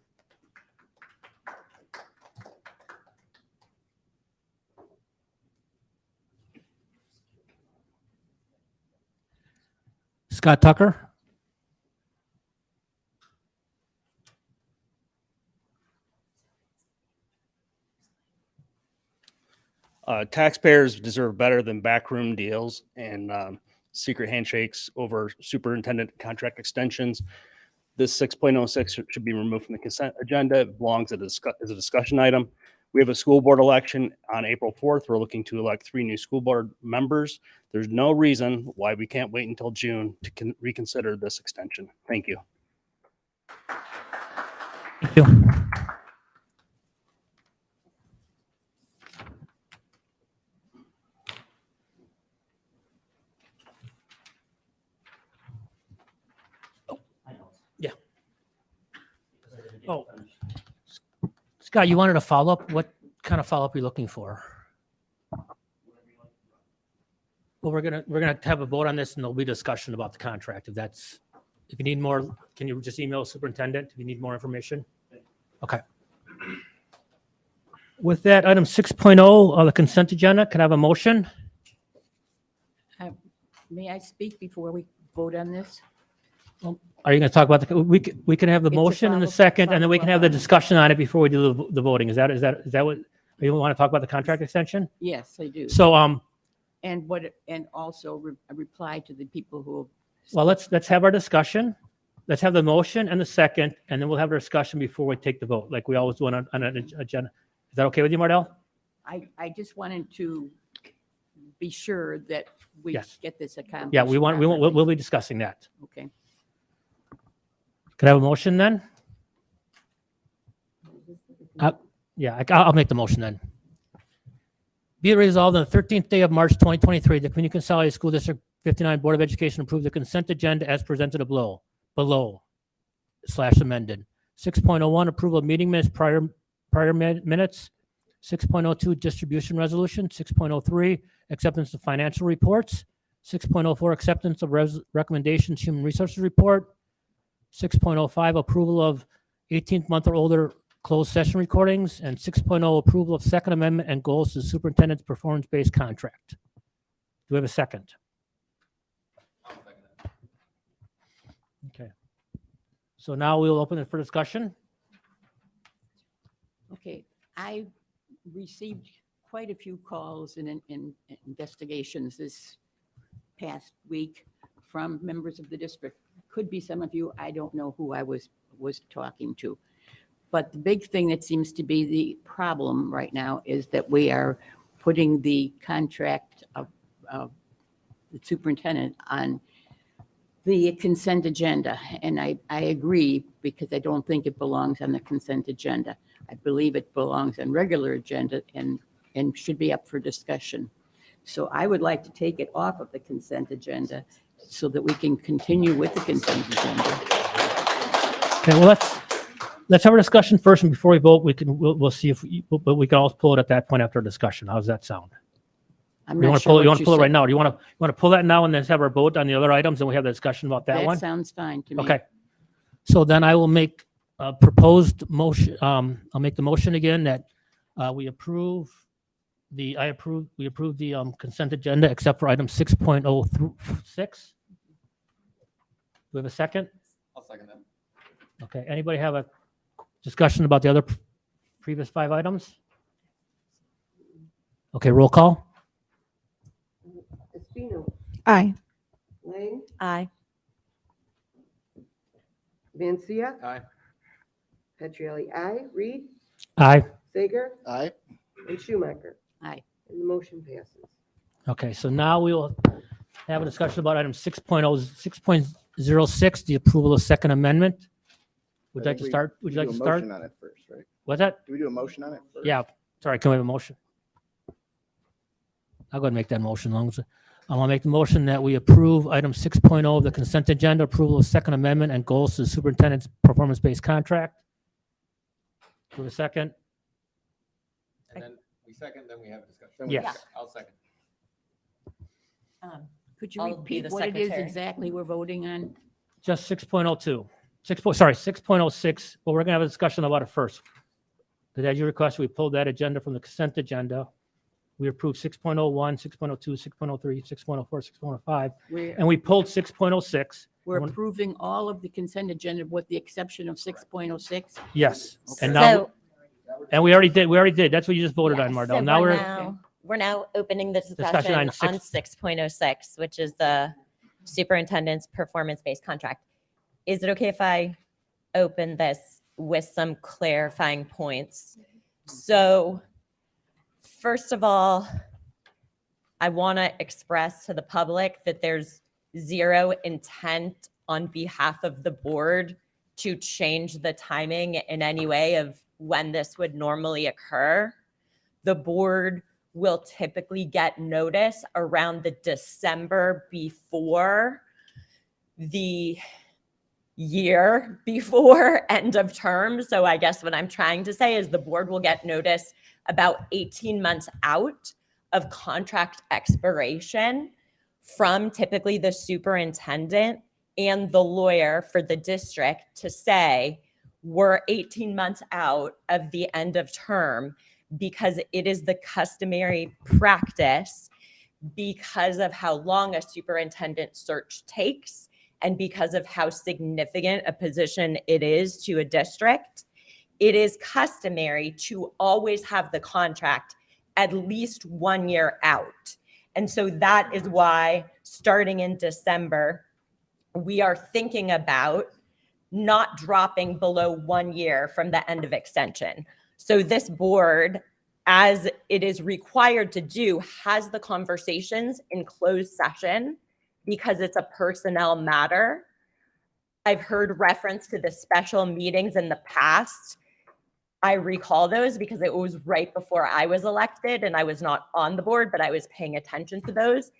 Scott Tucker. Taxpayers deserve better than backroom deals and secret handshakes over superintendent contract extensions. This 6.06 should be removed from the consent agenda. It belongs as a discussion item. We have a school board election on April 4th. We're looking to elect 3 new school board members. There's no reason why we can't wait until June to reconsider this extension. Thank you. Thank you. Yeah. Oh, Scott, you wanted a follow-up? What kind of follow-up are you looking for? Well, we're gonna have a vote on this, and there'll be discussion about the contract. If you need more, can you just email superintendent if you need more information? Okay. With that, item 6.0 on the consent agenda, can I have a motion? May I speak before we vote on this? Are you going to talk about we can have the motion in the second, and then we can have the discussion on it before we do the voting. Is that what you want to talk about, the contract extension? Yes, I do. So and also a reply to the people who. Well, let's have our discussion. Let's have the motion and the second, and then we'll have our discussion before we take the vote, like we always do on an agenda. Is that okay with you, Mardell? I just wanted to be sure that we get this accomplished. Yeah, we'll be discussing that. Okay. Could I have a motion then? Yeah, I'll make the motion then. Be it resolved on the 13th day of March 2023, the Community Consolidated School District 59 Board of Education approved the consent agenda as presented below / amended. 6.01, approval of meeting minutes, prior minutes. 6.02, distribution resolution. 6.03, acceptance of financial reports. 6.04, acceptance of recommendations, human resources report. 6.05, approval of 18th month or older closed session recordings. And 6.0, approval of Second Amendment and goals to the superintendent's performance-based contract. Do we have a second? Okay. So now we'll open it for discussion. Okay, I received quite a few calls and investigations this past week from members of the district. Could be some of you, I don't know who I was talking to. But the big thing that seems to be the problem right now is that we are putting the contract of the superintendent on the consent agenda. And I agree, because I don't think it belongs on the consent agenda. I believe it belongs on regular agenda and should be up for discussion. So I would like to take it off of the consent agenda so that we can continue with the consent agenda. Okay, well, let's have a discussion first, and before we vote, we'll see but we can also pull it at that point after a discussion. How does that sound? I'm You not want to sure pull it? You what want to you pull it right said. now? Or do you want to pull that now and then have our vote on the other items, and we have the discussion about that one? That sounds fine to me. Okay. So then I will make a proposed motion, I'll make the motion again that we approve we approve the consent agenda except for item 6.06. Do we have a second? I'll second that. Okay, anybody have a discussion about the other previous 5 items? Okay, roll call. Espino, Aye. Lang, Aye. Vancia, Aye. Petrielli, aye. Reed, Aye. Sager, Aye. and Schumacher. Aye. And the motion passes. Okay, so now we will have a discussion about item 6.06, the approval of Second Amendment. Would you like to start? Would you like to start? Motion on it first, right? What's that? Do we do a motion on it first? Yeah, sorry, can we have a motion? I'll go ahead and make that motion. Long as I'll make the motion that we approve item 6.0 of the consent agenda, approval of Second Amendment and goals to the superintendent's performance-based contract. Do we have a second? And then we second, then we have a discussion. Yes. I'll second. Could you I'll be repeat the what it is secretary. exactly we're voting on? Just 6.02. 6.06. Well, we're gonna have a discussion about it first. Because as you requested, we pulled that agenda from the consent agenda. We approved 6.01, 6.02, 6.03, 6.04, 6.05, We're, and we pulled 6.06. we're approving all of the consent agenda with the exception of 6.06. Yes, and now, So, and we already did. That's what you just voted on, yeah, Mardell. so Now we're now opening the Discussion discussion on on 6.06, which is the superintendent's performance-based contract. Is it okay if I open this with some clarifying points? So, first of all, I want to express to the public that there's zero intent on behalf of the board to change the timing in any way of when this would normally occur. The board will typically get notice around the December before the year before end of term. So I guess what I'm trying to say is the board will get notice about 18 months out of contract expiration from typically the superintendent and the lawyer for the district to say, we're 18 months out of the end of term because it is the customary practice because of how long a superintendent search takes and because of how significant a position it is to a district. It is customary to always have the contract at least 1 year out. And so that is why starting in December, we are thinking about not dropping below 1 year from the end of extension. So this board, as it is required to do, has the conversations in closed session because it's a personnel matter. I've heard reference to the special meetings in the past. I recall those because it was right before I was elected and I was not on the board, but I was paying attention to those.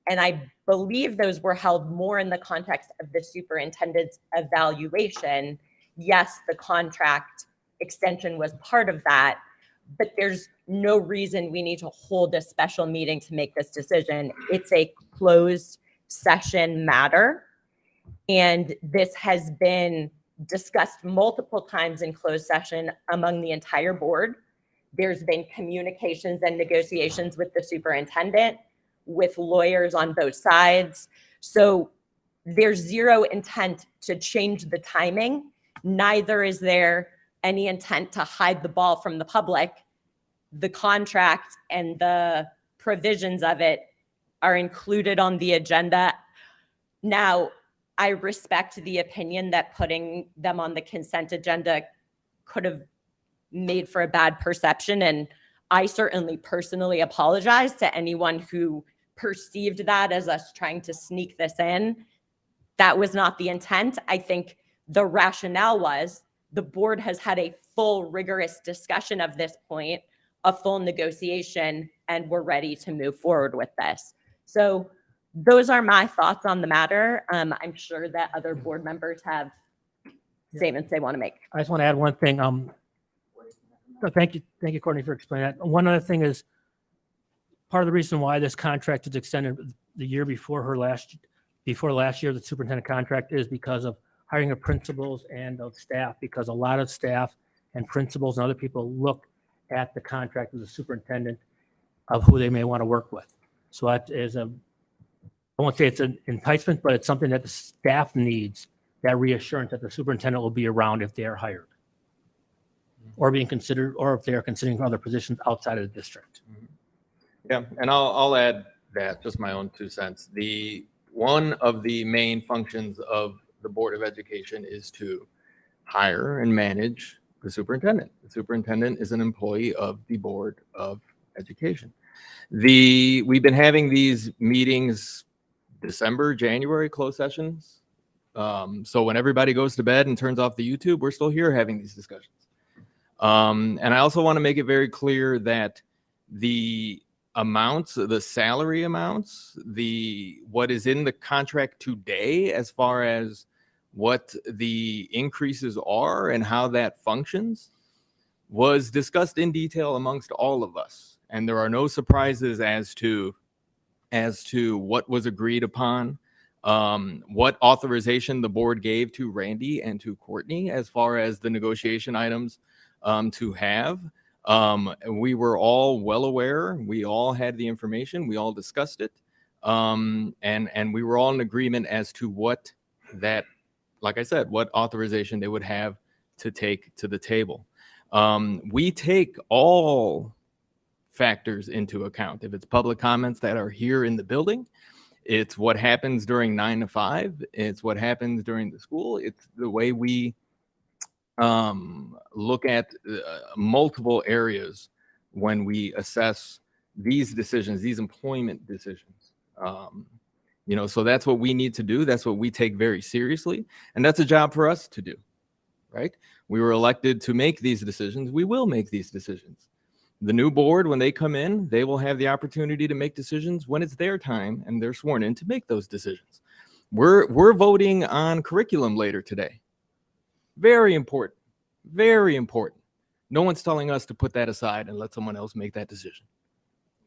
And I believe those were held more in the context of the superintendent's evaluation. Yes, the contract extension was part of that, but there's no reason we need to hold a special meeting to make this decision. It's a closed session matter. And this has been discussed multiple times in closed session among the entire board. There's been communications and negotiations with the superintendent, with lawyers on both sides. So there's zero intent to change the timing. Neither is there any intent to hide the ball from the public. The contract and the provisions of it are included on the agenda. Now, I respect the opinion that putting them on the consent agenda could have made for a bad perception. And I certainly personally apologize to anyone who perceived that as us trying to sneak this in. That was not the intent. I think the rationale was the board has had a full rigorous discussion of this point, a full negotiation, and we're ready to move forward with this. So those are my thoughts on the matter. I'm sure that other board members have statements they want to make. I just want to add one thing. Thank you, Courtney, for explaining that. One other thing is part of the reason why this contract is extended the year before last year, the superintendent contract, is because of hiring of principals and of staff, because a lot of staff and principals and other people look at the contract of the superintendent of who they may want to work with. So that is I won't say it's an enticement, but it's something that the staff needs, that reassurance that the superintendent will be around if they are hired or being considered, or if they are considering other positions outside of the district. Yeah, and I'll add that, just my own 2 cents. One of the main functions of the Board of Education is to hire and manage the superintendent. The superintendent is an employee of the Board of Education. We've been having these meetings December, January, closed sessions. So when everybody goes to bed and turns off the YouTube, we're still here having these discussions. And I also want to make it very clear that the amounts, the salary amounts, what is in the contract today as far as what the increases are and how that functions was discussed in detail amongst all of us. And there are no surprises as to what was agreed upon, what authorization the board gave to Randy and to Courtney as far as the negotiation items to have. We were all well aware. We all had the information. We all discussed it. And we were all in agreement as to what that, like I said, what authorization they would have to take to the table. We take all factors into account. If it's public comments that are here in the building, it's what happens during 9 to 5, it's what happens during the school, it's the way we look at multiple areas when we assess these decisions, these employment decisions. So that's what we need to do. That's what we take very seriously. And that's a job for us to do, right? We were elected to make these decisions. We will make these decisions. The new board, when they come in, they will have the opportunity to make decisions when it's their time and they're sworn in to make those decisions. We're voting on curriculum later today. Very important, very important. No one's telling us to put that aside and let someone else make that decision.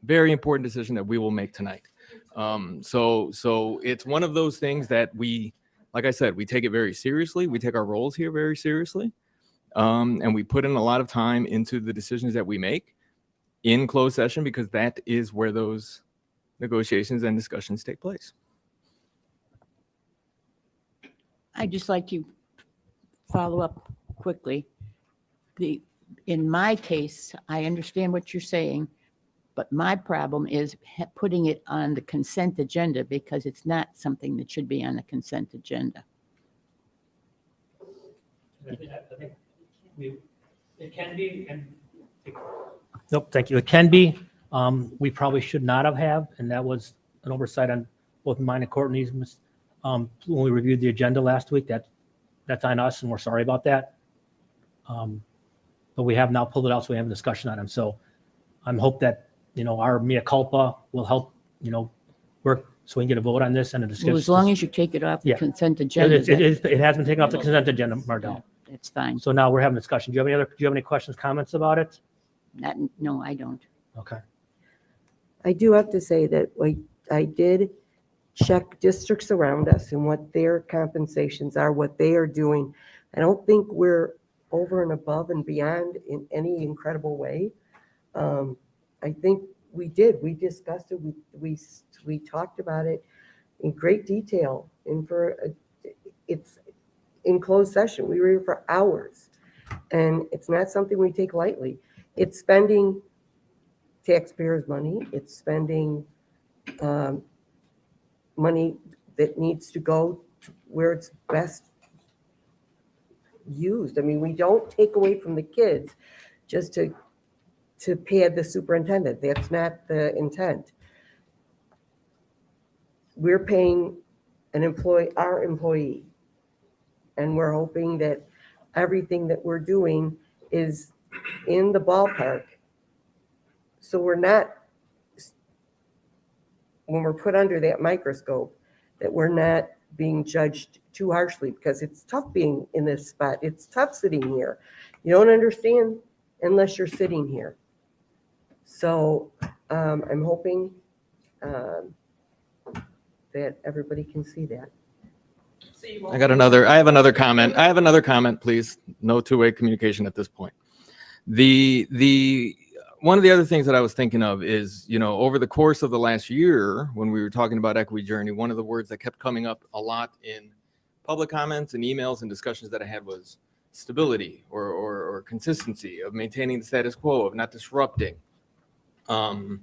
Very important decision that we will make tonight. So it's one of those things that we, like I said, we take it very seriously. We take our roles here very seriously. And we put in a lot of time into the decisions that we make in closed session, because that is where those negotiations and discussions take place. I'd just like to follow up quickly. In my case, I understand what you're saying, but my problem is putting it on the consent agenda, because it's not something that should be on the consent agenda. I think it can be, and nope, thank you. It can be. We probably should not have, and that was an oversight on both mine and Courtney's. When we reviewed the agenda last week, that's on us, and we're sorry about that. But we have now pulled it out, so we have a discussion on them. So I'm hope that our mea culpa will help work so we can get a vote on this and a discussion. Well, as long as you take it off the Yeah. consent agenda. It has been taken off the consent agenda, Mardell. It's fine. So now we're having a discussion. Do you have any questions, comments about it? No, I don't. Okay. I do have to say that I did check districts around us and what their compensations are, what they are doing. I don't think we're over and above and beyond in any incredible way. I think we did. We discussed it. We talked about it in great detail. And it's in closed session. We were here for hours, and it's not something we take lightly. It's spending taxpayers' money. It's spending money that needs to go to where it's best used. I mean, we don't take away from the kids just to pad the superintendent. That's not the intent. We're paying our employee, and we're hoping that everything that we're doing is in the ballpark. So we're not, when we're put under that microscope, that we're not being judged too harshly, because it's tough being in this spot. It's tough sitting here. You don't understand unless you're sitting here. So I'm hoping that everybody can see that. So I have another comment, please. No two-way communication at this point. The one of the other things that I was thinking of is, over the course of the last year, when we were talking about Equity Journey, one of the words that kept coming up a lot in public comments and emails and discussions that I had was stability or consistency of maintaining the status quo, of not disrupting. And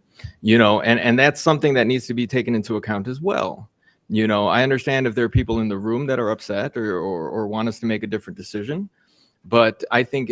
that's something that needs to be taken into account as well. I understand if there are people in the room that are upset or want us to make a different decision, but I think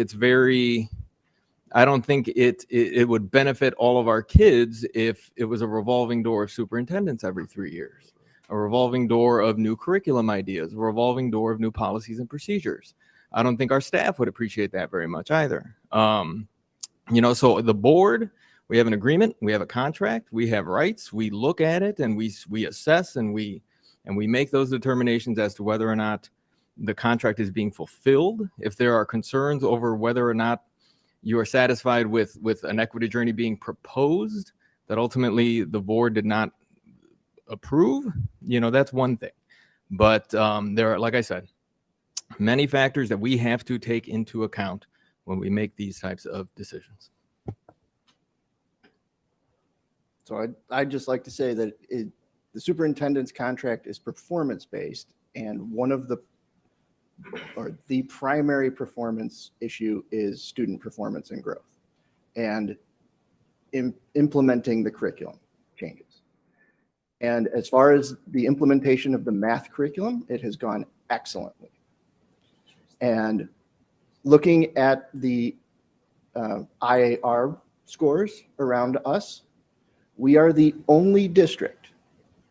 I don't think it would benefit all of our kids if it was a revolving door of superintendents every 3 years, a revolving door of new curriculum ideas, a revolving door of new policies and procedures. I don't think our staff would appreciate that very much either. So the board, we have an agreement, we have a contract, we have rights, we look at it and we assess and we make those determinations as to whether or not the contract is being fulfilled. If there are concerns over whether or not you are satisfied with an equity journey being proposed that ultimately the board did not approve, that's one thing. But there are, like I said, many factors that we have to take into account when we make these types of decisions. So I'd just like to say that the superintendent's contract is performance-based, and the primary performance issue is student performance and growth, and implementing the curriculum changes. And as far as the implementation of the math curriculum, it has gone excellently. And looking at the IAR scores around us, we are the only district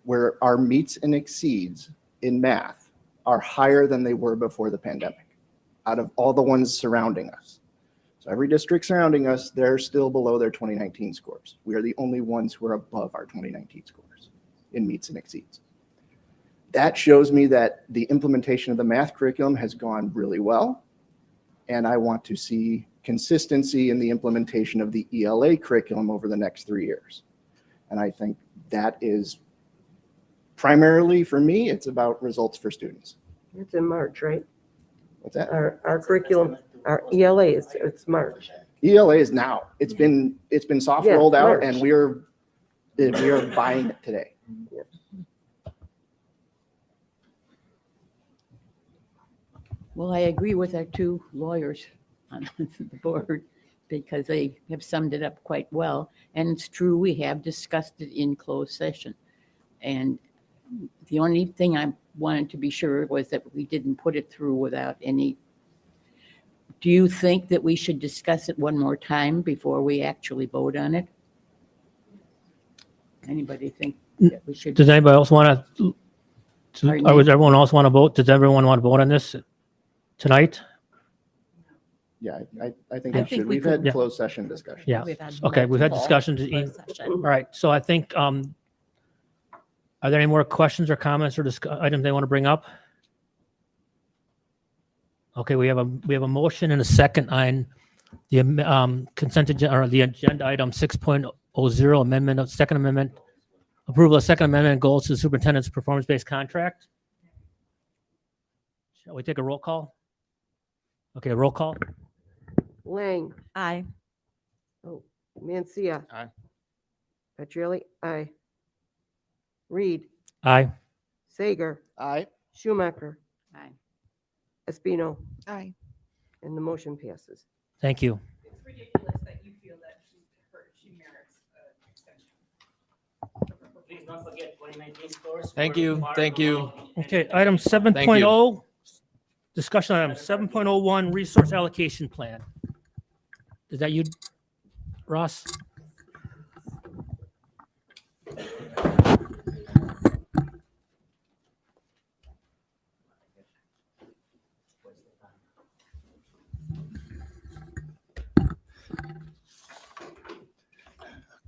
where our meets and exceeds in math are higher than they were before the pandemic, out of all the ones surrounding us. So every district surrounding us, they're still below their 2019 scores. We are the only ones who are above our 2019 scores in meets and exceeds. That shows me that the implementation of the math curriculum has gone really well, and I want to see consistency in the implementation of the ELA curriculum over the next 3 years. And I think that is primarily, for me, it's about results for students. It's in March, right? What's that? Our curriculum, our ELA it's March. ELA is now. It's been soft Yeah, rolled out, March. and we are buying it today. Well, I agree with our two lawyers on the board because they have summed it up quite well. And it's true, we have discussed it in closed session. And the only thing I wanted to be sure was that we didn't put it through without any. Do you think that we should discuss it one more time before we actually vote on it? Anybody think that we should? Does anybody else want to, Pardon or me? does everyone else want to vote? Does everyone want to vote on this tonight? Yeah, I think I we think should. we We've could- had Yeah. closed session discussions. Yeah. We've had Okay, we've had multiple discussions. closed session. All right, so I think, are there any more questions or comments or items they want to bring up? Okay, we have a motion and a second on the consent agenda, or the agenda item 6.00 amendment of second amendment, approval of second amendment goals to the superintendent's performance-based contract. Shall we take a roll call? Okay, roll call. Lang. Aye. Oh, Mancia. Aye. Petrielli. Aye. Reed. Aye. Sager. Aye. Schumacher. Aye. Espino. Aye. And the motion passes. Thank you. It's ridiculous that you feel that she merits an extension. Please don't forget 2019 scores. Thank were you. far Thank you. below. Okay, item 7.0, discussion item 7.01, resource allocation plan. Is that you, Ross?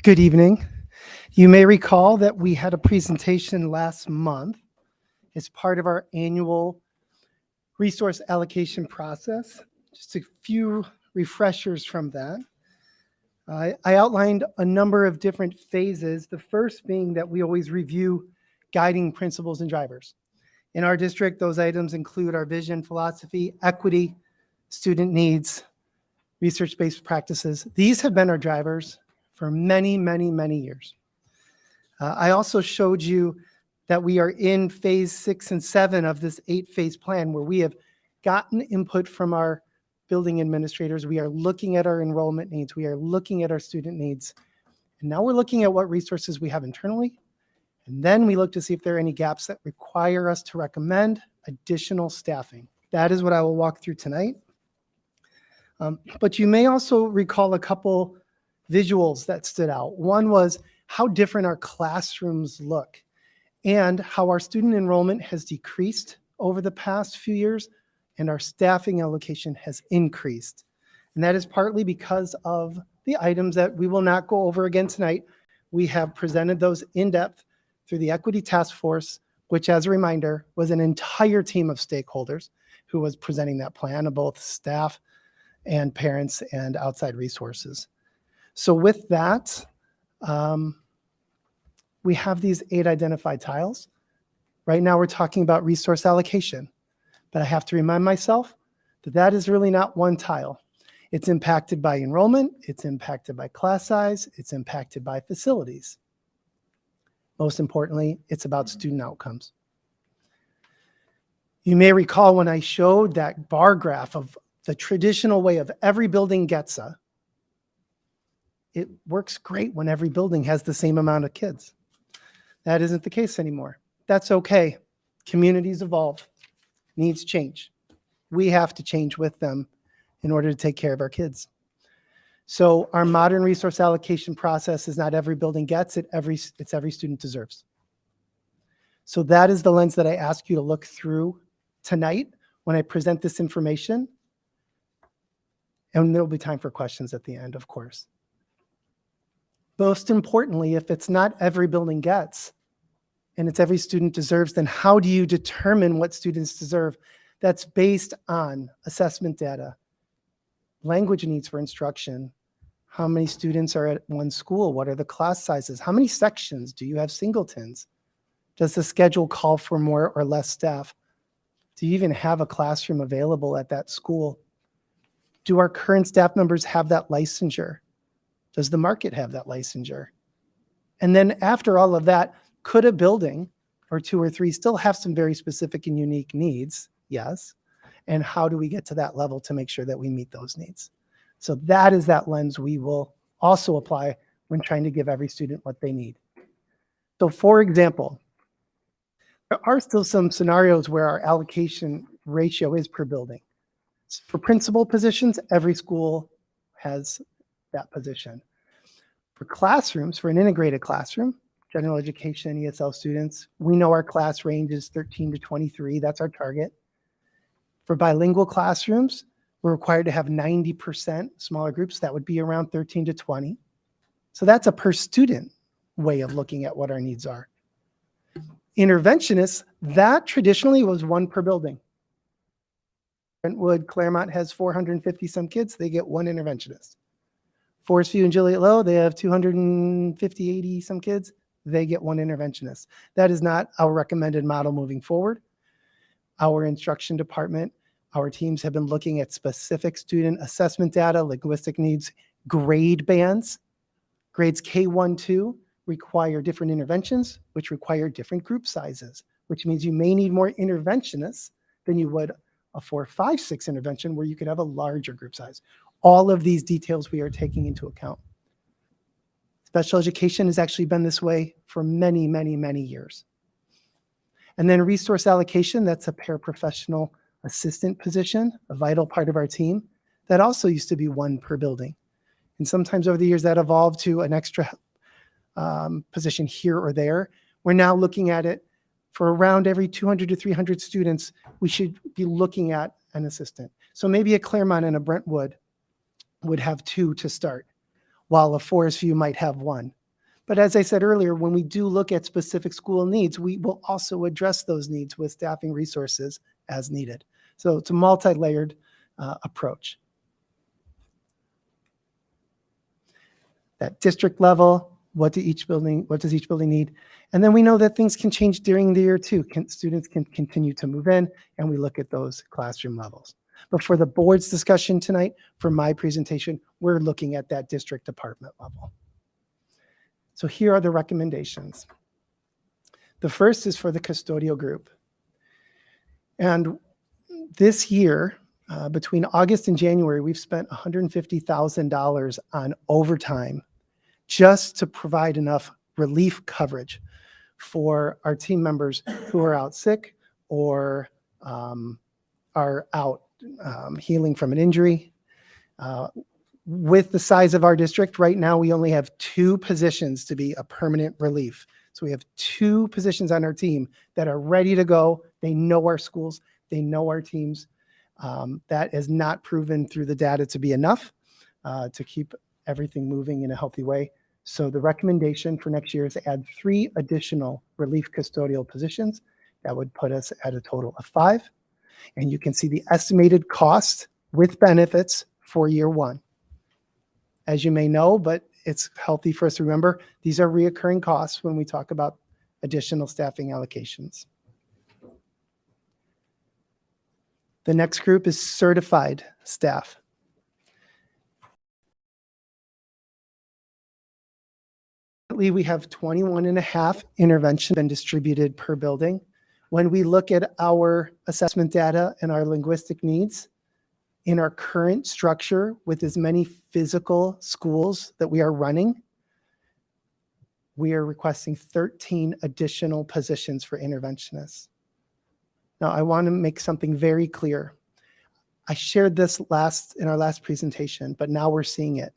Good evening. You may recall that we had a presentation last month as part of our annual resource allocation process. Just a few refreshers from that. I outlined a number of different phases, the first being that we always review guiding principles and drivers. In our district, those items include our vision, philosophy, equity, student needs, research-based practices. These have been our drivers for many, many, many years. I also showed you that we are in phase 6 and 7 of this 8-phase plan where we have gotten input from our building administrators. We are looking at our enrollment needs. We are looking at our student needs. And now we're looking at what resources we have internally. And then we look to see if there are any gaps that require us to recommend additional staffing. That is what I will walk through tonight. But you may also recall a couple visuals that stood out. One was how different our classrooms look and how our student enrollment has decreased over the past few years and our staffing allocation has increased. And that is partly because of the items that we will not go over again tonight. We have presented those in depth through the Equity Task Force, which, as a reminder, was an entire team of stakeholders who was presenting that plan of both staff and parents and outside resources. So with that, we have these 8 identified tiles. Right now we're talking about resource allocation, but I have to remind myself that that is really not one tile. It's impacted by enrollment, it's impacted by class size, it's impacted by facilities. Most importantly, it's about student outcomes. You may recall when I showed that bar graph of the traditional way of every building gets a, it works great when every building has the same amount of kids. That isn't the case anymore. That's okay. Communities evolve, needs change. We have to change with them in order to take care of our kids. So our modern resource allocation process is not every building gets it, it's every student deserves. So that is the lens that I ask you to look through tonight when I present this information. And there'll be time for questions at the end, of course. Most importantly, if it's not every building gets, and it's every student deserves, then how do you determine what students deserve? That's based on assessment data, language needs for instruction, how many students are at one school, what are the class sizes, how many sections, do you have singletons? Does the schedule call for more or less staff? Do you even have a classroom available at that school? Do our current staff members have that licensure? Does the market have that licensure? And then after all of that, could a building or 2 or 3 still have some very specific and unique needs? Yes. And how do we get to that level to make sure that we meet those needs? So that is that lens we will also apply when trying to give every student what they need. So for example, there are still some scenarios where our allocation ratio is per building. For principal positions, every school has that position. For classrooms, for an integrated classroom, general education, ESL students, we know our class range is 13 to 23. That's our target. For bilingual classrooms, we're required to have 90% smaller groups. That would be around 13 to 20. So that's a per student way of looking at what our needs are. Interventionists, that traditionally was 1 per building. Brentwood, Claremont has 450 some kids. They get 1 interventionist. Forest View and Joliet Low, they have 250, 80 some kids. They get 1 interventionist. That is not our recommended model moving forward. Our instruction department, our teams have been looking at specific student assessment data, linguistic needs, grade bands. Grades K1, 2 require different interventions, which require different group sizes, which means you may need more interventionists than you would a 4, 5, 6 intervention where you could have a larger group size. All of these details we are taking into account. Special education has actually been this way for many, many, many years. And then resource allocation, that's a paraprofessional assistant position, a vital part of our team. That also used to be 1 per building. And sometimes over the years that evolved to an extra position here or there. We're now looking at it for around every 200 to 300 students, we should be looking at an assistant. So maybe a Claremont and a Brentwood would have 2 to start, while a Forest View might have 1. But as I said earlier, when we do look at specific school needs, we will also address those needs with staffing resources as needed. So it's a multi-layered approach. That district level, what does each building need? And then we know that things can change during the year too. Students can continue to move in, and we look at those classroom levels. But for the board's discussion tonight, for my presentation, we're looking at that district department level. So here are the recommendations. The first is for the custodial group. And this year, between August and January, we've spent $150,000 on overtime just to provide enough relief coverage for our team members who are out sick or are out healing from an injury. With the size of our district right now, we only have 2 positions to be a permanent relief. So we have 2 positions on our team that are ready to go. They know our schools, they know our teams. That is not proven through the data to be enough to keep everything moving in a healthy way. So the recommendation for next year is to add 3 additional relief custodial positions. That would put us at a total of 5. And you can see the estimated cost with benefits for year 1. As you may know, but it's healthy for us to remember, these are reoccurring costs when we talk about additional staffing allocations. The next group is certified staff. Currently, we have 21.5 interventions been distributed per building. When we look at our assessment data and our linguistic needs, in our current structure with as many physical schools that we are running, we are requesting 13 additional positions for interventionists. Now, I want to make something very clear. I shared this in our last presentation, but now we're seeing it.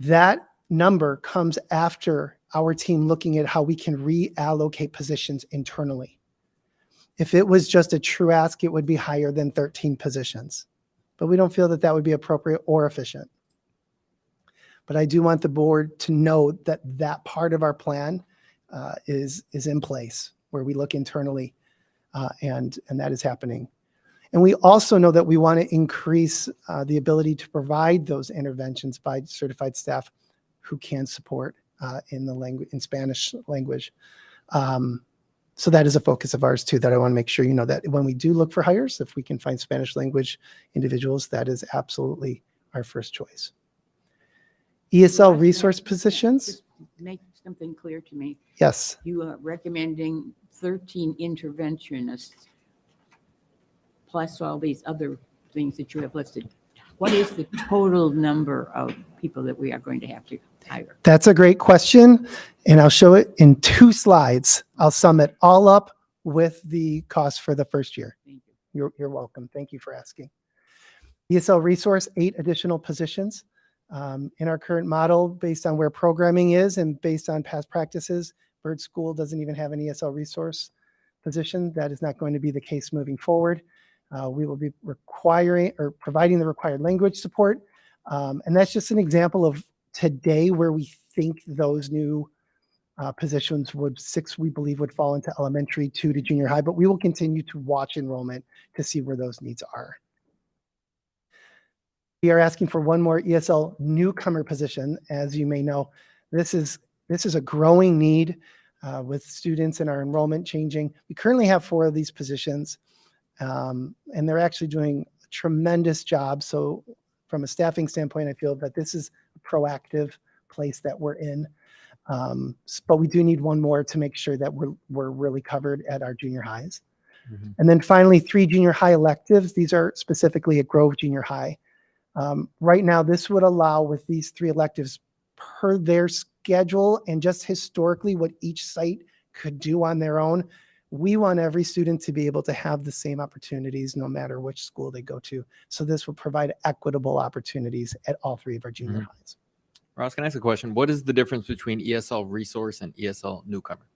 That number comes after our team looking at how we can reallocate positions internally. If it was just a true ask, it would be higher than 13 positions, but we don't feel that that would be appropriate or efficient. But I do want the board to know that that part of our plan is in place where we look internally, and that is happening. And we also know that we want to increase the ability to provide those interventions by certified staff who can support in Spanish language. So that is a focus of ours too, that I want to make sure you know that when we do look for hires, if we can find Spanish language individuals, that is absolutely our first choice. ESL resource positions. Just make something clear to me. Yes. You are recommending 13 interventionists plus all these other things that you have listed. What is the total number of people that we are going to have to hire? That's a great question, and I'll show it in 2 slides. I'll sum it all up with the cost for the first year. Thank you. You're welcome. Thank you for asking. ESL resource, 8 additional positions. In our current model, based on where programming is and based on past practices, Bird School doesn't even have an ESL resource position. That is not going to be the case moving forward. We will be requiring or providing the required language support. And that's just an example of today where we think those new positions would, 6 we believe would fall into elementary, 2 to junior high, but we will continue to watch enrollment to see where those needs are. We are asking for 1 more ESL newcomer position. As you may know, this is a growing need with students and our enrollment changing. We currently have 4 of these positions, and they're actually doing a tremendous job. So from a staffing standpoint, I feel that this is a proactive place that we're in. But we do need 1 more to make sure that we're really covered at our junior highs. Mm-hmm. And then finally, 3 junior high electives. These are specifically at Grove Junior High. Right now, this would allow with these 3 electives per their schedule and just historically what each site could do on their own. We want every student to be able to have the same opportunities no matter which school they go to. So this will provide equitable opportunities at all 3 of our junior highs. Ross, can I ask a question? What is the difference between ESL resource and ESL newcomer?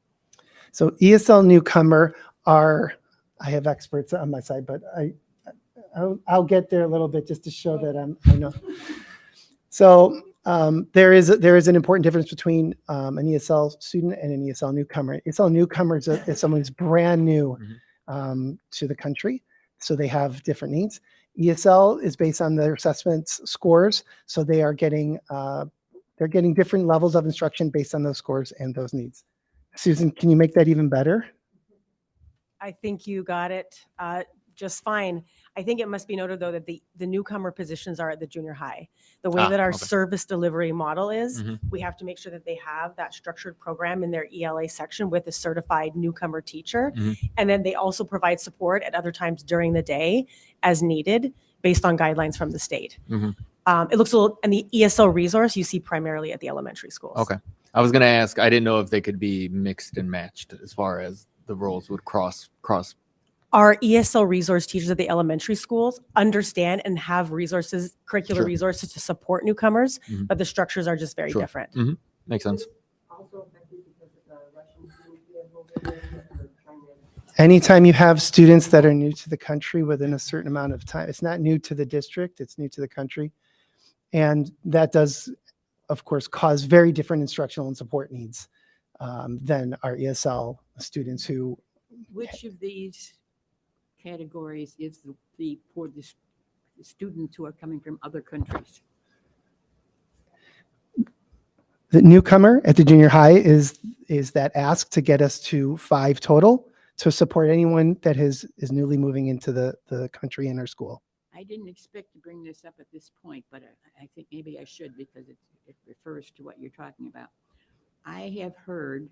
So ESL newcomer are, I have experts on my side, but I'll get there a little bit just to show that I know. So there is an important difference between an ESL student and an ESL newcomer. ESL newcomer is someone who's brand new to the country, so they have different needs. ESL is based on their assessment scores, so they are getting they're getting different levels of instruction based on those scores and those needs. Susan, can you make that even better? I think you got it just fine. I think it must be noted, though, that the newcomer positions are at the junior high. The way that our Okay. service delivery model is, Mhm. we have to make sure that they have that structured program in their ELA section with a certified newcomer teacher. Mhm. And then they also provide support at other times during the day as needed based on guidelines from the state. Mhm. It looks a little, and the ESL resource you see primarily at the elementary schools. Okay. I was going to ask, I didn't know if they could be mixed and matched as far as the roles would cross. Our ESL resource teachers at the elementary schools understand and have resources, curricular Sure. resources to support newcomers, Mhm. but the structures are just very Sure. different. Mhm. Makes sense. Anytime you have students that are new to the country within a certain amount of time, it's not new to the district, it's new to the country. And that does, of course, cause very different instructional and support needs than our ESL students who. Which of these categories is for the students who are coming from other countries? The newcomer at the junior high is that ask to get us to 5 total to support anyone that is newly moving into the country in our school. I didn't expect to bring this up at this point, but I think maybe I should because it refers to what you're talking about. I have heard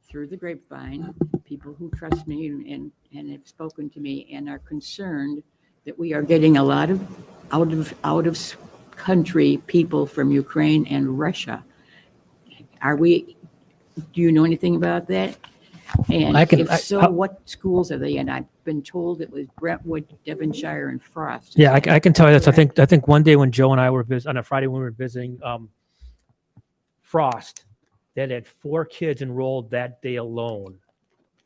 through the grapevine, people who trust me and have spoken to me and are concerned that we are getting a lot of out of country people from Ukraine and Russia. Do you know anything about that? And what schools are they in? I've been told it was Brentwood, Devonshire, and Frost. Yeah, I can tell you this. I think one day when Joe and I were on a Friday when we were visiting Frost, they had 4 kids enrolled that day alone,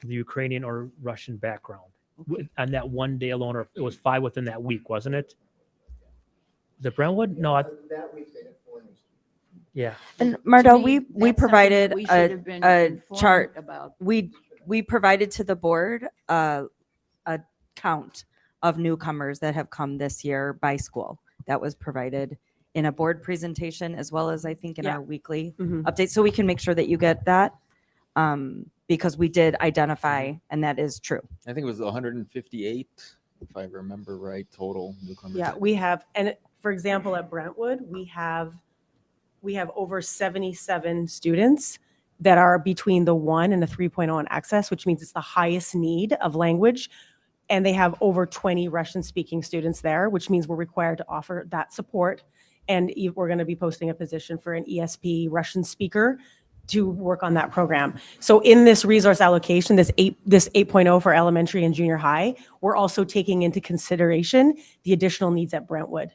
the Ukrainian or Russian background. On that one day alone, or it was 5 within that week, wasn't it? Was it Brentwood? No, That week they had 4 new students. Yeah. And Mardell, me, we that's provided something that we should have been a informed chart. about. We provided to the board a count of newcomers that have come this year by school. That was provided in a board presentation as well as I think in our weekly update. So we can make sure that you get that because we did identify and that is true. I think it was 158, if I remember right, total newcomers. Yeah, we have, and for example, at Brentwood, we have over 77 students that are between the 1 and the 3.0 in access, which means it's the highest need of language. And they have over 20 Russian speaking students there, which means we're required to offer that support. And we're going to be posting a position for an ESP Russian speaker to work on that program. So in this resource allocation, this 8.0 for elementary and junior high, we're also taking into consideration the additional needs at Brentwood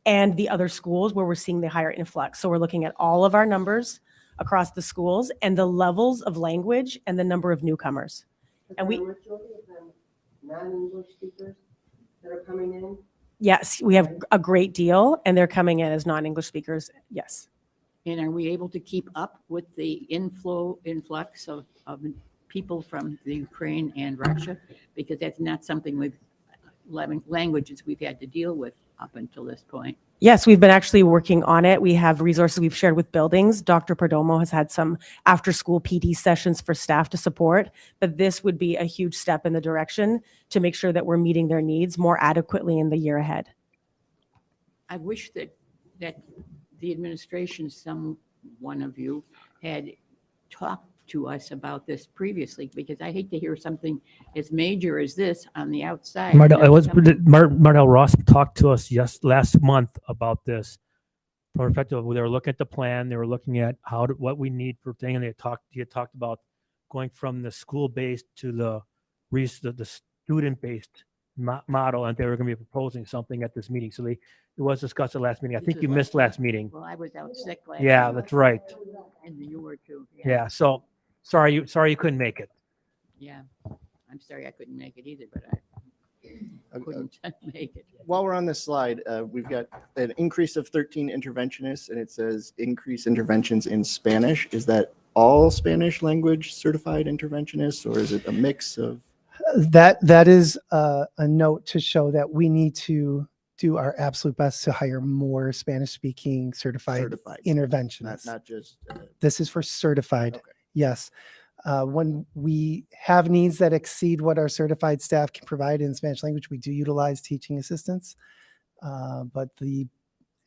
and the other schools where we're seeing the higher influx. So we're looking at all of our numbers across the schools and the levels of language and the number of newcomers. And we, non-English speakers that are coming in? yes, we have a great deal and they're coming in as non-English speakers. Yes. And are we able to keep up with the influx of people from the Ukraine and Russia? Because that's not something languages we've had to deal with up until this point. Yes, we've been actually working on it. We have resources we've shared with buildings. Dr. Perdomo has had some after-school PD sessions for staff to support, but this would be a huge step in the direction to make sure that we're meeting their needs more adequately in the year ahead. I wish that the administration, one of you, had talked to us about this previously, because I hate to hear something as major as this on the outside. Mardell Ross talked to us last month about this. From perspective, they were looking at the plan, they were looking at what we need for thing, and he had talked about going from the school-based to the student-based model, and they were going to be proposing something at this meeting. So it was discussed at last meeting. I think you missed last meeting. Well, I was out sick last Yeah, week. that's right. And you were too. Yeah. So sorry you couldn't make it. Yeah, I'm sorry I couldn't make it either, but I couldn't make it. While we're on this slide, we've got an increase of 13 interventionists, and it says increase interventions in Spanish. Is that all Spanish language certified interventionists, or is it a mix of? That is a note to show that we need to do our absolute best to hire more Spanish-speaking certified Certified, interventionists. not just. This is for certified. Okay. Yes. When we have needs that exceed what our certified staff can provide in Spanish language, we do utilize teaching assistants. But the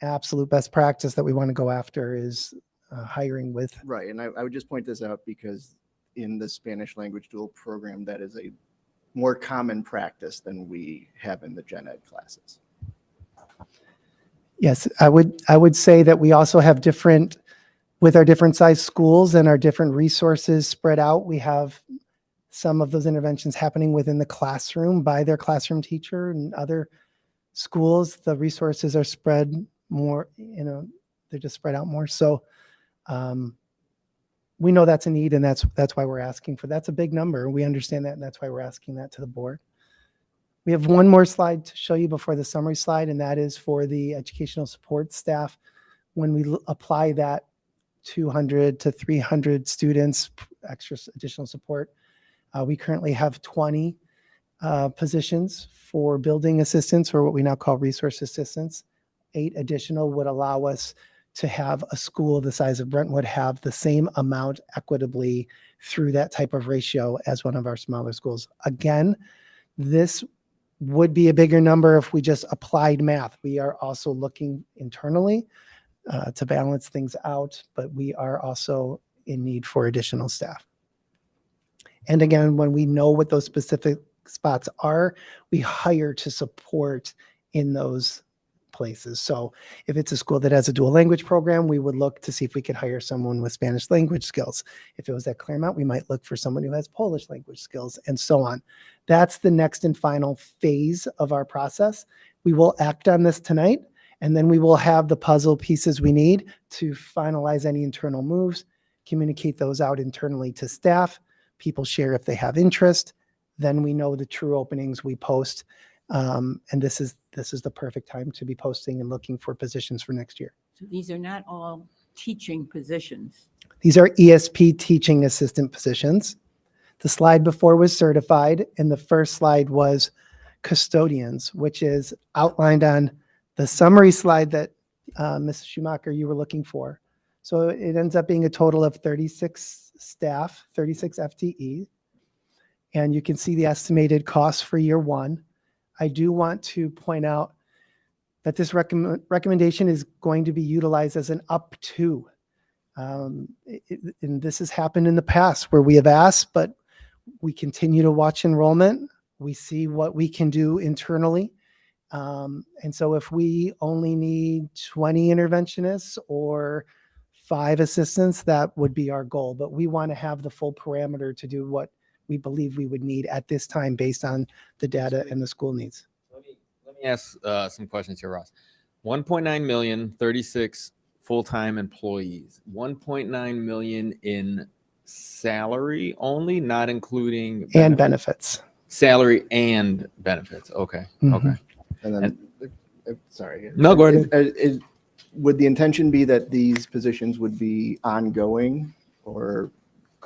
absolute best practice that we want to go after is hiring with. Right, and I would just point this out because in the Spanish language dual program, that is a more common practice than we have in the gen ed classes. Yes, I would say that we also have different, with our different size schools and our different resources spread out, we have some of those interventions happening within the classroom by their classroom teacher, and other schools, the resources are spread more, they're just spread out more. So we know that's a need, and that's why we're asking for, that's a big number. We understand that, and that's why we're asking that to the board. We have one more slide to show you before the summary slide, and that is for the educational support staff. When we apply that 200 to 300 students, extra additional support, we currently have 20 positions for building assistants, or what we now call resource assistants. 8 additional would allow us to have a school the size of Brentwood have the same amount equitably through that type of ratio as one of our smaller schools. Again, this would be a bigger number if we just applied math. We are also looking internally to balance things out, but we are also in need for additional staff. And again, when we know what those specific spots are, we hire to support in those places. So if it's a school that has a dual language program, we would look to see if we could hire someone with Spanish language skills. If it was at Claremont, we might look for someone who has Polish language skills, and so on. That's the next and final phase of our process. We will act on this tonight, and then we will have the puzzle pieces we need to finalize any internal moves, communicate those out internally to staff. People share if they have interest. Then we know the true openings we post. And this is the perfect time to be posting and looking for positions for next year. So these are not all teaching positions. These are ESP teaching assistant positions. The slide before was certified, and the first slide was custodians, which is outlined on the summary slide that Mrs. Schumacher, you were looking for. So it ends up being a total of 36 staff, 36 FTE. And you can see the estimated costs for year one. I do want to point out that this recommendation is going to be utilized as an up to. And this has happened in the past where we have asked, but we continue to watch enrollment. We see what we can do internally. And so if we only need 20 interventionists or 5 assistants, that would be our goal. But we want to have the full parameter to do what we believe we would need at this time based on the data and the school needs. Let me ask some questions here, Ross. 1.9 million, 36 full-time employees, 1.9 million in salary only, not including And benefits. Salary and benefits. Okay. Mhm. Okay. And then, sorry. No, go ahead. Would the intention be that these positions would be ongoing, or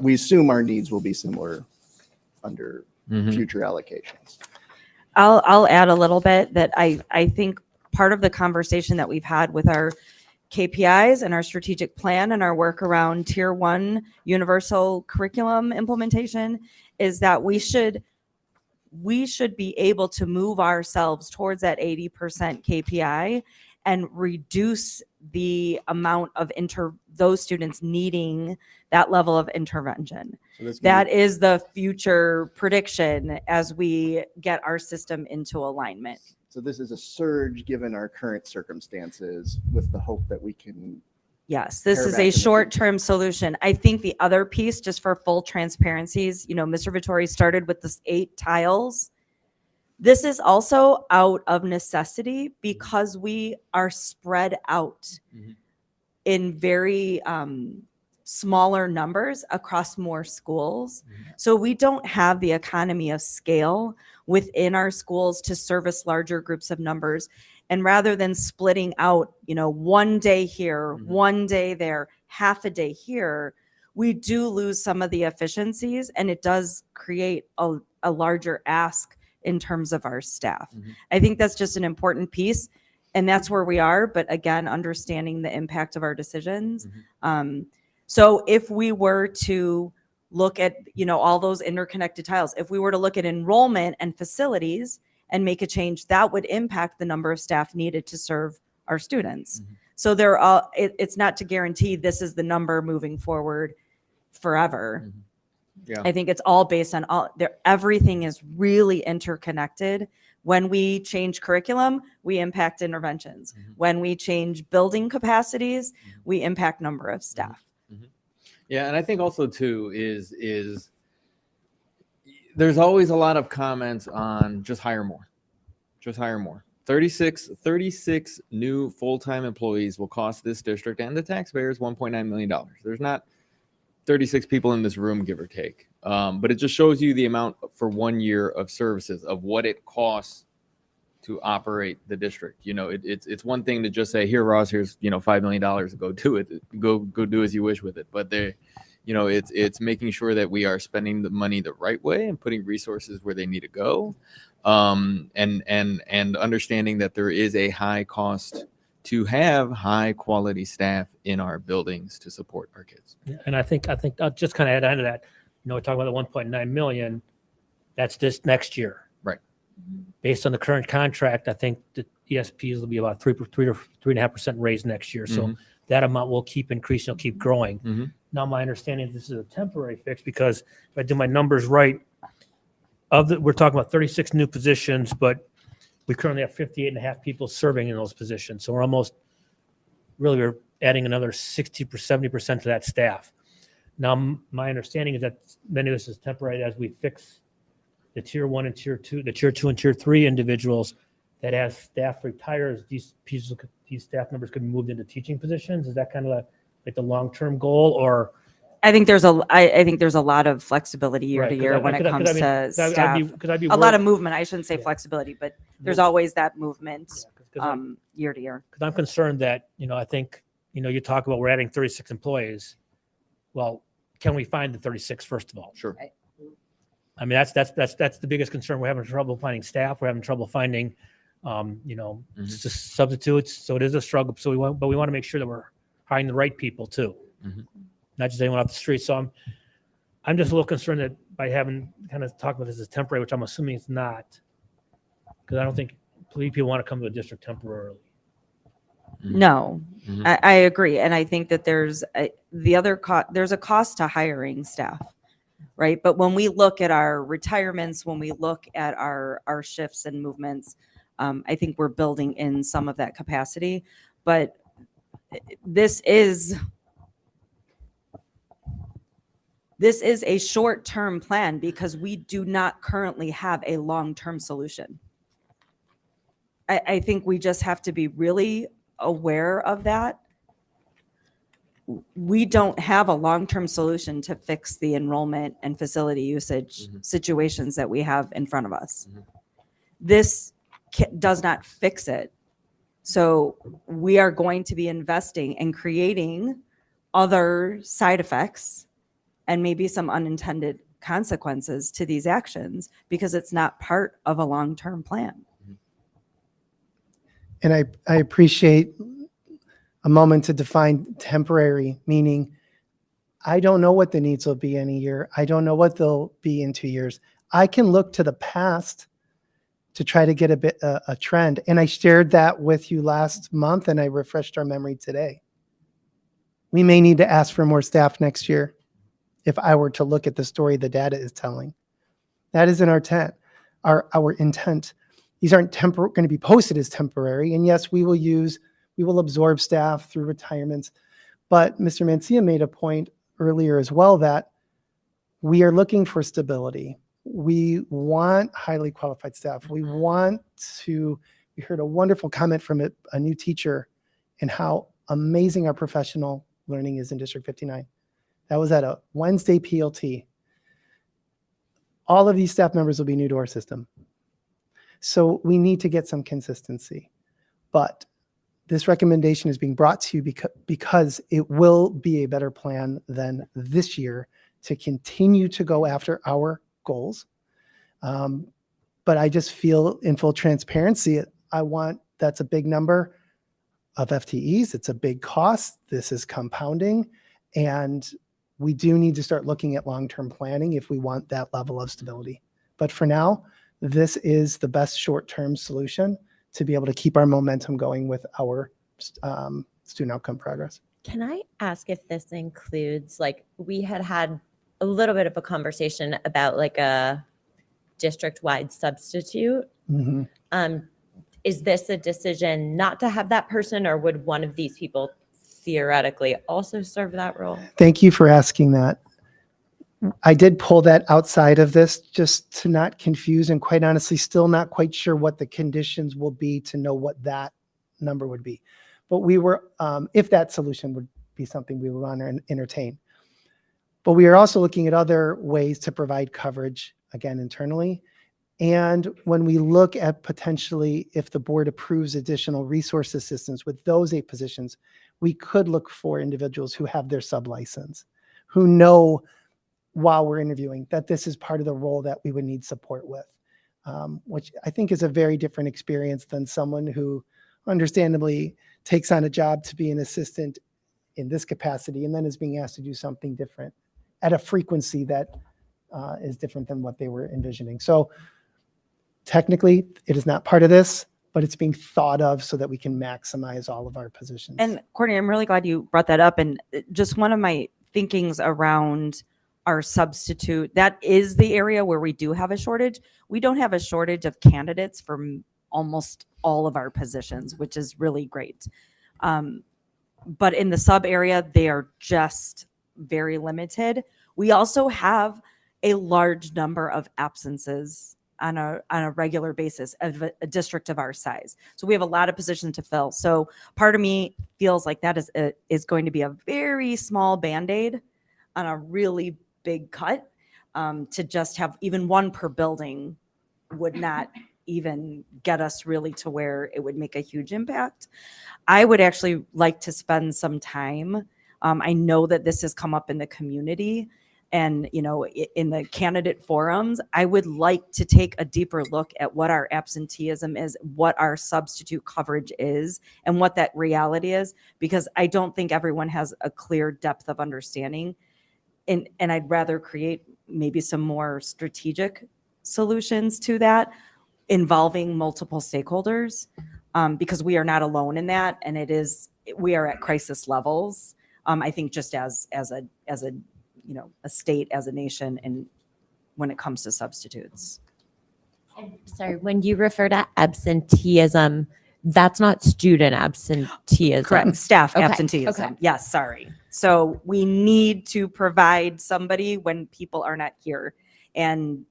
we assume our needs will be similar under future allocations? I'll add a little bit that I think part of the conversation that we've had with our KPIs and our strategic plan and our work around tier 1 universal curriculum implementation is that we should be able to move ourselves towards that 80% KPI and reduce the amount of those students needing that level of intervention. So that is the future prediction as we get our system into alignment. So this is a surge given our current circumstances with the hope that we can. Yes, this pare is back a in the short-term solution. I think the other piece, just for full transparencies, Mr. Vittori started with this 8 tiles. This is also out of necessity because we are spread out in very smaller numbers across more schools. So we don't have the economy of scale within our schools to service larger groups of numbers. And rather than splitting out, one day here, one day there, half a day here, we do lose some of the efficiencies, and it does create a larger ask in terms of our staff. I think that's just an important piece, and that's where we are. But again, understanding the impact of our decisions. So if we were to look at, all those interconnected tiles, if we were to look at enrollment and facilities and make a change, that would impact the number of staff needed to serve our students. So it's not to guarantee this is the number moving forward forever. Yeah. I think it's all based on everything is really interconnected. When we change curriculum, we impact interventions. When we change building capacities, we impact number of staff. Yeah, and I think also too is there's always a lot of comments on just hire more. 36 new full-time employees will cost this district and the taxpayers $1.9 million. There's not 36 people in this room, give or take. But it just shows you the amount for 1 year of services of what it costs to operate the district. It's one thing to just say, here, Ross, here's, $5 million, go do it. Go do as you wish with it. But it's making sure that we are spending the money the right way and putting resources where they need to go. And understanding that there is a high cost to have high quality staff in our buildings to support our kids. And I think I'll just kind of add on to that. We're talking about the 1.9 million. That's this next year. Right. Based on the current contract, I think the ESPs will be about 3 to 3.5% raise next year. So that amount will keep increasing, it'll keep growing. Now, my understanding is this is a temporary fix because if I do my numbers right, we're talking about 36 new positions, but we currently have 58.5 people serving in those positions. So we're adding another 60 or 70% to that staff. Now, my understanding is that many of this is temporary as we fix the tier 1 and tier 2, the tier 2 and tier 3 individuals that as staff retires, these staff members could be moved into teaching positions. Is that kind of like the long-term goal, or? I think there's a lot of flexibility year to year when it comes to staff. A lot of movement. I shouldn't say flexibility, but there's always that movement year to year. Because I'm concerned that, I think, you talk about we're adding 36 employees. Well, can we find the 36 first of all? Sure. Right. I mean, that's the biggest concern. We're having trouble finding staff. We're having trouble finding, substitutes. So it is a struggle. So we want to make sure that we're hiring the right people too. Not just anyone off the street. So I'm just a little concerned that by having kind of talked about this as temporary, which I'm assuming it's not, because I don't think people want to come to a district temporarily. No, I agree. And I think that there's a cost to hiring staff, right? But when we look at our retirements, when we look at our shifts and movements, I think we're building in some of that capacity. But this is a short-term plan because we do not currently have a long-term solution. I think we just have to be really aware of that. We don't have a long-term solution to fix the enrollment and facility usage situations that we have in front of us. This does not fix it. So we are going to be investing and creating other side effects and maybe some unintended consequences to these actions because it's not part of a long-term plan. And I appreciate a moment to define temporary, meaning I don't know what the needs will be in a year. I don't know what they'll be in 2 years. I can look to the past to try to get a trend. And I shared that with you last month and I refreshed our memory today. We may need to ask for more staff next year if I were to look at the story the data is telling. That isn't our intent. These aren't going to be posted as temporary. And yes, we will absorb staff through retirements. But Mr. Mancia made a point earlier as well that we are looking for stability. We want highly qualified staff. We heard a wonderful comment from a new teacher and how amazing our professional learning is in District 59. That was at a Wednesday PLT. All of these staff members will be new to our system. So we need to get some consistency. But this recommendation is being brought to you because it will be a better plan than this year to continue to go after our goals. But but I just feel in full transparency, that's a big number of FTEs. It's a big cost. This is compounding. And we do need to start looking at long-term planning if we want that level of stability. But for now, this is the best short-term solution to be able to keep our momentum going with our student outcome progress. Can I ask if this includes, like, we had a little bit of a conversation about like a district-wide substitute. Mhm. Is this a decision not to have that person, or would one of these people theoretically also serve that role? Thank you for asking that. I did pull that outside of this just to not confuse, and quite honestly, still not quite sure what the conditions will be to know what that number would be. But we were, if that solution would be something we would want to entertain. But we are also looking at other ways to provide coverage, again, internally. And when we look at potentially, if the board approves additional resource assistance with those 8 positions, we could look for individuals who have their sub-license, who know while we're interviewing that this is part of the role that we would need support with, which I think is a very different experience than someone who understandably takes on a job to be an assistant in this capacity and then is being asked to do something different at a frequency that is different than what they were envisioning. So technically, it is not part of this, but it's being thought of so that we can maximize all of our positions. And Courtney, I'm really glad you brought that up. And just one of my thinkings around our substitute, that is the area where we do have a shortage. We don't have a shortage of candidates for almost all of our positions, which is really great. But in the sub area, they are just very limited. We also have a large number of absences on a regular basis of a district of our size. So we have a lot of positions to fill. So part of me feels like that is going to be a very small Band-Aid on a really big cut. To just have even one per building would not even get us really to where it would make a huge impact. I would actually like to spend some time. I know that this has come up in the community and, you know, in the candidate forums. I would like to take a deeper look at what our absenteeism is, what our substitute coverage is, and what that reality is, because I don't think everyone has a clear depth of understanding. And I'd rather create maybe some more strategic solutions to that, involving multiple stakeholders, because we are not alone in that, and we are at crisis levels. I think just as a you know, a state, as a nation, and when it comes to substitutes. Sorry, when you refer to absenteeism, that's not student absenteeism. Correct. Staff Okay, absenteeism. okay. Yes, sorry. So we need to provide somebody when people are not here. And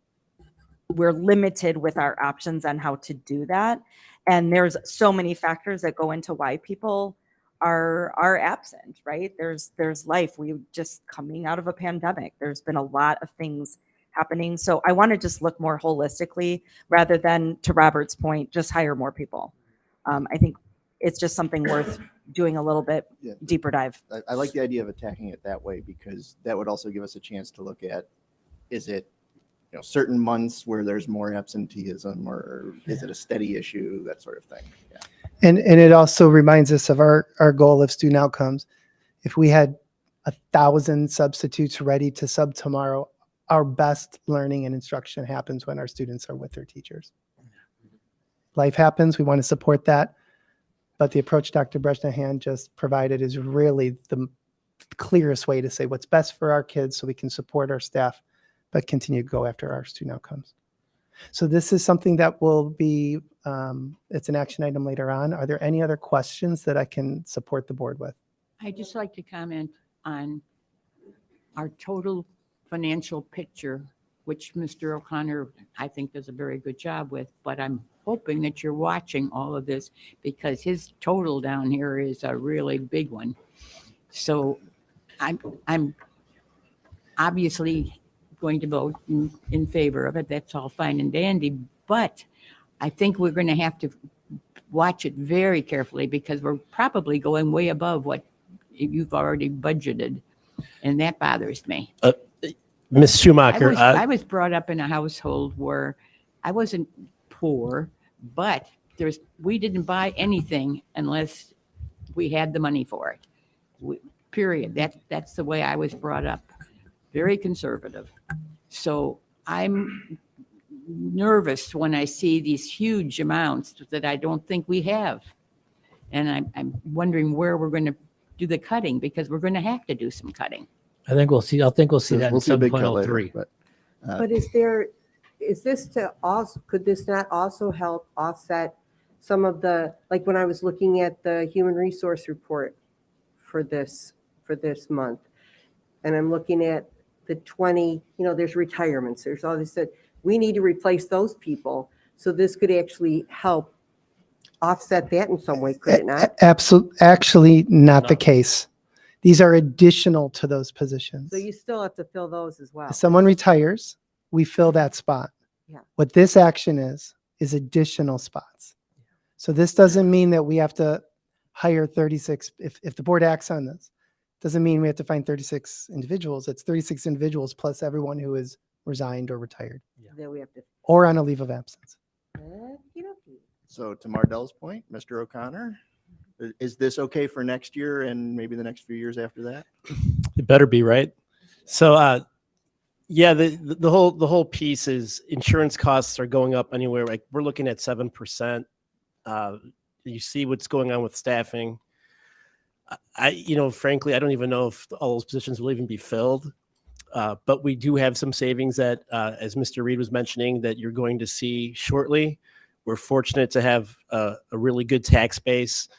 we're limited with our options on how to do that. And there's so many factors that go into why people are absent, right? There's life. We just coming out of a pandemic. There's been a lot of things happening. So I want to just look more holistically rather than, to Robert's point, just hire more people. I think it's just something worth doing a little bit deeper dive. I like the idea of attacking it that way, because that would also give us a chance to look at, is it, you know, certain months where there's more absenteeism, or is it a steady issue, that sort of thing. Yeah. And it also reminds us of our goal of student outcomes. If we had 1,000 substitutes ready to sub tomorrow, our best learning and instruction happens when our students are with their teachers. Life happens, we want to support that. But the approach Dr. Breshnahan just provided is really the clearest way to say what's best for our kids so we can support our staff, but continue to go after our student outcomes. So this is something that will be, it's an action item later on. Are there any other questions that I can support the board with? I'd just like to comment on our total financial picture, which Mr. O'Connor, I think, does a very good job with, but I'm hoping that you're watching all of this, because his total down here is a really big one. So I'm obviously going to vote in favor of it. That's all fine and dandy, but I think we're going to have to watch it very carefully, because we're probably going way above what you've already budgeted, and that bothers me. Ms. Schumacher. I was brought up in a household where I wasn't poor, but we didn't buy anything unless we had the money for it. Period. That's the way I was brought up. Very conservative. So I'm nervous when I see these huge amounts that I don't think we have. And I'm wondering where we're going to do the cutting, because we're going to have to do some cutting. I think we'll see that in We'll see a big cut later, 7.03. but But is this to also, could this not also help offset some of the, like when I was looking at the human resource report for this month, and I'm looking at the 20, there's retirements, there's all this, that we need to replace those people. So this could actually help offset that in some way, could it not? Actually, not the case. These are additional to those positions. So you still have to fill those as well. If someone retires, we fill that spot. Yeah. What this action is additional spots. So this doesn't mean that we have to hire 36. If the board acts on this, doesn't mean we have to find 36 individuals. It's 36 individuals plus everyone who is resigned or retired That we have to. or on a leave of absence. so to Mardell's point, Mr. O'Connor, is this okay for next year and maybe the next few years after that? It better be, right? So, yeah, the whole piece is insurance costs are going up anywhere. Like we're looking at 7%. You see what's going on with staffing. Frankly, I don't even know if all those positions will even be filled. But we do have some savings that, as Mr. Reed was mentioning, that you're going to see shortly. We're fortunate to have a really good tax base.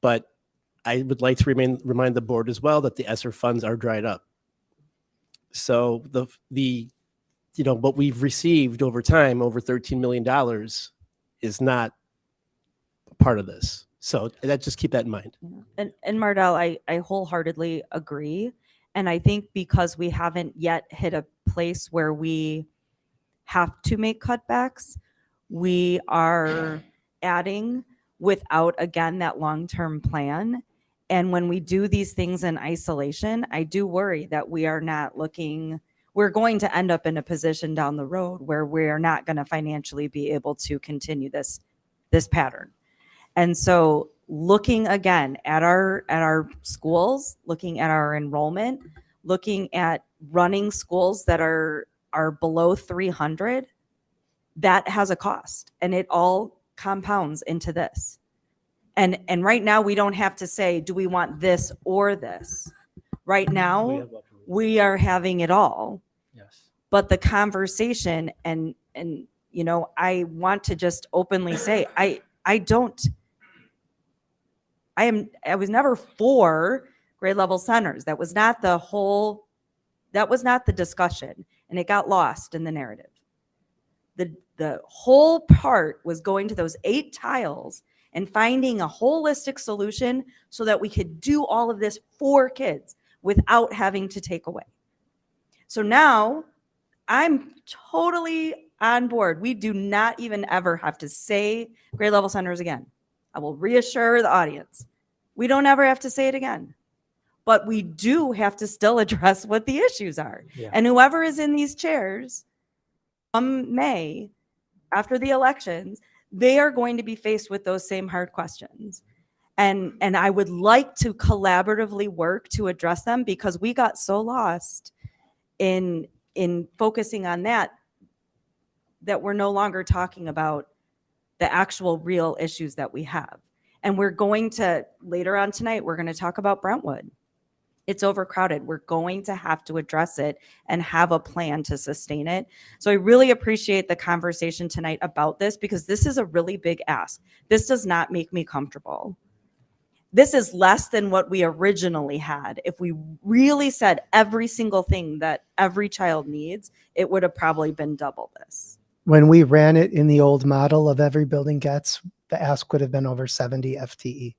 But I would like to remind the board as well that the ESSER funds are dried up. So what we've received over time, over $13 million, is not part of this. So just keep that in mind. And Mardell, I wholeheartedly agree. And I think because we haven't yet hit a place where we have to make cutbacks, we are adding without, again, that long-term plan. And when we do these things in isolation, I do worry that we're going to end up in a position down the road where we're not going to financially be able to continue this pattern. And so looking again at our schools, looking at our enrollment, looking at running schools that are below 300, that has a cost, and it all compounds into this. And right now we don't have to say, do we want this or this? Right now we are having it all. Yes. But the conversation and I want to just openly say I was never for grade level centers. That was not the discussion, and it got lost in the narrative. The whole part was going to those 8 tiles and finding a holistic solution so that we could do all of this for kids without having to take away. So now I'm totally on board. We do not even ever have to say grade level centers again. I will reassure the audience. We don't ever have to say it again. But we do have to still address what the issues are. Yeah. And whoever is in these chairs come May, after the elections, they are going to be faced with those same hard questions. And I would like to collaboratively work to address them, because we got so lost in focusing on that we're no longer talking about the actual real issues that we have. And we're going to, later on tonight, we're going to talk about Brentwood. It's overcrowded. We're going to have to address it and have a plan to sustain it. So I really appreciate the conversation tonight about this, because this is a really big ask. This does not make me comfortable. This is less than what we originally had. If we really said every single thing that every child needs, it would have probably been double this. When we ran it in the old model of every building gets, the ask would have been over 70 FTE.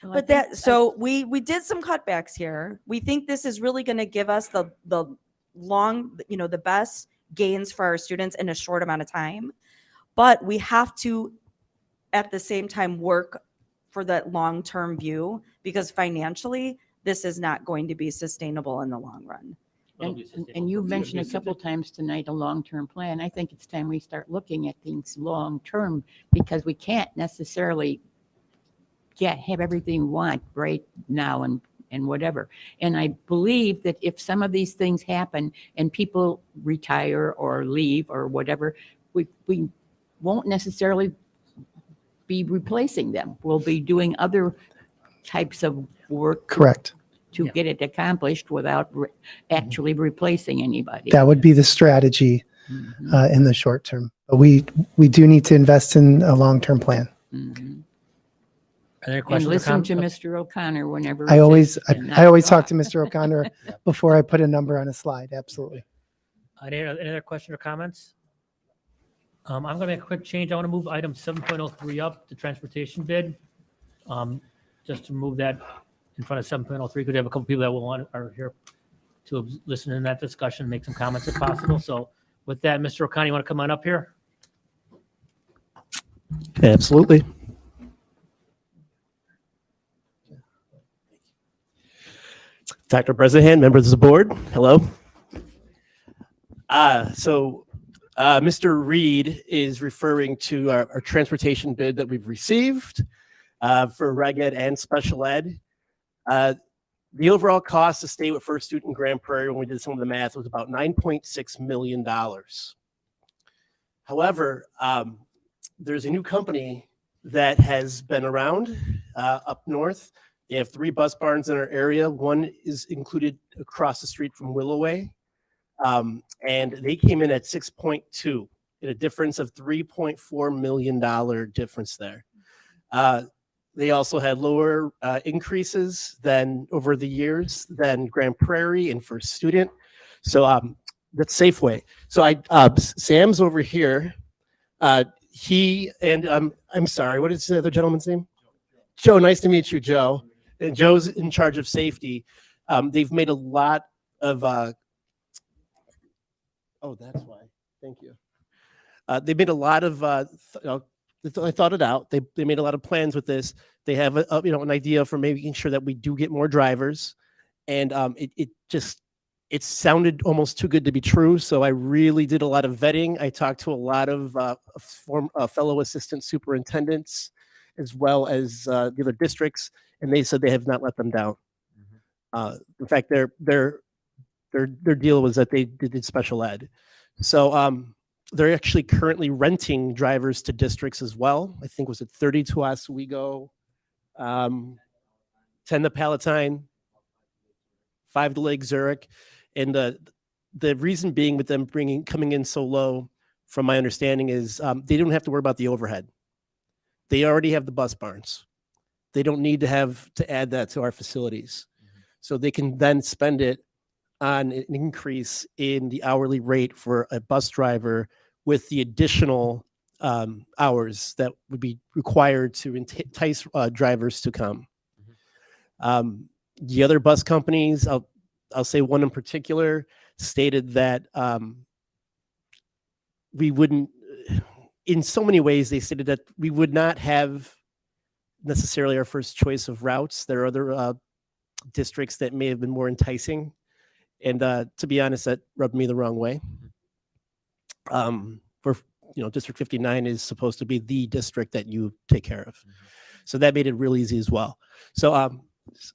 But so we did some cutbacks here. We think this is really going to give us the best gains for our students in a short amount of time. But we have to, at the same time, work for that long-term view, because financially, this is not going to be sustainable in the long run. And you've mentioned a couple times tonight a long-term plan. I think it's time we start looking at things long-term because we can't necessarily have everything we want right now and whatever. And I believe that if some of these things happen and people retire or leave or whatever, we won't necessarily be replacing them. We'll be doing other types of work. Correct. To get it accomplished without actually replacing anybody. That would be the strategy in the short term. But we do need to invest in a long-term plan. Any And questions or listen to comments? Mr. O'Connor whenever. I it's always in, I always talk to Mr. O'Connor before I put a number on a slide. Absolutely. Any other question or comments? I'm going to make a quick change. I want to move item 7.03 up, the transportation bid. Just to move that in front of 7.03, because we have a couple people that are here to listen in that discussion, make some comments if possible. So with that, Mr. O'Connor, you want to come on up here? Absolutely. Dr. Bresnahan, members of the board, hello. Mr. Reed is referring to our transportation bid that we've received for Reg Ed and Special Ed. The overall cost to stay with First Student in Grand Prairie, when we did some of the math, was about $9.6 million. However, there's a new company that has been around up north. They have 3 bus barns in our area. One is included across the street from Willoway. And they came in at 6.2, at a difference of $3.4 million difference there. They also had lower increases than over the years than Grand Prairie and First Student. So that's Safeway. So Sam's over here. He and I'm sorry, what is the other gentleman's name? Joe. Nice to meet you, Joe. And Joe's in charge of safety. They've made a lot of. Oh, that's why. Thank you. They made a lot of. I thought it out. They made a lot of plans with this. They have an idea for making sure that we do get more drivers, and it sounded almost too good to be true. So I really did a lot of vetting. I talked to a lot of fellow assistant superintendents, as well as the other districts, and they said they have not let them down. In fact, their deal was that they did special ed. So they're actually currently renting drivers to districts as well. I think was it 30 to Oswego, 10 to Palatine, 5 to Lake Zurich. And the reason being with them coming in so low, from my understanding, is they don't have to worry about the overhead. They already have the bus barns. They don't need to add that to our facilities. So they can then spend it on an increase in the hourly rate for a bus driver with the additional hours that would be required to entice drivers to come. The other bus companies, I'll say one in particular, stated that we wouldn't, in so many ways, they stated that we would not have necessarily our first choice of routes. There are other districts that may have been more enticing. And to be honest, that rubbed me the wrong way. District 59 is supposed to be the district that you take care of. So that made it real easy as well. So I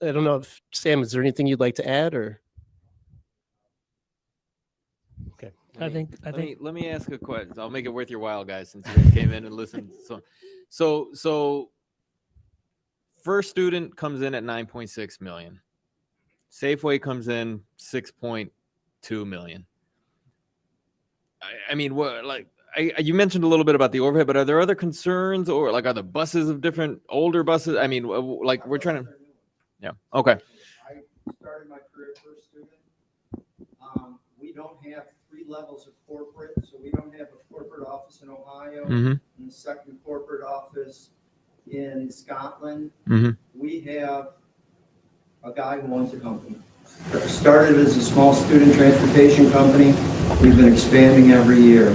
don't know if, Sam, is there anything you'd like to add or? Okay. Let me ask a question. I'll make it worth your while, guys, since you guys came in and listened. So First Student comes in at 9.6 million. Safeway comes in 6.2 million. I mean, what, like, you mentioned a little bit about the overhead, but are there other concerns, or like, are the buses of different older buses? I mean, like, we're trying to, yeah. Okay. I started my career at First Student. We don't have 3 levels of corporate, so we don't have a corporate office in Ohio and the second corporate office in Scotland. We have a guy who owns a company. Started as a small student transportation company. We've been expanding every year.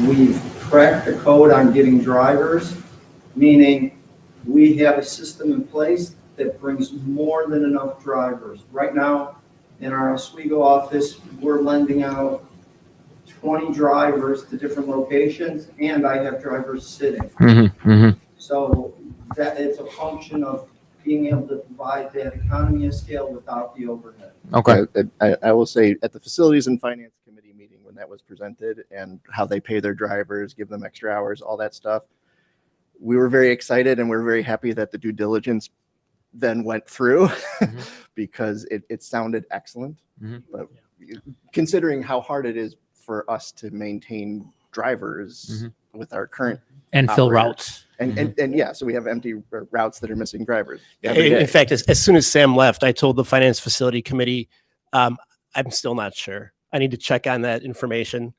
We've cracked the code on getting drivers, meaning we have a system in place that brings more than enough drivers. Right now, In our Oswego office, we're lending out 20 drivers to different locations, and I have drivers sitting. So that it's a function of being able to provide that economy of scale without the overhead. Okay. I will say at the Facilities and Finance Committee meeting when that was presented and how they pay their drivers, give them extra hours, all that stuff, we were very excited and we're very happy that the due diligence then went through because it sounded excellent. But considering how hard it is for us to maintain drivers with our current And fill operators. routes. And yeah, so we have empty routes that are missing drivers. every In day. fact, as soon as Sam left, I told the Finance Facility Committee, I'm still not sure. I need to check on that information.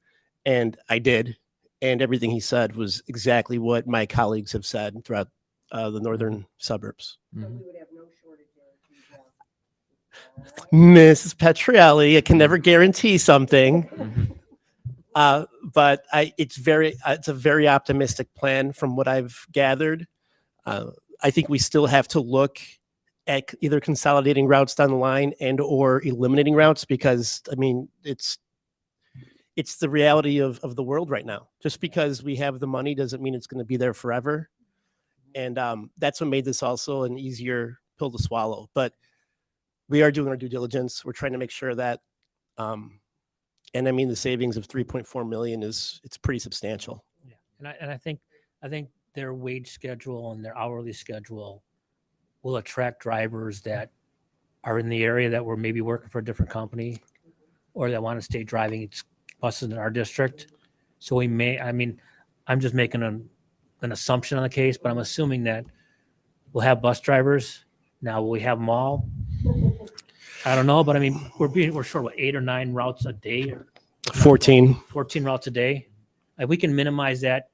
And I did. And everything he said was exactly what my colleagues have said throughout the northern suburbs. Mrs. Petrielli, I can never guarantee something. But it's a very optimistic plan from what I've gathered. I think we still have to look at either consolidating routes down the line and or eliminating routes because I mean it's the reality of the world right now. Just because we have the money doesn't mean it's going to be there forever. And that's what made this also an easier pill to swallow. But we are doing our due diligence. We're trying to make sure that and I mean the savings of 3.4 million it's pretty substantial. Yeah. And I think their wage schedule and their hourly schedule will attract drivers that are in the area that were maybe working for a different company or that want to stay driving buses in our district. So we may, I mean, I'm just making an assumption on the case, but I'm assuming that we'll have bus drivers. Now, will we have them all? I don't know, but I mean, we're short of 8 or 9 routes a day. Or 14 routes a day. If we can minimize that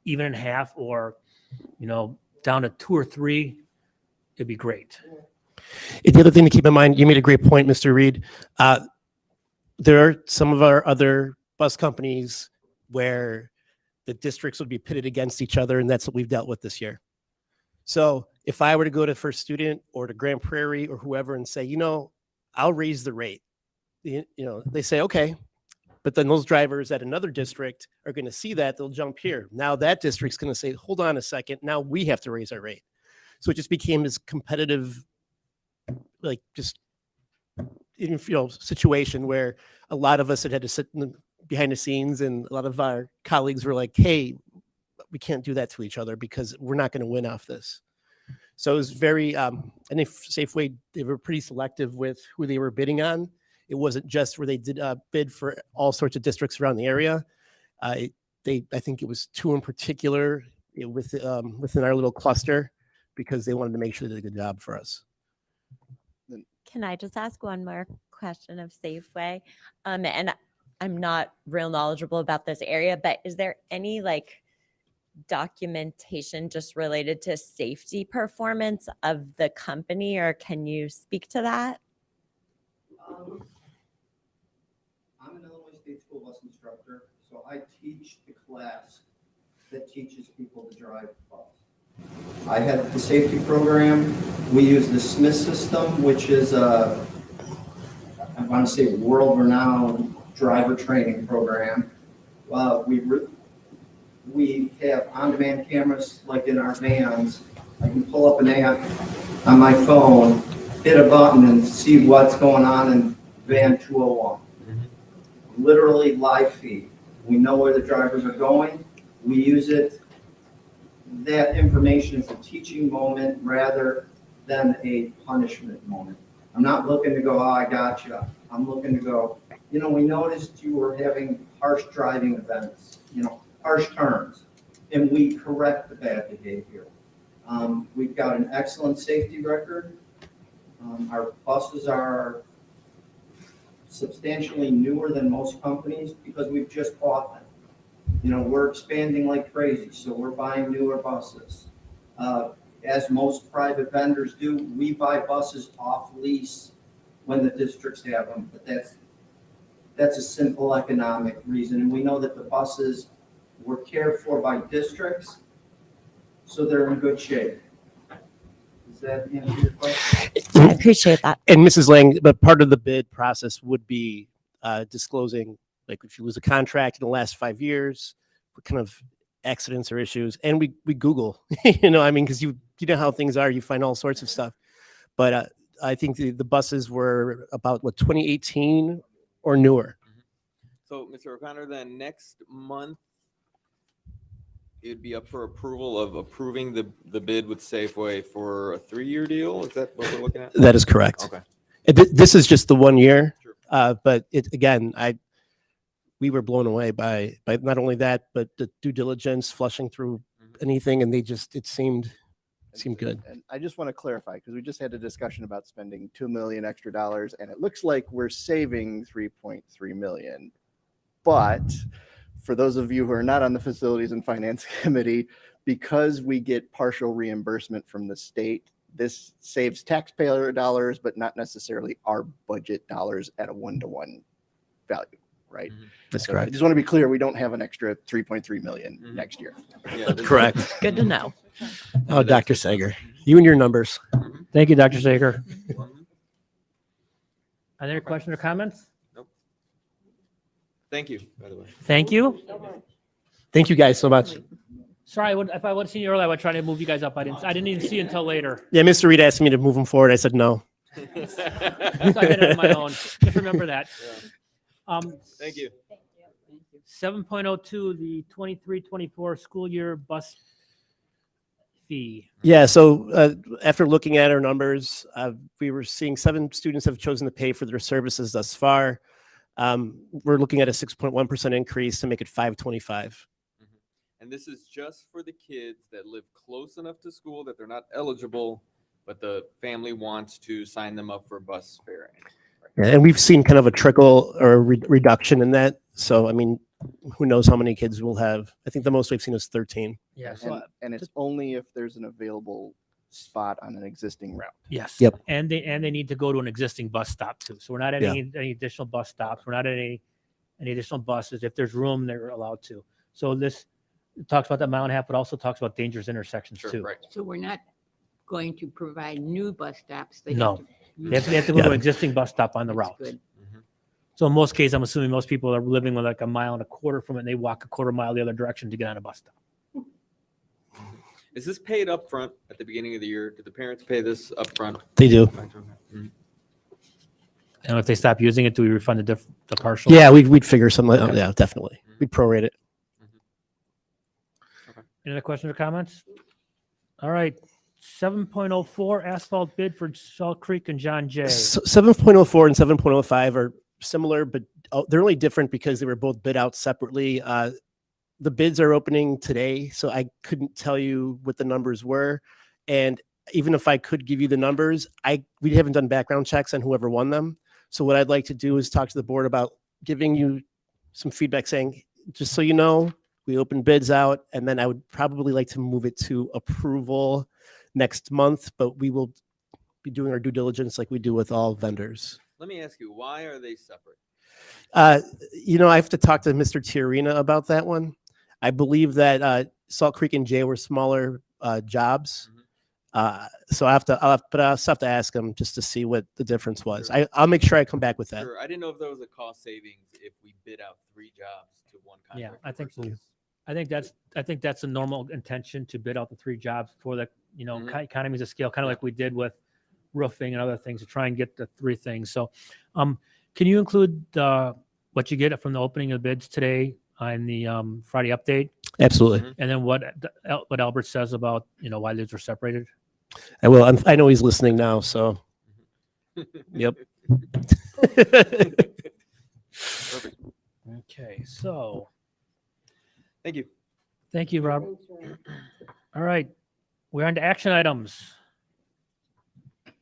even in half or, down to 2 or 3, it'd be great. The other thing to keep in mind, you made a great point, Mr. Reed. There are some of our other bus companies where the districts would be pitted against each other, and that's what we've dealt with this year. So if I were to go to First Student or to Grand Prairie or whoever and say, I'll raise the rate, they say, okay. But then those drivers at another district are going to see that, they'll jump here. Now that district's going to say, hold on a second, now we have to raise our rate. So it just became this competitive, situation where a lot of us had to sit behind the scenes and a lot of our colleagues were like, hey, we can't do that to each other because we're not going to win off this. So it was very, and if Safeway, they were pretty selective with who they were bidding on. It wasn't just where they did bid for all sorts of districts around the area. I think it was 2 in particular within our little cluster because they wanted to make sure they did a good job for us. Can I just ask one more question of Safeway? And I'm not real knowledgeable about this area, but is there any documentation just related to safety performance of the company, or can you speak to that? I'm an Illinois State School bus instructor, so I teach the class that teaches people to drive bus. I had the safety program. We use the Smith system, which is I want to say world-renowned driver training program. We have on-demand cameras like in our vans. I can pull up an app on my phone, hit a button, and see what's going on in van 201. Literally live feed. We know where the drivers are going. We use it. That information is a teaching moment rather than a punishment moment. I'm not looking to go, oh, I got you. I'm looking to go, we noticed you were having harsh driving events, harsh turns, and we correct the bad behavior. We've got an excellent safety record. Our buses are substantially newer than most companies because we've just bought them. We're expanding like crazy, so we're buying newer buses. As most private vendors do, we buy buses off lease when the districts have them, but that's a simple economic reason. And we know that the buses were cared for by districts, so they're in good shape. Does that answer your question? I appreciate that. And Mrs. Lang, but part of the bid process would be disclosing, like if you lose a contract in the last 5 years, what kind of accidents or issues, and we Google, I mean, because you know how things are, you find all sorts of stuff. But I think the buses were about 2018 or newer. So, Mr. O'Connor, then next month, it'd be up for approval of approving the bid with Safeway for a 3-year deal? Is that what we're looking at? That is correct. Okay. This is just the 1 year, but we were blown away by not only that, but the due diligence, flushing through anything, and it seemed good. And I just want to clarify, because we just had a discussion about spending $2 million extra dollars, and it looks like we're saving $3.3 million. But for those of you who are not on the Facilities and Finance Committee, because we get partial reimbursement from the state, this saves taxpayer dollars, but not necessarily our budget dollars at a 1-to-1 value, right? That's So correct. I just want to be clear, we don't have an extra $3.3 million next year. Correct. Good to know. Oh, Dr. Sager, you and your numbers. Thank you, Dr. Sager. Are there questions or comments? Thank you, by the way. Thank you. Thank you guys so much. Sorry, if I would have seen you earlier, I would try to move you guys up. I didn't even see you until later. Yeah, Mr. Reed asked me to move them forward. I said no. So I did it on my own. Just remember that. Thank you. 7.02, the 23-24 school year bus fee. Yeah, so after looking at our numbers, we were seeing 7 students have chosen to pay for their services thus far. We're looking at a 6.1% increase to make it $525. And this is just for the kids that live close enough to school that they're not eligible, but the family wants to sign them up for bus fare. Yeah, and we've seen kind of a trickle or a reduction in that. So, I mean, who knows how many kids we'll have. I think the most we've seen is 13. Yeah, And it's only if there's an available spot on an existing route. Yes. Yep. And they need to go to an existing bus stop too. So we're not adding any additional bus stops. We're not adding any additional buses. If there's room, they're allowed to. So this talks about the mile and a half, but also talks about dangerous intersections too. Right. So we're not going to provide new bus stops. No. use They have to go to an existing bus stop on the route. good. So in most cases, I'm assuming most people are living with like a mile and a quarter from it, and they walk a quarter mile the other direction to get on a bus stop. Is this paid up front at the beginning of the year? Did the parents pay this up front? They do. And if they stop using it, do we refund the partial? Yeah, we'd figure something out. Yeah, definitely. We'd prorate it. Any other questions or comments? All right. 7.04 asphalt bid for Salt Creek and John Jay. 7.04 and 7.05 are similar, but they're only different because they were both bid out separately. The bids are opening today, so I couldn't tell you what the numbers were. And even if I could give you the numbers, we haven't done background checks on whoever won them. So what I'd like to do is talk to the board about giving you some feedback saying, just so you know, we opened bids out, and then I would probably like to move it to approval next month, but we will be doing our due diligence like we do with all vendors. Let me ask you, why are they separate? I have to talk to Mr. Tiarina about that one. I believe that Salt Creek and Jay were smaller jobs. So I'll just have to ask him just to see what the difference was. Sure. I'll make sure I come back with that. Sure. I didn't know if there was a cost savings if we bid out 3 jobs to one Yeah, contractor. I think that's a normal intention to bid out the 3 jobs for the economies of scale, kind of like we did with roofing and other things to try and get the 3 things. So, can you include what you get from the opening of the bids today on the Friday update? Absolutely. And then what Albert says about why these are separated. I will. I know he's listening now. So, yep. Perfect. Okay, so Thank you. thank you, Rob. All right, we're on to action items.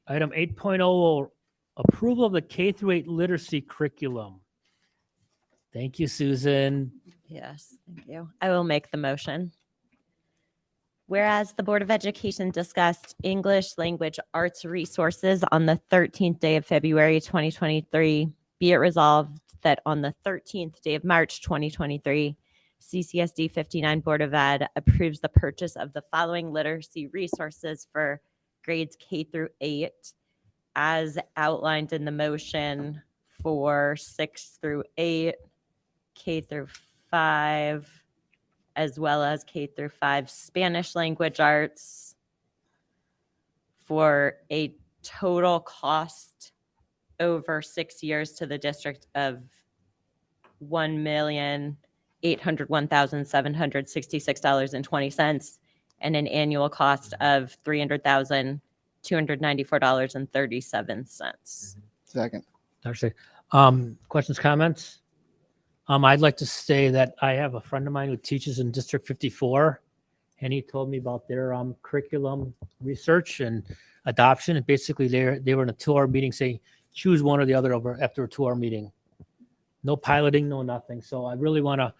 Item 8.0, approval of the K-8 literacy curriculum. Thank you, Susan. Yes, thank you. I will make the motion. Whereas the Board of Education discussed English language arts resources on the 13th day of February 2023, be it resolved that on the 13th day of March 2023, CCSD59 Board of Ed approves the purchase of the following literacy resources for grades K through 8 as outlined in the motion for 6 through 8, K through 5, as well as K through 5 Spanish language arts for a total cost over 6 years to the district of $1,801,766.20 and an annual cost of $300,294.37. Second. Actually, questions, comments? I'd like to say that I have a friend of mine who teaches in District 54, and he told me about their curriculum research and adoption. And basically, they were in a 2-hour meeting saying, choose one or the other over after a 2-hour meeting. No piloting, no nothing. So I really want to,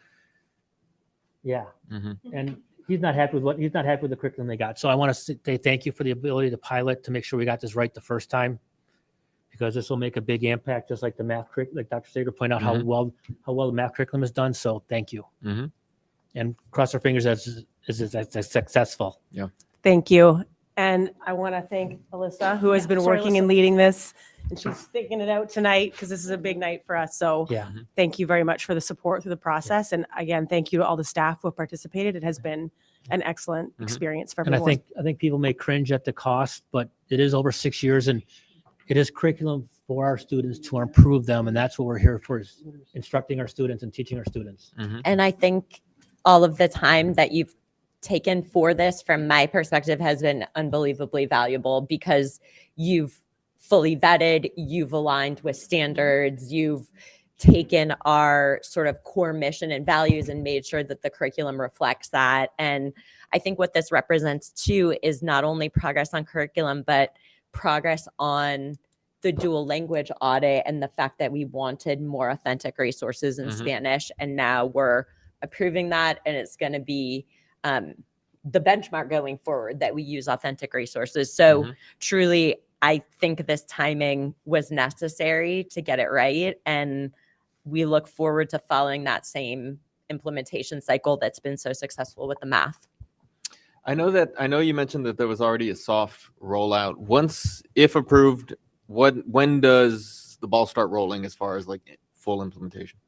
yeah. And he's not happy with the curriculum they got. So I want to say thank you for the ability to pilot to make sure we got this right the first time, because this will make a big impact, just like the math curriculum, like Dr. Sager pointed out how well the math curriculum is done. So thank you. And cross our fingers as successful. Yeah. Thank you. And I want to thank Alyssa, who has been Sorry, working Alyssa. and leading this, and she's thinking it out tonight because this is a big night for us. So Yeah. thank you very much for the support through the process. And again, thank you to all the staff who have participated. It has been an excellent experience for And everyone. I think people may cringe at the cost, but it is over 6 years, and it is curriculum for our students to improve them, and that's what we're here for, is instructing our students and teaching our students. And I think all of the time that you've taken for this, from my perspective, has been unbelievably valuable, because you've fully vetted, you've aligned with standards, you've taken our sort of core mission and values and made sure that the curriculum reflects that. And I think what this represents too is not only progress on curriculum, but progress on the dual language audit and the fact that we wanted more authentic resources in Spanish. And now we're approving that, and it's going to be the benchmark going forward that we use authentic resources. So truly, I think this timing was necessary to get it right. And we look forward to following that same implementation cycle that's been so successful with the math. I know you mentioned that there was already a soft rollout. Once, if approved, when does the ball start rolling as far as like full implementation?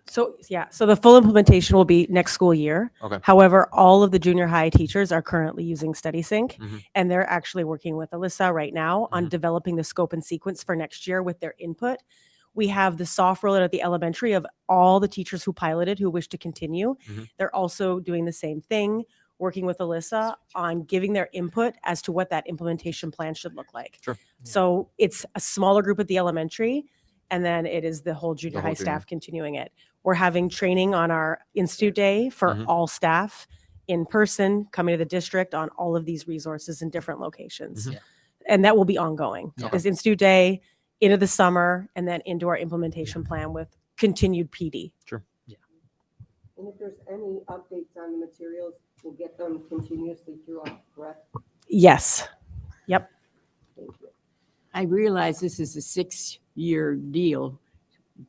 So the full implementation will be next school year. Okay. However, all of the junior high teachers are currently using StudySync, and they're actually working with Alyssa right now on developing the scope and sequence for next year with their input. We have the soft rollout at the elementary of all the teachers who piloted who wish to continue. They're also doing the same thing, working with Alyssa on giving their input as to what that implementation plan should look like. Sure. So it's a smaller group at the elementary, and then it is the whole junior high staff continuing it. We're having training on our Institute Day for all staff in person, coming to the district on all of these resources in different locations. And that will be ongoing. This Institute Day into the summer, and then into our implementation plan with continued PD. Sure. And if there's any updates on the materials, we'll get them continuously throughout, correct? Yes. Yep. Thank you. I realize this is a 6-year deal,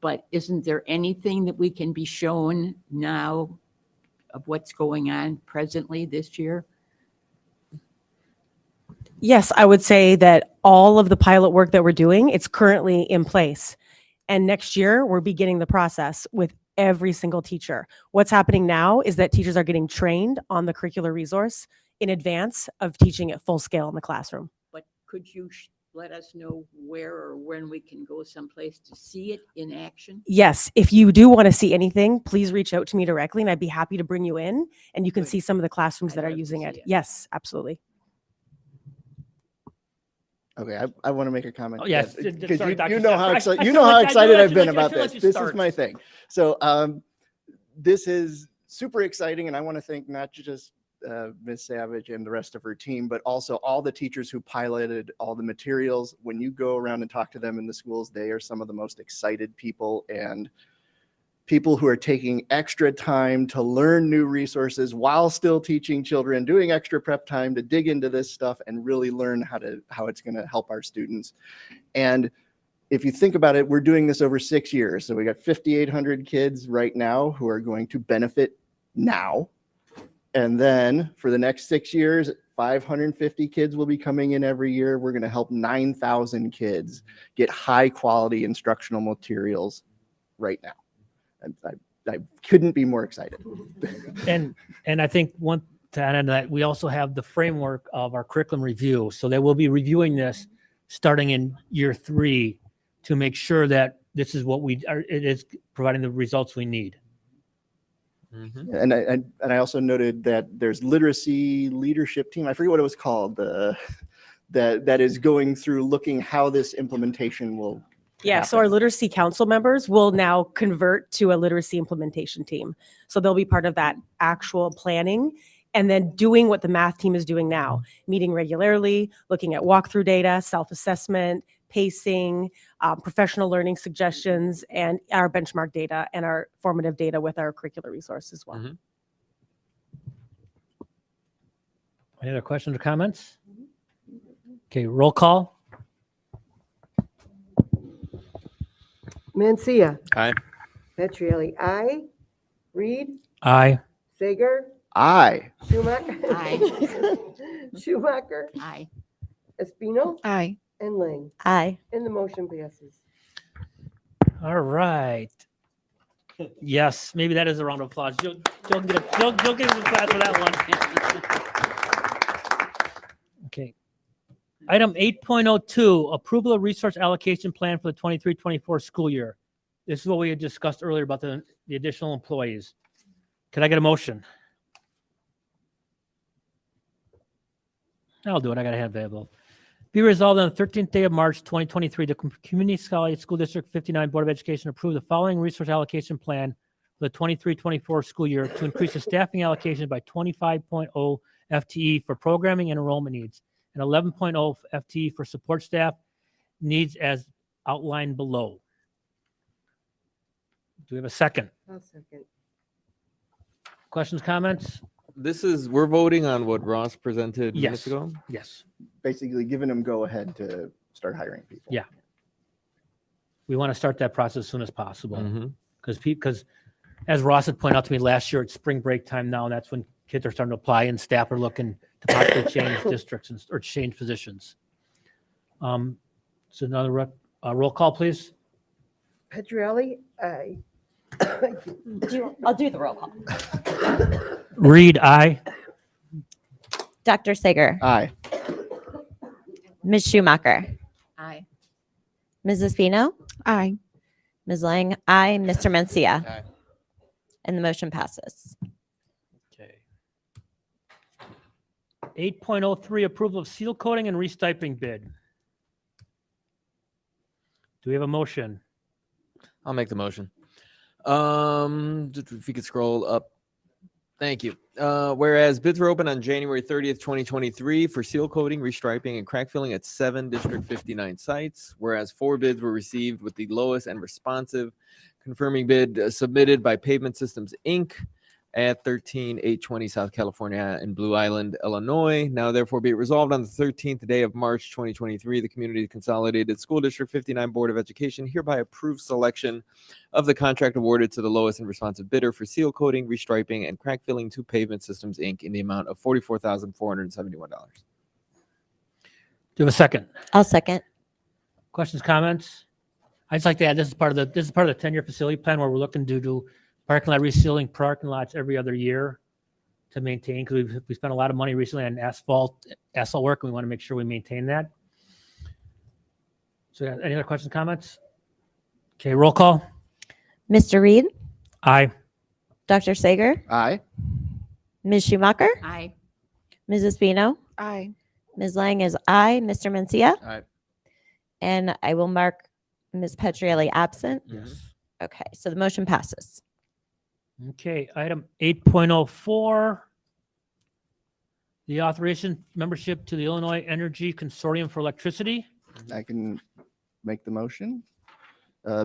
but isn't there anything that we can be shown now of what's going on presently this year? Yes, I would say that all of the pilot work that we're doing, it's currently in place. And next year, we're beginning the process with every single teacher. What's happening now is that teachers are getting trained on the curricular resource in advance of teaching at full scale in the classroom. But could you let us know where or when we can go someplace to see it in action? Yes, if you do want to see anything, please reach out to me directly, and I'd be happy to bring you in, and you can see some of the classrooms that are using it. Yes, absolutely. Okay, I want to make a comment. Oh, yes. Because Sorry, you Dr. know Steph. how I excited feel like I've been I about feel like this. you This start. is my thing. So this is super exciting, and I want to thank not just Ms. Savage and the rest of her team, but also all the teachers who piloted all the materials. When you go around and talk to them in the schools, they are some of the most excited people, and people who are taking extra time to learn new resources while still teaching children, doing extra prep time to dig into this stuff and really learn how it's going to help our students. And if you think about it, we're doing this over 6 years. So we got 5,800 kids right now who are going to benefit now. And then for the next 6 years, 550 kids will be coming in every year. We're going to help 9,000 kids get high quality instructional materials right now. And I couldn't be more excited. And I think one to add on to that, we also have the framework of our curriculum review. So they will be reviewing this starting in year 3 to make sure that this is what we are, it is providing the results we need. And I also noted that there's literacy leadership team. I forget what it was called. That is going through looking how this implementation will. Yeah, so our literacy council members will now convert to a literacy implementation team. So they'll be part of that actual planning and then doing what the math team is doing now, meeting regularly, looking at walkthrough data, self-assessment, pacing, professional learning suggestions, and our benchmark data and our formative data with our curricular resource as well. Any other questions or comments? Okay, roll call. Mencia, Aye. Petrielli, aye. Reed, Aye. Sager, Aye. Schumacher. Aye. Schumacher, Aye. Espino, Aye. and Lang. Aye. And the motion passes. All right. Yes, maybe that is a round of applause. You'll get a clap for that one. Okay. Item 8.02, approval of resource allocation plan for the 23-24 school year. This is what we had discussed earlier about the additional employees. Can I get a motion? I'll do it. I got a hand available. Be resolved on the 13th day of March, 2023, the Community College School District 59 Board of Education approved the following resource allocation plan for the 23-24 school year to increase the staffing allocation by 25.0 FTE for programming and enrollment needs, and 11.0 FTE for support staff needs as outlined below. Do we have a second? I'll second. Questions, comments? We're voting on what Ross presented Yes. minutes ago. Yes. Basically giving them go ahead to start hiring people. Yeah. We want to start that process as soon as possible. Because as Ross had pointed out to me last year, it's spring break time now, and that's when kids are starting to apply and staff are looking to possibly change districts or change positions. So another roll call, please. Petrielli, aye. I'll do the roll call. Reed, aye. Dr. Sager. Aye. Ms. Schumacher. Aye. Mrs. Espino. Aye. Ms. Lang. Aye. Mr. Mencia. Aye. And the motion passes. Okay. 8.03, approval of seal coating and restiping bid. Do we have a motion? I'll make the motion. If you could scroll up. Thank you. Whereas bids were open on January 30th, 2023 for seal coating, restriping, and crack filling at 7 District 59 sites. Whereas 4 bids were received with the lowest and responsive confirming bid submitted by Pavement Systems, Inc. at 13820 South California in Blue Island, Illinois. Now, therefore, be it resolved on the 13th day of March, 2023, the Community Consolidated School District 59 Board of Education hereby approves selection of the contract awarded to the lowest and responsive bidder for seal coating, restriping, and crack filling to Pavement Systems, Inc. in the amount of $44,471. Do you have a second? I'll second. Questions, comments? I'd just like to add, this is part of the 10-year facility plan where we're looking to do parking lot resealing parking lots every other year to maintain, because we spent a lot of money recently on asphalt work, and we want to make sure we maintain that. So any other questions, comments? Okay, roll call. Mr. Reed. Aye. Dr. Sager. Aye. Ms. Schumacher. Aye. Mrs. Espino. Aye. Ms. Lang is aye. Mr. Mencia. Aye. And I will mark Ms. Petrielli absent. Yes. Okay, so the motion passes. Okay, item 8.04, the authorization membership to the Illinois Energy Consortium for Electricity. I can make the motion.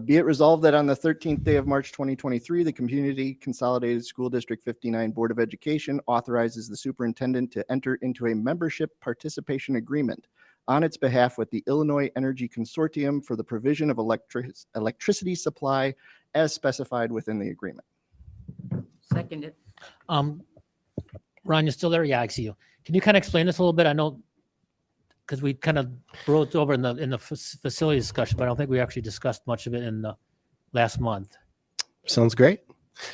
Be it resolved that on the 13th day of March 2023, the Community Consolidated School District 59 Board of Education authorizes the superintendent to enter into a membership participation agreement on its behalf with the Illinois Energy Consortium for the provision of electricity supply as specified within the agreement. Seconded. Ron, you still there? Yeah, I see you. Can you kind of explain this a little bit? I know, because we kind of broached over in the facility discussion, but I don't think we actually discussed much of it in the last month. Sounds great.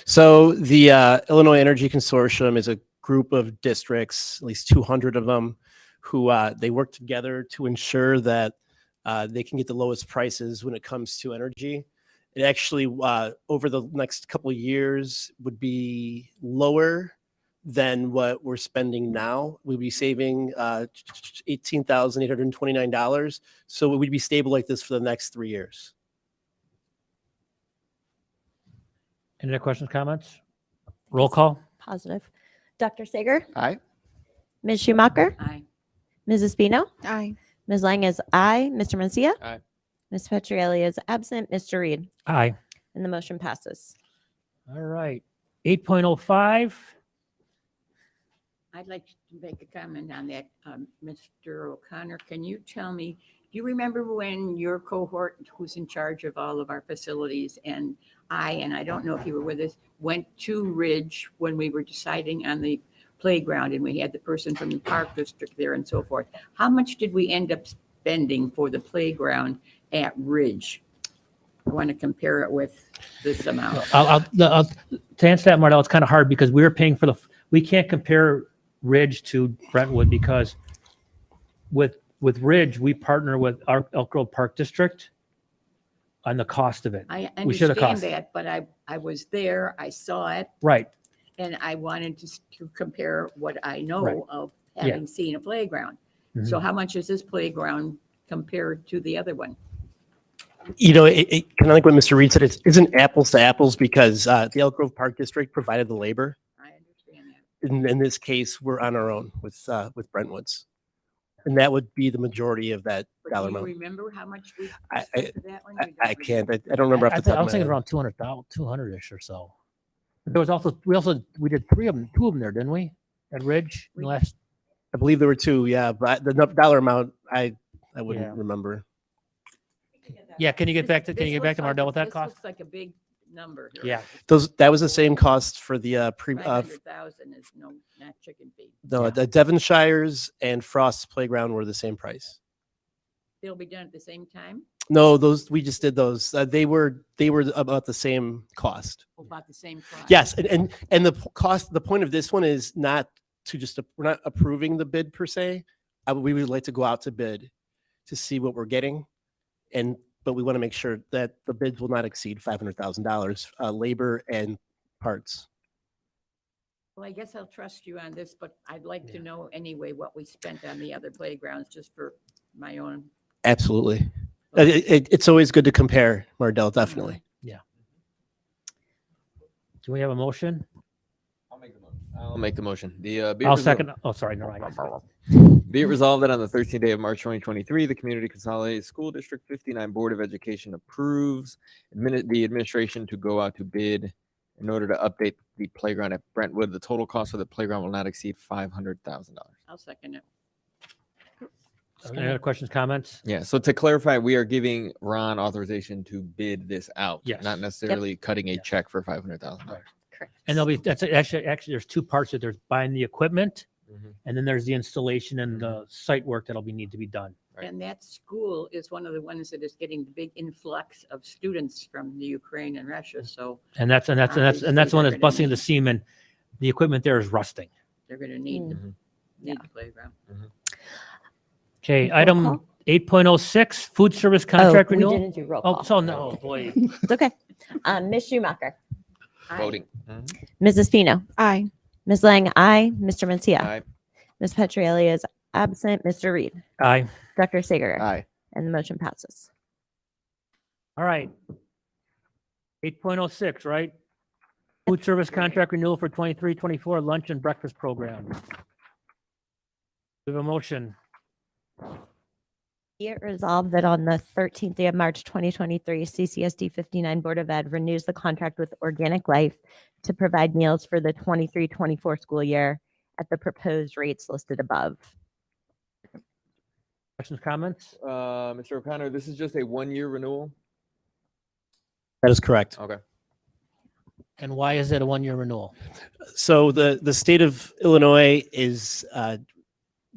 So the Illinois Energy Consortium is a group of districts, at least 200 of them, who they work together to ensure that they can get the lowest prices when it comes to energy. It actually, over the next couple of years, would be lower than what we're spending now. We'd be saving $18,829. So we'd be stable like this for the next 3 years. Any other questions, comments? Roll call. Positive. Dr. Sager? Aye. Ms. Schumacher? Aye. Mrs. Spino? Aye. Ms. Lang is aye. Mr. Mencia? Aye. Ms. Petrielli is absent. Mr. Reed? Aye. And the motion passes. All right. 8.05. I'd like to make a comment on that. Mr. O'Connor, can you tell me, do you remember when your cohort, who's in charge of all of our facilities, and I don't know if you were with us, went to Ridge when we were deciding on the playground, and we had the person from the park district there and so forth. How much did we end up spending for the playground at Ridge? I want to compare it with this amount. To answer that, Mardell, it's kind of hard because we were paying for we can't compare Ridge to Brentwood because with Ridge, we partner with our Elk Grove Park District on the cost of it. I We share the understand cost. that, but I was there, I saw it, Right. and I wanted to compare what I know Right. of Yeah. having seen a playground. So Mhm. how much is this playground compared to the other one? You know, it kind of like what Mr. Reed said, it isn't apples to apples because the Elk Grove Park District provided the labor. I understand that. In this case, we're on our own with Brentwood's. And that would be the majority of that But dollar do you amount. remember how much we I- spent for that one? You I don't can't, I don't remember off the top I of was my thinking head. around 200,000, 200-ish or so. But there was also we did two of them there, didn't we? At Ridge last. I believe there were two, yeah, but the dollar amount, I wouldn't Yeah. remember. Yeah, can you get back to This Mardell with that this cost? looks like a big number here. Yeah. That was the same cost for the 500,000 is not chicken feed. no, the Devonshire's and Frost's playground were the same price. They'll be done at the same time, No, we just did those. They were about the same cost. about the same price. Yes, and the cost. The point of this one is not to we're not approving the bid per se. We would like to go out to bid to see what we're getting, but we want to make sure that the bids will not exceed $500,000, labor and parts. Well, I guess I'll trust you on this, but I'd like to know anyway what we spent on the other playgrounds, just for my own. Absolutely, it's always good to compare, Mardell. Definitely. Yeah. Do we have a motion? I'll make the motion. The I'll second. Oh, sorry. No, I got Be it resolved that on the 13th day of March 2023, the Community Consolidated School District 59 Board of Education approves the administration to go out to bid in order to update the playground at Brentwood. The total cost of the playground will not exceed $500,000. I'll second it. Any other questions, comments? Yeah. So to clarify, we are giving Ron authorization to bid this out, Yes. not necessarily cutting a check for $500,000. Correct. And that's actually there's two parts. There's buying the equipment, and then there's the installation and the site work that'll need to be done. And that school is one of the ones that is getting the big influx of students from the Ukraine and Russia. So And that's the one that's they're busting gonna the seam, and the equipment there is rusting. They're going to need the playground. Okay, Roll item call? 8.06, food service contract we renewal. didn't do roll Oh, call. so no, boy. It's okay. Ms. Schumacher? Voting. Mrs. Spino? Aye. Ms. Lang, aye. Mr. Mencia? Aye. Ms. Petrielli is absent. Mr. Reed? Aye. Dr. Sager? Aye. And the motion passes. All right. 8.06, right? Food service contract renewal for 23-24 lunch and breakfast program. We have a motion. Be it resolved that on the 13th day of March 2023, CCSD59 Board of Ed renews the contract with Organic Life to provide meals for the 23-24 school year at the proposed rates listed above. Questions, comments? Mr. O'Connor, this is just a 1-year renewal. That is correct. Okay. And why is it a 1-year renewal? So the state of Illinois is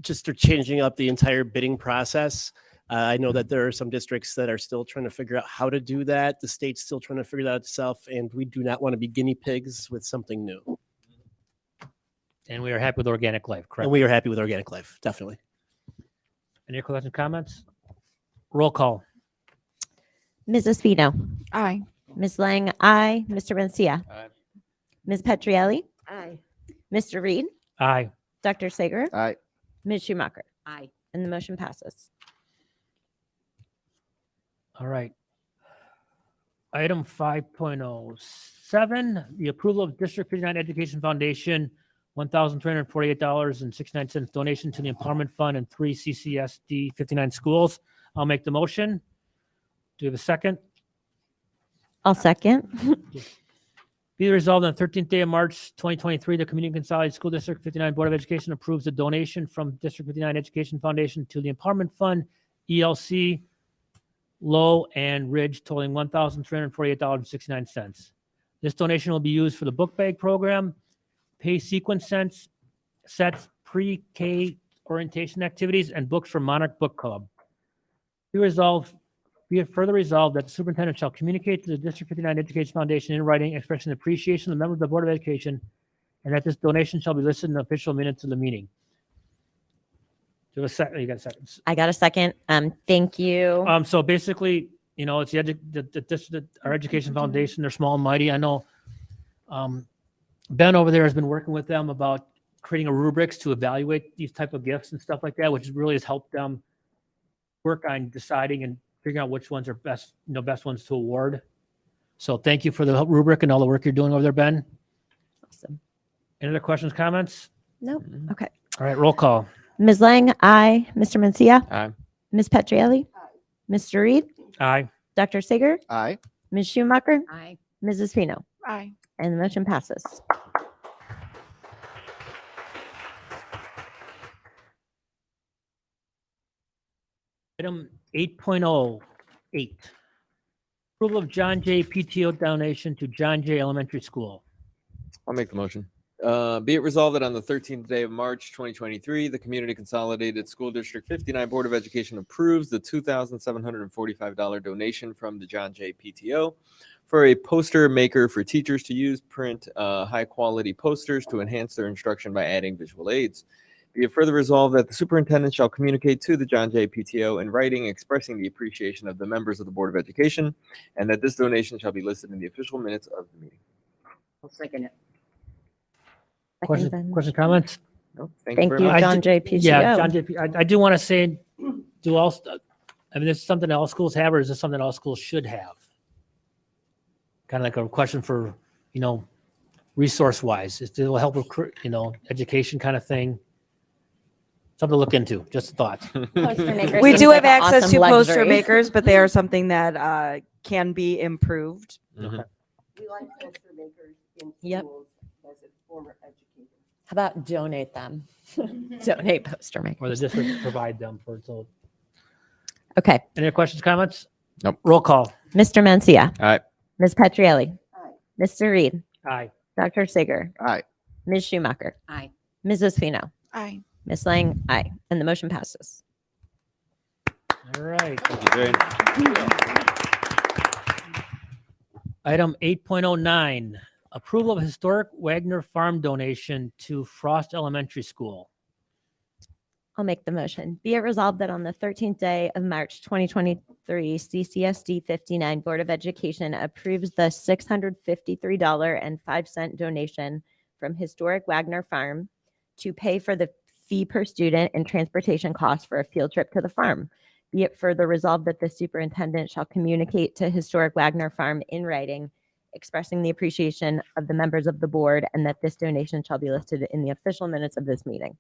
just are changing up the entire bidding process. I know that there are some districts that are still trying to figure out how to do that. The state's still trying to figure that out itself, and we do not want to be guinea pigs with something new. And we are happy with Organic Life, correct? And we are happy with Organic Life, definitely. Any questions, comments? Roll call. Ms. Espino. Aye. Ms. Lang, aye. Mr. Mencia. Aye. Ms. Petrielli. Aye. Mr. Reed. Aye. Dr. Sager. Aye. Ms. Schumacher. Aye. And the motion passes. All right. Item 5.07, the approval of District 59 Education Foundation, $1,348.69 donation to the Empowerment Fund and 3 CCSD 59 schools. I'll make the motion. Do you have a second? I'll second. Be it resolved on the 13th day of March 2023, the Community Consolidated School District 59 Board of Education approves the donation from District 59 Education Foundation to the Empowerment Fund, ELC, Low and Ridge, totaling $1,348.69. This donation will be used for the book bag program, pay sequence sets, pre-K orientation activities, and books for Monarch Book Club. Be it further resolved that the superintendent shall communicate to the District 59 Education Foundation in writing expressing appreciation of the members of the Board of Education, and that this donation shall be listed in the official minutes of the meeting. Do you have a second? You got a second. I got a second. Thank you. So basically, you know, it's our education foundation. They're small and mighty. I know Ben over there has been working with them about creating a rubrics to evaluate these type of gifts and stuff like that, which really has helped them work on deciding and figuring out which ones are best, best ones to award. So thank you for the rubric and all the work you're doing over there, Ben. Awesome. Any other questions, comments? Nope. Okay. All right, roll call. Ms. Lang, aye. Mr. Mencia. Aye. Ms. Petrielli. Mr. Reed. Aye. Dr. Sager. Aye. Ms. Schumacher. Aye. Mrs. Pino. Aye. And the motion passes. Item 8.08, approval of John Jay PTO donation to John Jay Elementary School. I'll make the motion. Be it resolved that on the 13th day of March 2023, the Community Consolidated School District 59 Board of Education approves the $2,745 donation from the John Jay PTO for a poster maker for teachers to use print high-quality posters to enhance their instruction by adding visual aids. Be it further resolved that the superintendent shall communicate to the John Jay PTO in writing expressing the appreciation of the members of the Board of Education, and that this donation shall be listed in the official minutes of the meeting. I'll second it. Question, comments? No, Thank you, I John did- Jay PTO. Yeah, John Jay. I do want to say, this is something that all schools have, or is this something that all schools should have? Kind of like a question for, resource wise, it will help with, education kind of thing. Something to look into, just a thought. We seems do like have an access awesome to poster luxury. makers, but they are something that can be improved. We like poster makers in Yep. schools as a former educator. How about donate them? Donate poster makers. Or the district provide them for, so. Okay. Any other questions, comments? Nope. Roll call. Mr. Mencia. Aye. Ms. Petrielli. Aye. Mr. Reed. Aye. Dr. Sager. Aye. Ms. Schumacher. Aye. Mrs. Fino. Aye. Ms. Lang. Aye. And the motion passes. All right. Thank you, Jane. Item 8.09, approval of historic Wagner Farm donation to Frost Elementary School. I'll make the motion. Be it resolved that on the 13th day of March 2023, CCSD 59 Board of Education approves the $653.05 donation from Historic Wagner Farm to pay for the fee per student and transportation costs for a field trip to the farm. Be it further resolved that the superintendent shall communicate to Historic Wagner Farm in writing, expressing the appreciation of the members of the board, and that this donation shall be listed in the official minutes of this meeting.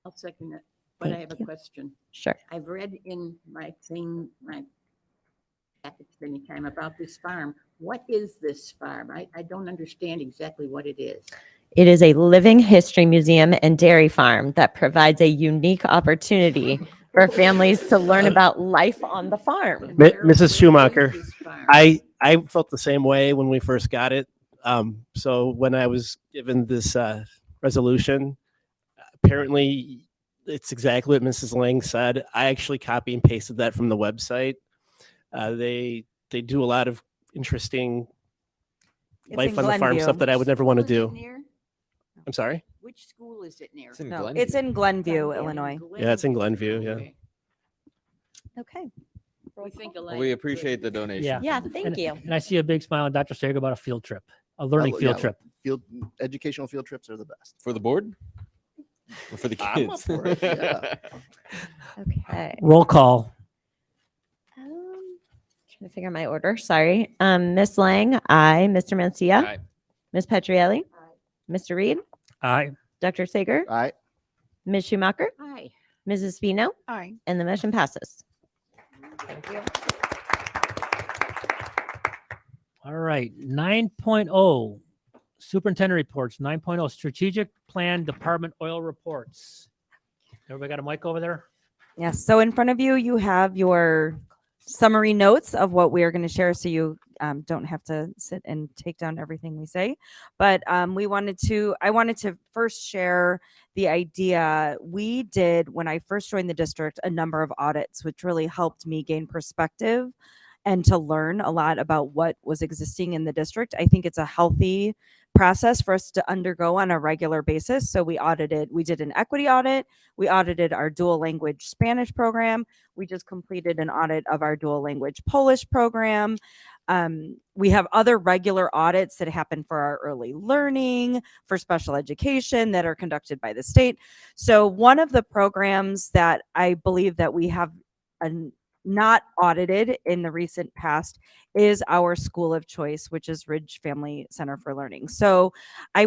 I'll second it, but I Thank have a you. question. Sure. I've read in my package many time about this farm. What is this farm? I don't understand exactly what it is. It is a living history museum and dairy farm that provides a unique opportunity for families to learn about life on the farm. Mrs. Schumacher, This farm. I felt the same way when we first got it. So when I was given this resolution, apparently It's exactly what Mrs. Lang said. I actually copy and pasted that from the website. They do a lot of interesting It's life in on the farm Glenview. stuff that I would never want to School is it do. near? I'm sorry. Which school is it near? It's in No, Glenview. it's in Glenview, Illinois. Yeah, it's in Glenview. Yeah. Okay. Okay. We think Well, alike. we appreciate the donation. Yeah. Yeah, thank And- you. And I see a big smile on Dr. Sager about a field trip, a learning field trip. Educational field trips are the best. For the board? Or for the I'm up kids? for it, yeah. Okay. Roll call. Trying to figure out my order. Sorry. Miss Lang, aye. Mr. Mencia, Aye. Miss Petrielli, Mr. Reed, Aye. Dr. Sager, Aye. Ms. Schumacher, Aye. Mrs. Spino, Aye. and the motion passes. Thank you. All right. 9.0 superintendent reports. 9.0 strategic plan department oil reports. Everybody got a mic over there? Yes. So in front of you, you have your summary notes of what we are going to share, so you don't have to sit and take down everything we say. But I wanted to first share the idea. We did, when I first joined the district, a number of audits, which really helped me gain perspective and to learn a lot about what was existing in the district. I think it's a healthy process for us to undergo on a regular basis. So we did an equity audit. We audited our dual language Spanish program. We just completed an audit of our dual language Polish program. We have other regular audits that happen for our early learning, for special education, that are conducted by the state. So one of the programs that I believe that we have not audited in the recent past is our school of choice, which is Ridge Family Center for Learning. So I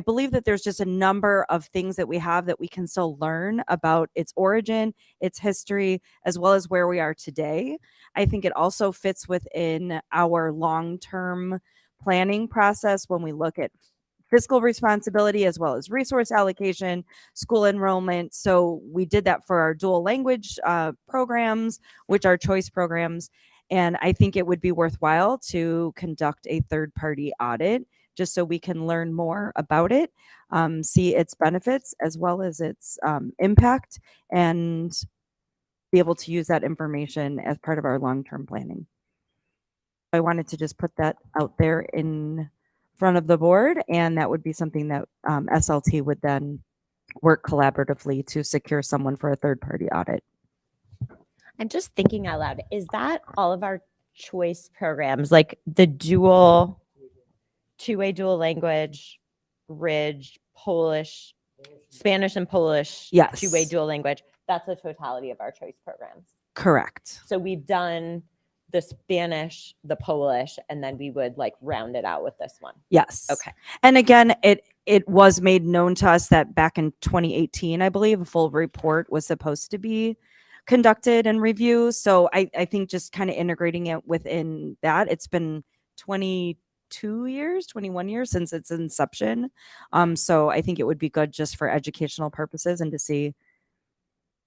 believe that there's just a number of things that we have that we can still learn about its origin, its history, as well as where we are today. I think it also fits within our long-term planning process when we look at fiscal responsibility as well as resource allocation, school enrollment. So we did that for our dual language programs, which are choice programs. And I think it would be worthwhile to conduct a third-party audit just so we can learn more about it, see its benefits as well as its impact, and be able to use that information as part of our long-term planning. I wanted to just put that out there in front of the board, and that would be something that SLT would then work collaboratively to secure someone for a third-party audit. I'm just thinking out loud. Is that all of our choice programs, like the dual, two-way dual language, Ridge, Polish, Spanish and Polish, Yes. two-way dual language? That's the totality of our choice programs. Correct. So we've done the Spanish, the Polish, and then we would like round it out with this one. Yes. Okay. And again, it was made known to us that back in 2018, I believe, a full report was supposed to be conducted and reviewed. So I think just kind of integrating it within that, it's been 22 years, 21 years since its inception. So I think it would be good just for educational purposes and to see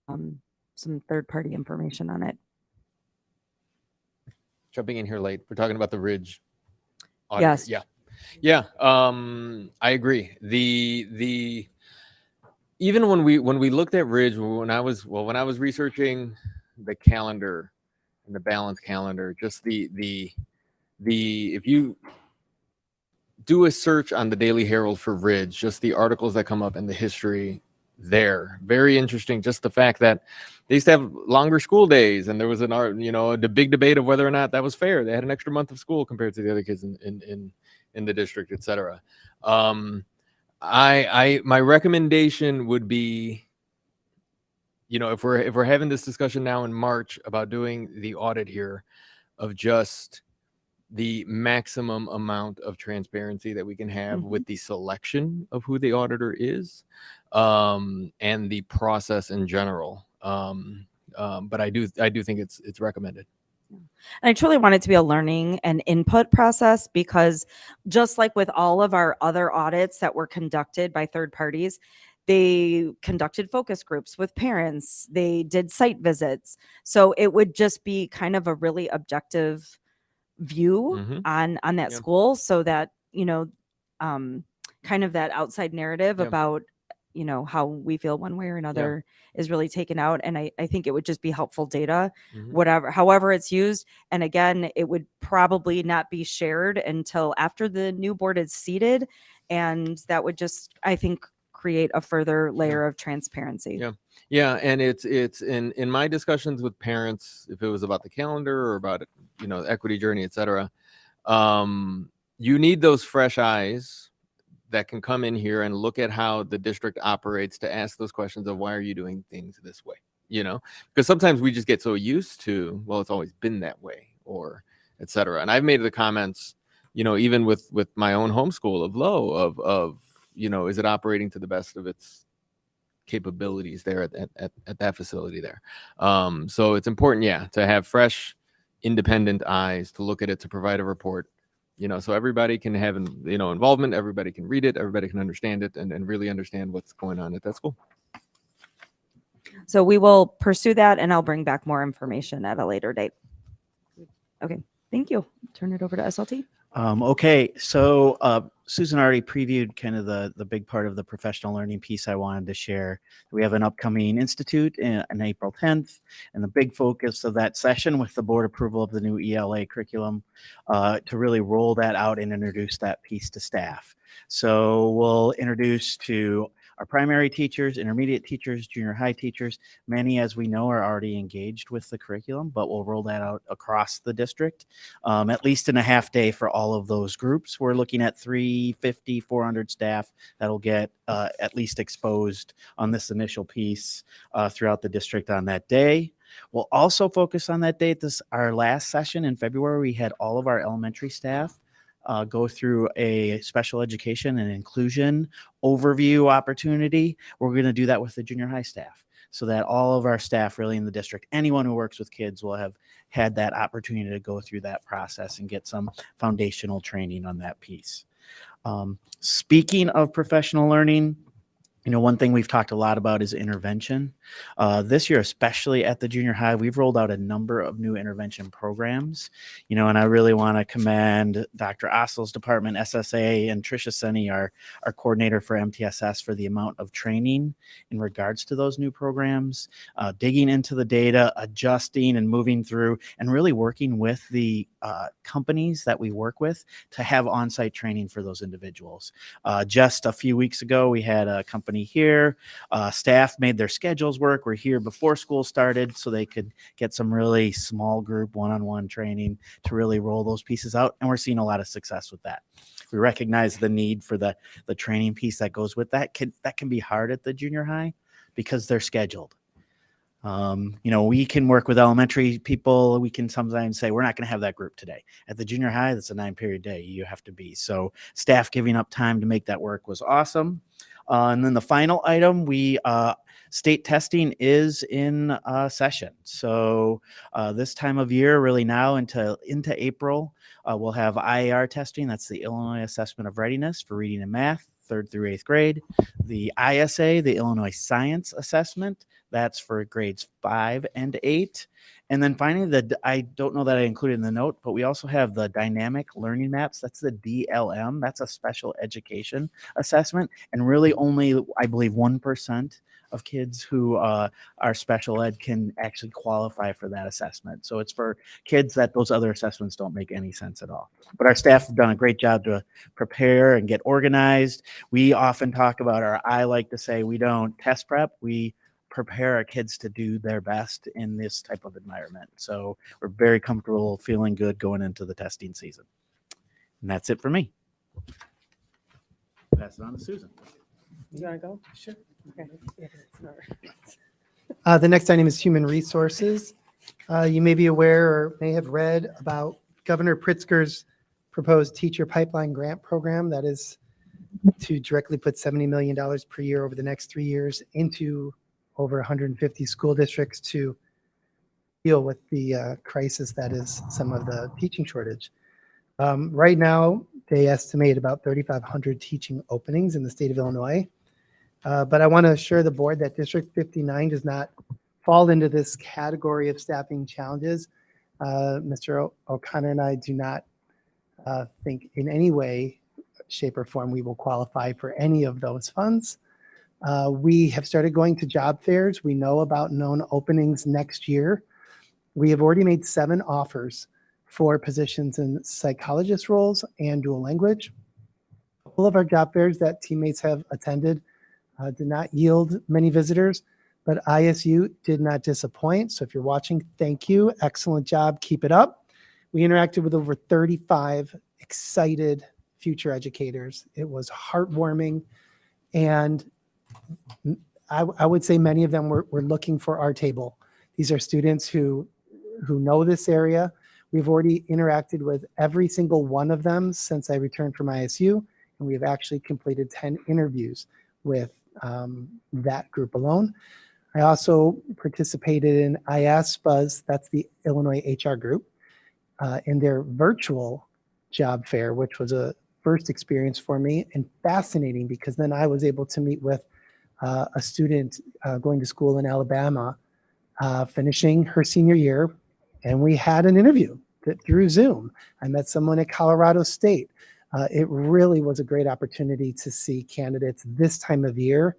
some third-party information on it. Jumping in here late. We're talking about the Ridge audit. Yes. Yeah. I agree. The even when we looked at Ridge, when I was researching the calendar and the balance calendar, just the if you do a search on the Daily Herald for Ridge, just the articles that come up and the history there, very interesting. Just the fact that they used to have longer school days, and there was the big debate of whether or not that was fair. They had an extra month of school compared to the other kids in the district, etc. My recommendation would be, if we're having this discussion now in March about doing the audit here, of just the maximum amount of transparency that we can have with the selection of who the auditor is, and the process in general. But I do think it's recommended. And I truly want it to be a learning and input process, because just like with all of our other audits that were conducted by third parties, they conducted focus groups with parents, they did site visits. So it would just be kind of a really objective view on that school, so that kind of that outside narrative about how we feel one way or another is really taken out. And I think it would just be helpful data, however it's used. And again, it would probably not be shared until after the new board is seated. And that would just, I think, create a further layer of transparency. Yeah, and it's in my discussions with parents, if it was about the calendar or about equity journey, etc. You need those fresh eyes that can come in here and look at how the district operates to ask those questions of why are you doing things this way, because sometimes we just get so used to, well, it's always been that way, or etc. And I've made the comments, even with my own homeschool of low of is it operating to the best of its capabilities there at that facility there. So it's important, to have fresh, independent eyes to look at it, to provide a report, so everybody can have, involvement, everybody can read it, everybody can understand it, and really understand what's going on at that school. So we will pursue that, and I'll bring back more information at a later date. Okay, thank you. Turn it over to SLT. Okay, so Susan already previewed kind of the big part of the professional learning piece I wanted to share. We have an upcoming institute on April 10th, and the big focus of that session with the board approval of the new ELA curriculum to really roll that out and introduce that piece to staff. So we'll introduce to our primary teachers, intermediate teachers, junior high teachers. Many, as we know, are already engaged with the curriculum, but we'll roll that out across the district, at least in a half day for all of those groups. We're looking at 350, 400 staff that'll get at least exposed on this initial piece throughout the district on that day. We'll also focus on that day. Our last session in February, we had all of our elementary staff go through a special education and inclusion overview opportunity. We're going to do that with the junior high staff, so that all of our staff really in the district, anyone who works with kids, will have had that opportunity to go through that process and get some foundational training on that piece. Speaking of professional learning, one thing we've talked a lot about is intervention. This year, especially at the junior high, we've rolled out a number of new intervention programs, and I really want to commend Dr. Ossel's department, SSA, and Tricia Senni, our coordinator for MTSS, for the amount of training in regards to those new programs, digging into the data, adjusting and moving through, and really working with the companies that we work with to have on-site training for those individuals. Just a few weeks ago, we had a company here. Staff made their schedules work. We're here before school started so they could get some really small group one-on-one training to really roll those pieces out. And we're seeing a lot of success with that. We recognize the need for the training piece that goes with that. That can be hard at the junior high because they're scheduled. We can work with elementary people. We can sometimes say, we're not going to have that group today. At the junior high, that's a 9-period day. You have to be. So staff giving up time to make that work was awesome. And then the final item, state testing is in session. So this time of year, really now into April, we'll have IAR testing. That's the Illinois Assessment of Readiness for Reading and Math, 3rd through 8th grade. The ISA, the Illinois Science Assessment, that's for grades 5 and 8. And then finally, I don't know that I included in the note, but we also have the dynamic learning maps. That's the DLM. That's a special education assessment. And really only, I believe, 1% of kids who are special ed can actually qualify for that assessment. So it's for kids that those other assessments don't make any sense at all. But our staff have done a great job to prepare and get organized. We often talk about, or I like to say, we don't test prep. We prepare our kids to do their best in this type of environment. So we're very comfortable, feeling good going into the testing season. And that's it for me. Pass it on to Susan. You want to go? Sure. Okay. The next item is human resources. You may be aware or may have read about Governor Pritzker's proposed teacher pipeline grant program that is to directly put $70 million per year over the next 3 years into over 150 school districts to deal with the crisis that is some of the teaching shortage. Right now, they estimate about 3,500 teaching openings in the state of Illinois. But I want to assure the board that District 59 does not fall into this category of staffing challenges. Mr. O'Connor and I do not think in any way, shape, or form we will qualify for any of those funds. We have started going to job fairs. We know about known openings next year. We have already made 7 offers for positions in psychologist roles and dual language. All of our job fairs that teammates have attended did not yield many visitors, but ISU did not disappoint. So if you're watching, thank you. Excellent job. Keep it up. We interacted with over 35 excited future educators. It was heartwarming. And I would say many of them were looking for our table. These are students who know this area. We've already interacted with every single one of them since I returned from ISU, and we have actually completed 10 interviews with that group alone. I also participated in IASPA's, that's the Illinois HR group, in their virtual job fair, which was a first experience for me and fascinating because then I was able to meet with a student going to school in Alabama, finishing her senior year, and we had an interview through Zoom. I met someone at Colorado State. It really was a great opportunity to see candidates this time of year,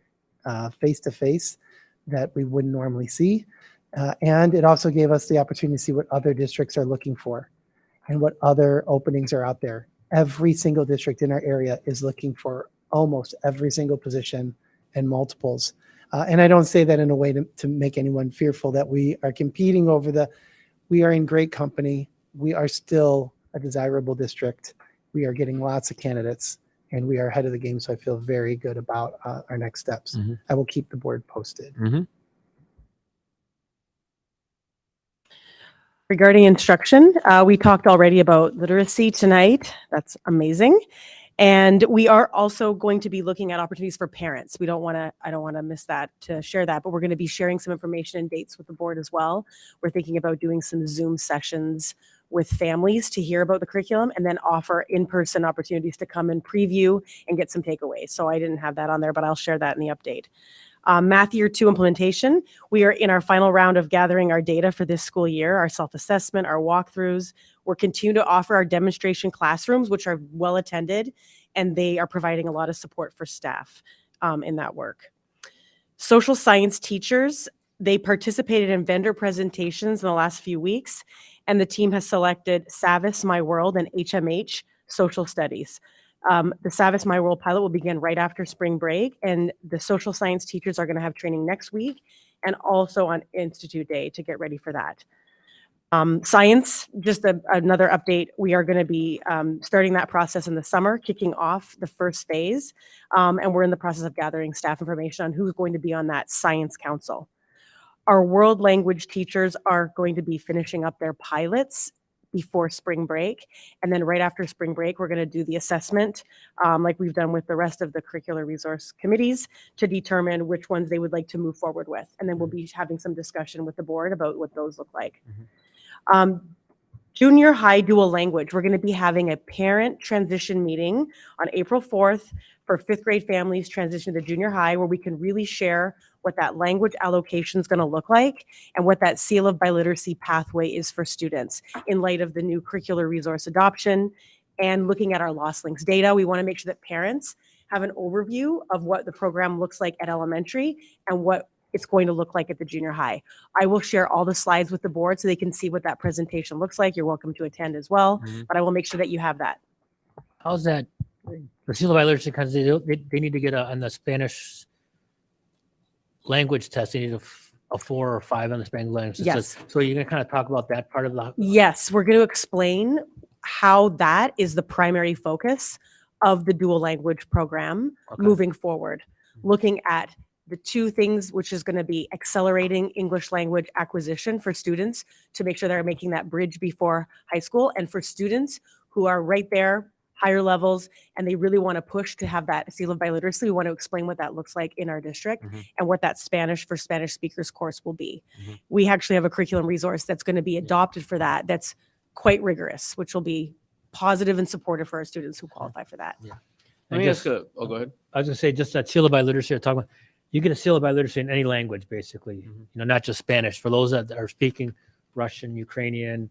face to face, that we wouldn't normally see. And it also gave us the opportunity to see what other districts are looking for and what other openings are out there. Every single district in our area is looking for almost every single position and multiples. And I don't say that in a way to make anyone fearful that we are competing over we are in great company. We are still a desirable district. We are getting lots of candidates and we are ahead of the game. So I feel very good about our next steps. I will keep the board posted. Regarding instruction, we talked already about literacy tonight. That's amazing. And we are also going to be looking at opportunities for parents. I don't want to miss that to share that, but we're going to be sharing some information and dates with the board as well. We're thinking about doing some Zoom sessions with families to hear about the curriculum and then offer in-person opportunities to come and preview and get some takeaways. So I didn't have that on there, but I'll share that in the update. Math Year 2 implementation. We are in our final round of gathering our data for this school year, our self-assessment, our walkthroughs. We're continuing to offer our demonstration classrooms, which are well attended, and they are providing a lot of support for staff in that work. Social science teachers, they participated in vendor presentations in the last few weeks, and the team has selected Savis My World and HMH Social Studies. The Savis My World pilot will begin right after spring break, and the social science teachers are going to have training next week and also on Institute Day to get ready for that. Science, just another update. We are going to be starting that process in the summer, kicking off the first phase, and we're in the process of gathering staff information on who's going to be on that science council. Our world language teachers are going to be finishing up their pilots before spring break. And then right after spring break, we're going to do the assessment like we've done with the rest of the curricular resource committees to determine which ones they would like to move forward with. And then we'll be having some discussion with the board about what those look like. Junior high dual language. We're going to be having a parent transition meeting on April 4th for 5th grade families transition to junior high, where we can really share what that language allocation is going to look like and what that seal of biliteracy pathway is for students in light of the new curricular resource adoption and looking at our lost links data. We want to make sure that parents have an overview of what the program looks like at elementary and what it's going to look like at the junior high. I will share all the slides with the board so they can see what that presentation looks like. You're welcome to attend as well, but I will make sure that you have that. How's that? The seal of biliteracy, because they need to get on the Spanish language test. They need a 4 or 5 on the Spanish language. Yes. So you're going to kind of talk about that part of the. Yes, we're going to explain how that is the primary focus of the dual language program moving forward, looking at the 2 things, which is going to be accelerating English language acquisition for students to make sure they're making that bridge before high school, and for students who are right there, higher levels, and they really want to push to have that seal of biliteracy. We want to explain what that looks like in our district and what that Spanish for Spanish speakers course will be. We actually have a curriculum resource that's going to be adopted for that. That's quite rigorous, which will be positive and supportive for our students who qualify for that. Let me ask go ahead. I was going to say, just that seal of biliteracy you're talking about, you get a seal of biliteracy in any language, basically, not just Spanish. For those that are speaking Russian, Ukrainian,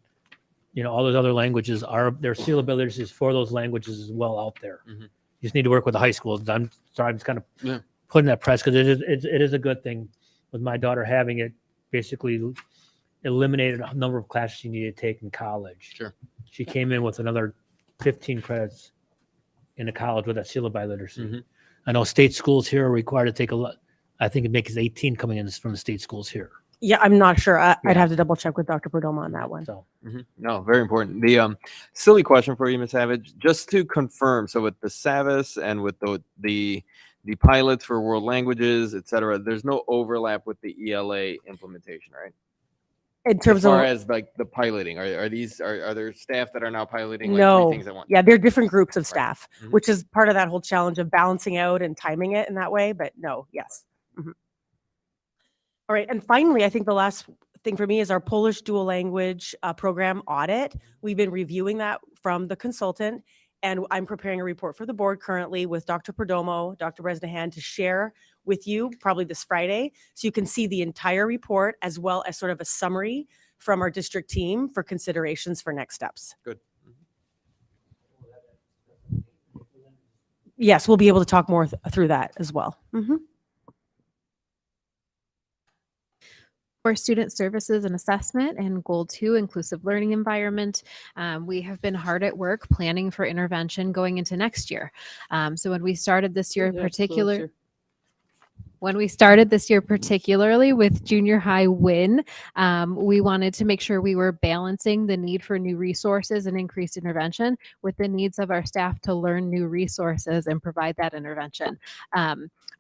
all those other languages, their seal of biliteracy is for those languages as well out there. You just need to work with the high schools. I'm sorry, I'm just kind of putting that press, because it is a good thing with my daughter having it. Basically eliminated a number of classes she needed to take in college. Sure. She came in with another 15 credits in the college with that syllabi literacy. Mm-hmm. I know state schools here are required to take a lot. I think it makes 18 coming in from the state schools here. Yeah, I'm not sure. I'd Yeah. have to double check with Dr. Perdomo on that one. So No, very important. The silly question for you, Ms. Savage, just to confirm. So with the SAVIS and with the pilots for world languages, et cetera, there's no overlap with the ELA implementation, right? In terms as far of as like the piloting, are there staff that are now piloting like no, three things at once? yeah, they're different groups of staff, Mhm. which is part of that whole challenge of balancing out and timing it in that way. But no, yes. Mhm. All right, and finally, I think the last thing for me is our Polish dual language program audit. We've been reviewing that from the consultant, and I'm preparing a report for the board currently with Dr. Perdomo, Dr. Bresnahan to share with you probably this Friday, so you can see the entire report as well as sort of a summary from our district team for considerations for next steps. Good. Yes, we'll be able to talk more through that as well. For student services and assessment and goal 2, inclusive learning environment, we have been hard at work planning for intervention going into next year. So when we started this year particularly with junior high WIN, we wanted to make sure we were balancing the need for new resources and increased intervention with the needs of our staff to learn new resources and provide that intervention.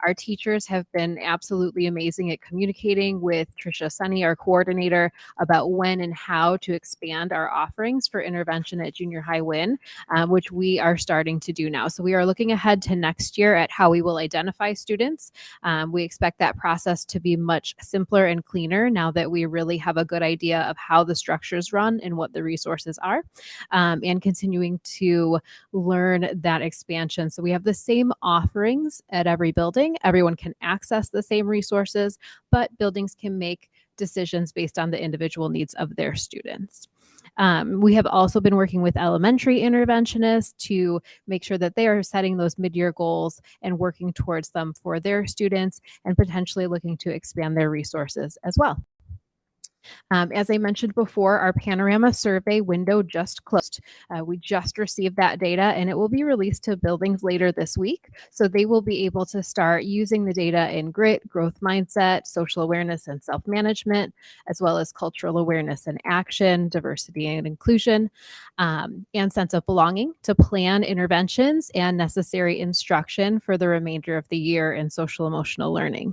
Our teachers have been absolutely amazing at communicating with Tricia Sunny, our coordinator, about when and how to expand our offerings for intervention at junior high WIN, which we are starting to do now. So we are looking ahead to next year at how we will identify students. We expect that process to be much simpler and cleaner now that we really have a good idea of how the structures run and what the resources are, and continuing to learn that expansion. So we have the same offerings at every building. Everyone can access the same resources, but buildings can make decisions based on the individual needs of their students. We have also been working with elementary interventionists to make sure that they are setting those mid-year goals and working towards them for their students and potentially looking to expand their resources as well. As I mentioned before, our panorama survey window just closed. We just received that data and it will be released to buildings later this week. So they will be able to start using the data in grit, growth mindset, social awareness and self-management, as well as cultural awareness and action, diversity and inclusion, and sense of belonging to plan interventions and necessary instruction for the remainder of the year in social emotional learning.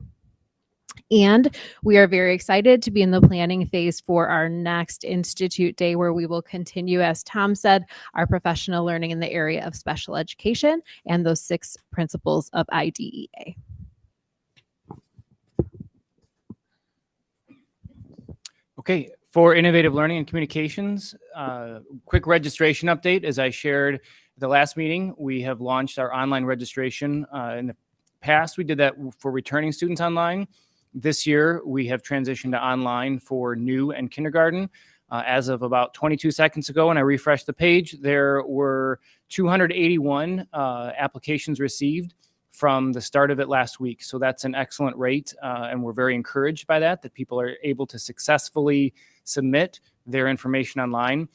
And we are very excited to be in the planning phase for our next Institute Day, where we will continue, as Tom said, our professional learning in the area of special education and those 6 principles of IDEA. Okay, for innovative learning and communications, quick registration update. As I shared at the last meeting, we have launched our online registration. In the past, we did that for returning students online. This year, we have transitioned to online for new and kindergarten. As of about 22 seconds ago, when I refreshed the page, there were 281 applications received from the start of it last week. So that's an excellent rate, and we're very encouraged by that people are able to successfully submit their information online.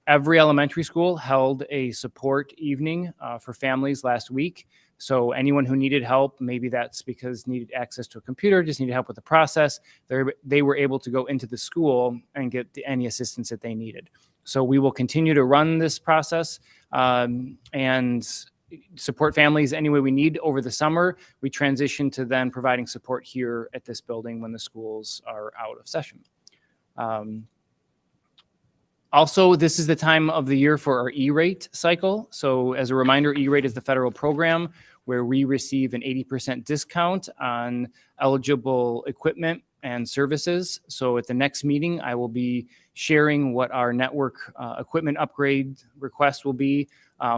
Every elementary school held a support evening for families last week. So anyone who needed help, maybe that's because needed access to a computer, just needed help with the process, they were able to go into the school and get any assistance that they needed. So we will continue to run this process and support families any way we need over the summer. We transition to then providing support here at this building when the schools are out of session. Also, this is the time of the year for our E-rate cycle. So as a reminder, E-rate is the federal program where we receive an 80% discount on eligible equipment and services. So at the next meeting, I will be sharing what our network equipment upgrade request will be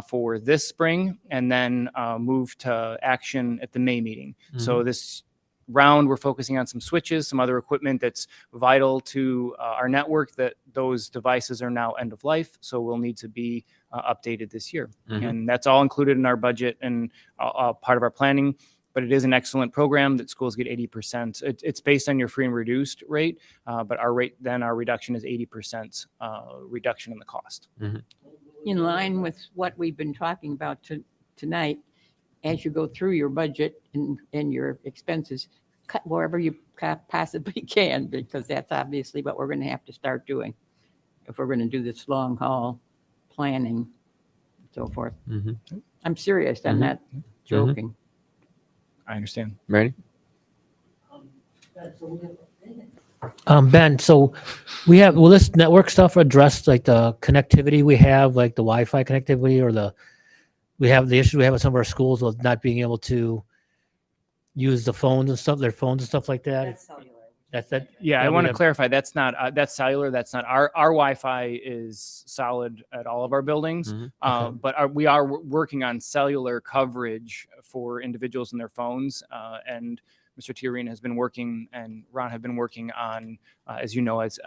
for this spring, and then move to action at the May meeting. So this round, we're focusing on some switches, some other equipment that's vital to our network, that those devices are now end of life. So we'll need to be updated this year. And that's all included in our budget and part of our planning. but it is an excellent program that schools get 80%. It's based on your free and reduced rate, but our reduction is 80% reduction in the cost. In line with what we've been talking about tonight, as you go through your budget and your expenses, cut wherever you possibly can, because that's obviously what we're going to have to start doing if we're going to do this long haul planning, and so forth. I'm serious. I'm not joking. I understand. Ready? Ben, so will this network stuff address like the connectivity we have, like the Wi-Fi connectivity, or we have the issue we have with some of our schools with not being able to use their phones and stuff like that? That's cellular. That's that. Yeah, I that we want to have- clarify. That's not that's cellular. That's not our Wi-Fi is solid at all of our buildings, but we are working on cellular coverage for individuals and their phones. And Mr. Tiarina has been working, and Ron have been working on, as you know, as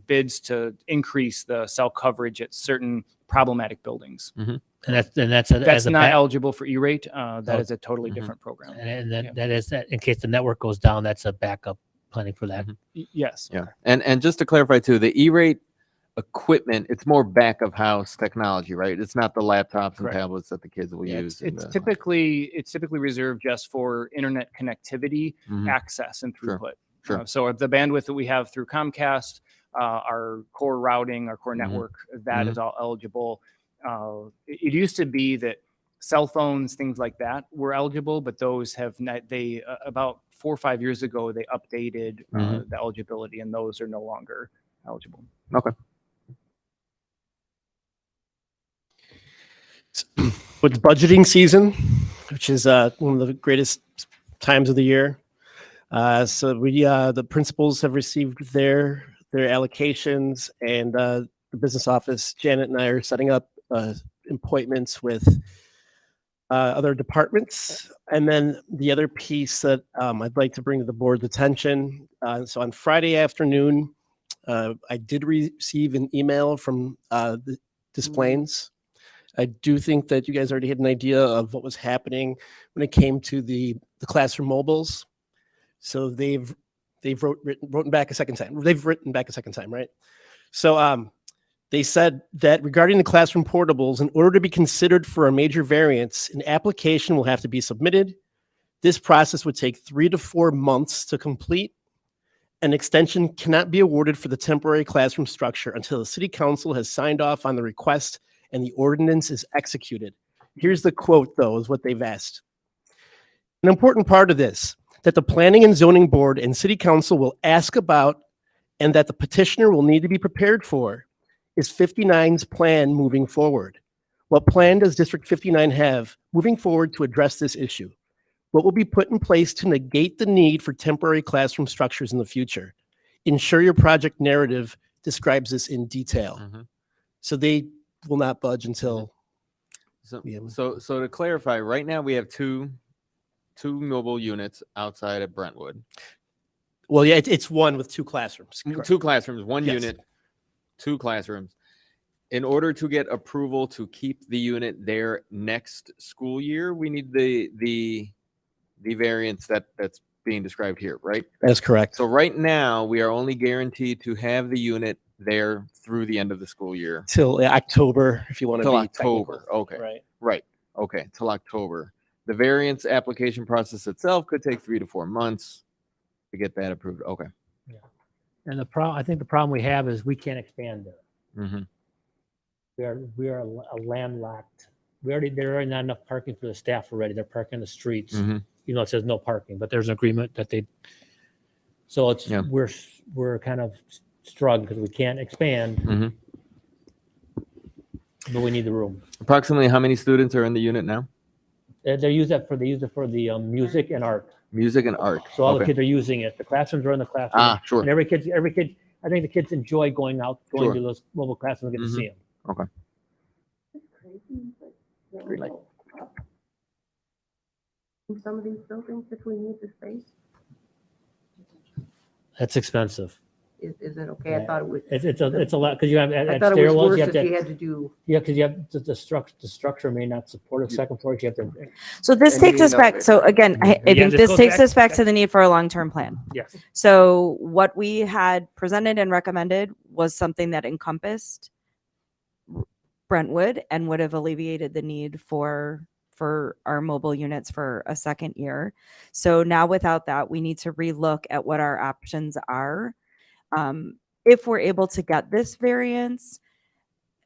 bids to increase the cell coverage at certain problematic buildings. And that's not eligible for E-rate. That is a totally different program. And that is that in case the network goes down, that's a backup planning for that. Yes. Yeah. And just to clarify too, the E-rate equipment, it's more back of house technology, right? It's not the laptops and Correct. tablets that the kids will use. It's typically reserved just for internet connectivity, access, and throughput. Sure. So the bandwidth that we have through Comcast, our core routing, our core network, that is all eligible. It used to be that cell phones, things like that, were eligible, but those have not. They about 4 or 5 years ago they updated the eligibility, and those are no longer eligible. Okay. It's budgeting season, which is one of the greatest times of the year. So the principals have received their allocations, and the business office, Janet and I are setting up appointments with other departments. And then the other piece that I'd like to bring to the board's attention. So on Friday afternoon, I did receive an email from the Displains. I do think that you guys already had an idea of what was happening when it came to the classroom mobiles. So they've written back a second time. They've written back a second time, right? So they said that regarding the classroom portables, in order to be considered for a major variance, an application will have to be submitted. This process would take 3 to 4 months to complete. An extension cannot be awarded for the temporary classroom structure until the city council has signed off on the request and the ordinance is executed. Here's the quote, though, is what they've asked. An important part of this, that the Planning and Zoning Board and City Council will ask about and that the petitioner will need to be prepared for is 59's plan moving forward. What plan does District 59 have moving forward to address this issue? What will be put in place to negate the need for temporary classroom structures in the future? Ensure your project narrative describes this in detail. So they will not budge until. So to clarify, right now we have two mobile units outside of Brentwood. Well, yeah, it's one with 2 classrooms. Two classrooms, one Yes. unit, 2 classrooms. In order to get approval to keep the unit there next school year, we need the variance that's being described here, right? That's correct. So right now we are only guaranteed to have the unit there through the end of the school year. Till October, if you want to Till be October. technical. Okay. Right. Okay. Till October. The variance application process itself could take 3 to 4 months to get that approved. Okay. And I think the problem we have is we can't expand there. We are a landlocked. There are not enough parking for the staff already. They're parking in the streets. You know, it says no parking, but there's an agreement that they. So it's we're kind of struggling because we can't expand, but we need the room. Approximately how many students are in the unit now? They use it for the music and art. Music and art. So all the Okay. kids are using it. The classrooms are in the classroom. Ah, sure. And every kid. I think the kids enjoy going to those mobile classrooms and get to see them. Okay. In some of these buildings, if we need the space. That's expensive. Is it okay? I thought it was. It's a lot, because you have, I at thought it was stairwells, worse you have if to. you had to do. Yeah, because you have, the structure may not support a second floor, you have to. So this And you takes need us an back. So elevator. again, I Yeah, think this this goes takes back- us back to the need for a long-term plan. Yes. So what we had presented and recommended was something that encompassed Brentwood and would have alleviated the need for our mobile units for a second year. So now without that, we need to relook at what our options are. If we're able to get this variance,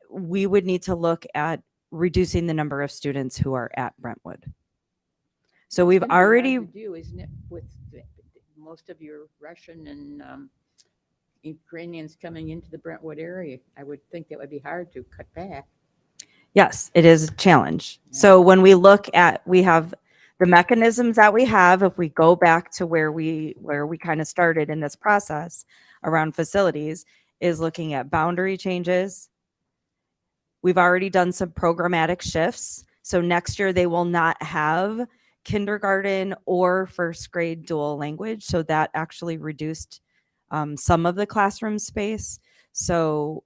we would need to look at reducing the number of students who are at Brentwood. So we've It's gonna be hard already to do, isn't it, with most of your Russian and Ukrainians coming into the Brentwood area? I would think that would be hard to cut back. Yes, it is a challenge. So when we look at, we have the mechanisms that we have, if we go back to where we kind of started in this process around facilities, is looking at boundary changes. We've already done some programmatic shifts. So next year they will not have kindergarten or first grade dual language. So that actually reduced some of the classroom space. So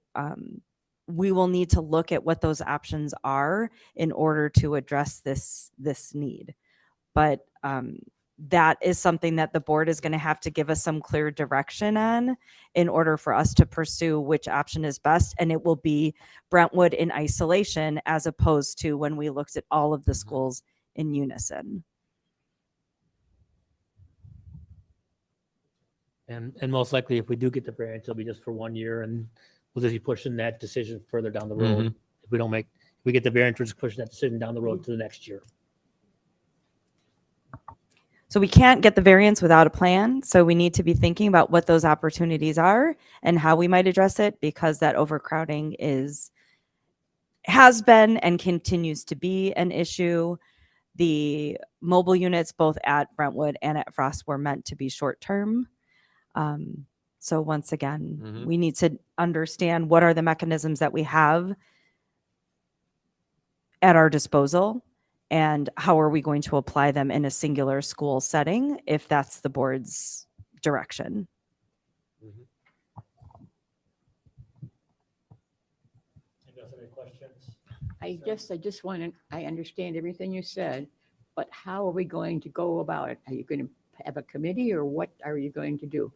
we will need to look at what those options are in order to address this need. But that is something that the board is going to have to give us some clear direction on in order for us to pursue which option is best. And it will be Brentwood in isolation as opposed to when we looked at all of the schools in unison. And most likely, if we do get the variance, it'll be just for 1 year, and we'll just be pushing that decision further down the road. Mhm. If we get the variance, we're just pushing that decision down the road to the next year. So we can't get the variance without a plan. So we need to be thinking about what those opportunities are and how we might address it, because that overcrowding has been and continues to be an issue. The mobile units both at Brentwood and at Frost were meant to be short-term. So once again, we need to understand what are the mechanisms that we have at our disposal and how are we going to apply them in a singular school setting if that's the board's direction. Any questions? I just want to, I understand everything you said, but how are we going to go about it? Are you going to have a committee, or what are you going to do?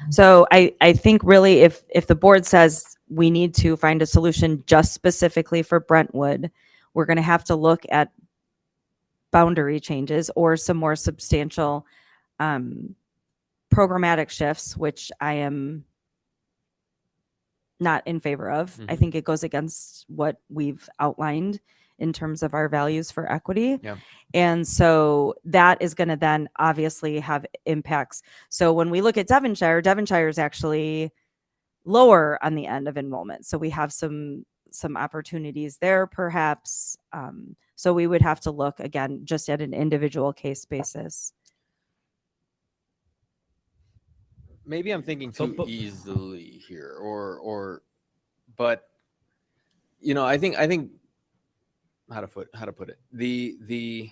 So I think really if the board says we need to find a solution just specifically for Brentwood, we're going to have to look at boundary changes or some more substantial programmatic shifts, which I am not in favor of. I think it goes against what we've outlined in terms of our values for equity. Yeah. And so that is going to then obviously have impacts. So when we look at Devonshire is actually lower on the end of enrollment. So we have some opportunities there perhaps. So we would have to look again, just at an individual case basis. Maybe I'm thinking too easily here, but you know, I think how to put it.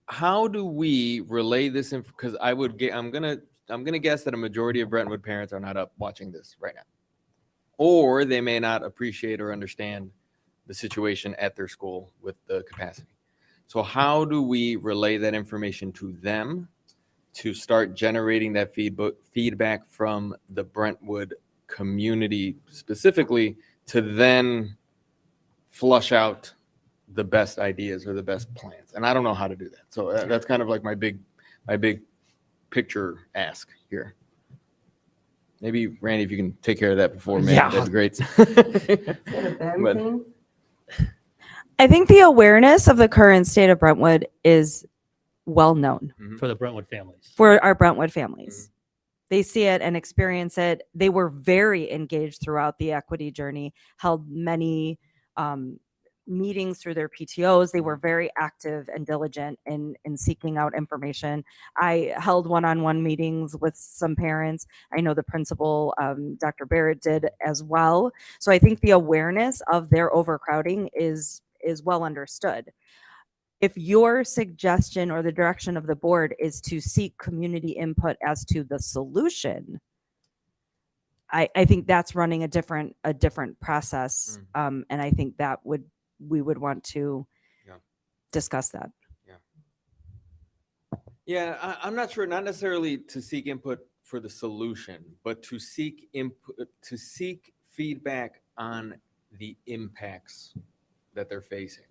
How do we relay this because I'm gonna guess that a majority of Brentwood parents are not up watching this right now, or they may not appreciate or understand the situation at their school with the capacity. So how do we relay that information to them to start generating that feedback from the Brentwood community specifically, to then flush out the best ideas or the best plans? And I don't know how to do that. So that's kind of like my big picture ask here. Maybe Randy, if you can take care of that before me, that'd be great. But- I think the awareness of the current state of Brentwood is well known For the Brentwood families. for our Brentwood families. They see it and experience it. They were very engaged throughout the equity journey, held many meetings through their PTOs. They were very active and diligent in seeking out information. I held one-on-one meetings with some parents. I know the principal, Dr. Barrett, did as well. So I think the awareness of their overcrowding is well understood. If your suggestion or the direction of the board is to seek community input as to the solution, I think that's running a different process. And I think that we would want to discuss that. Yeah, I'm not sure, not necessarily to seek input for the solution, but to seek input, to seek feedback on the impacts that they're facing,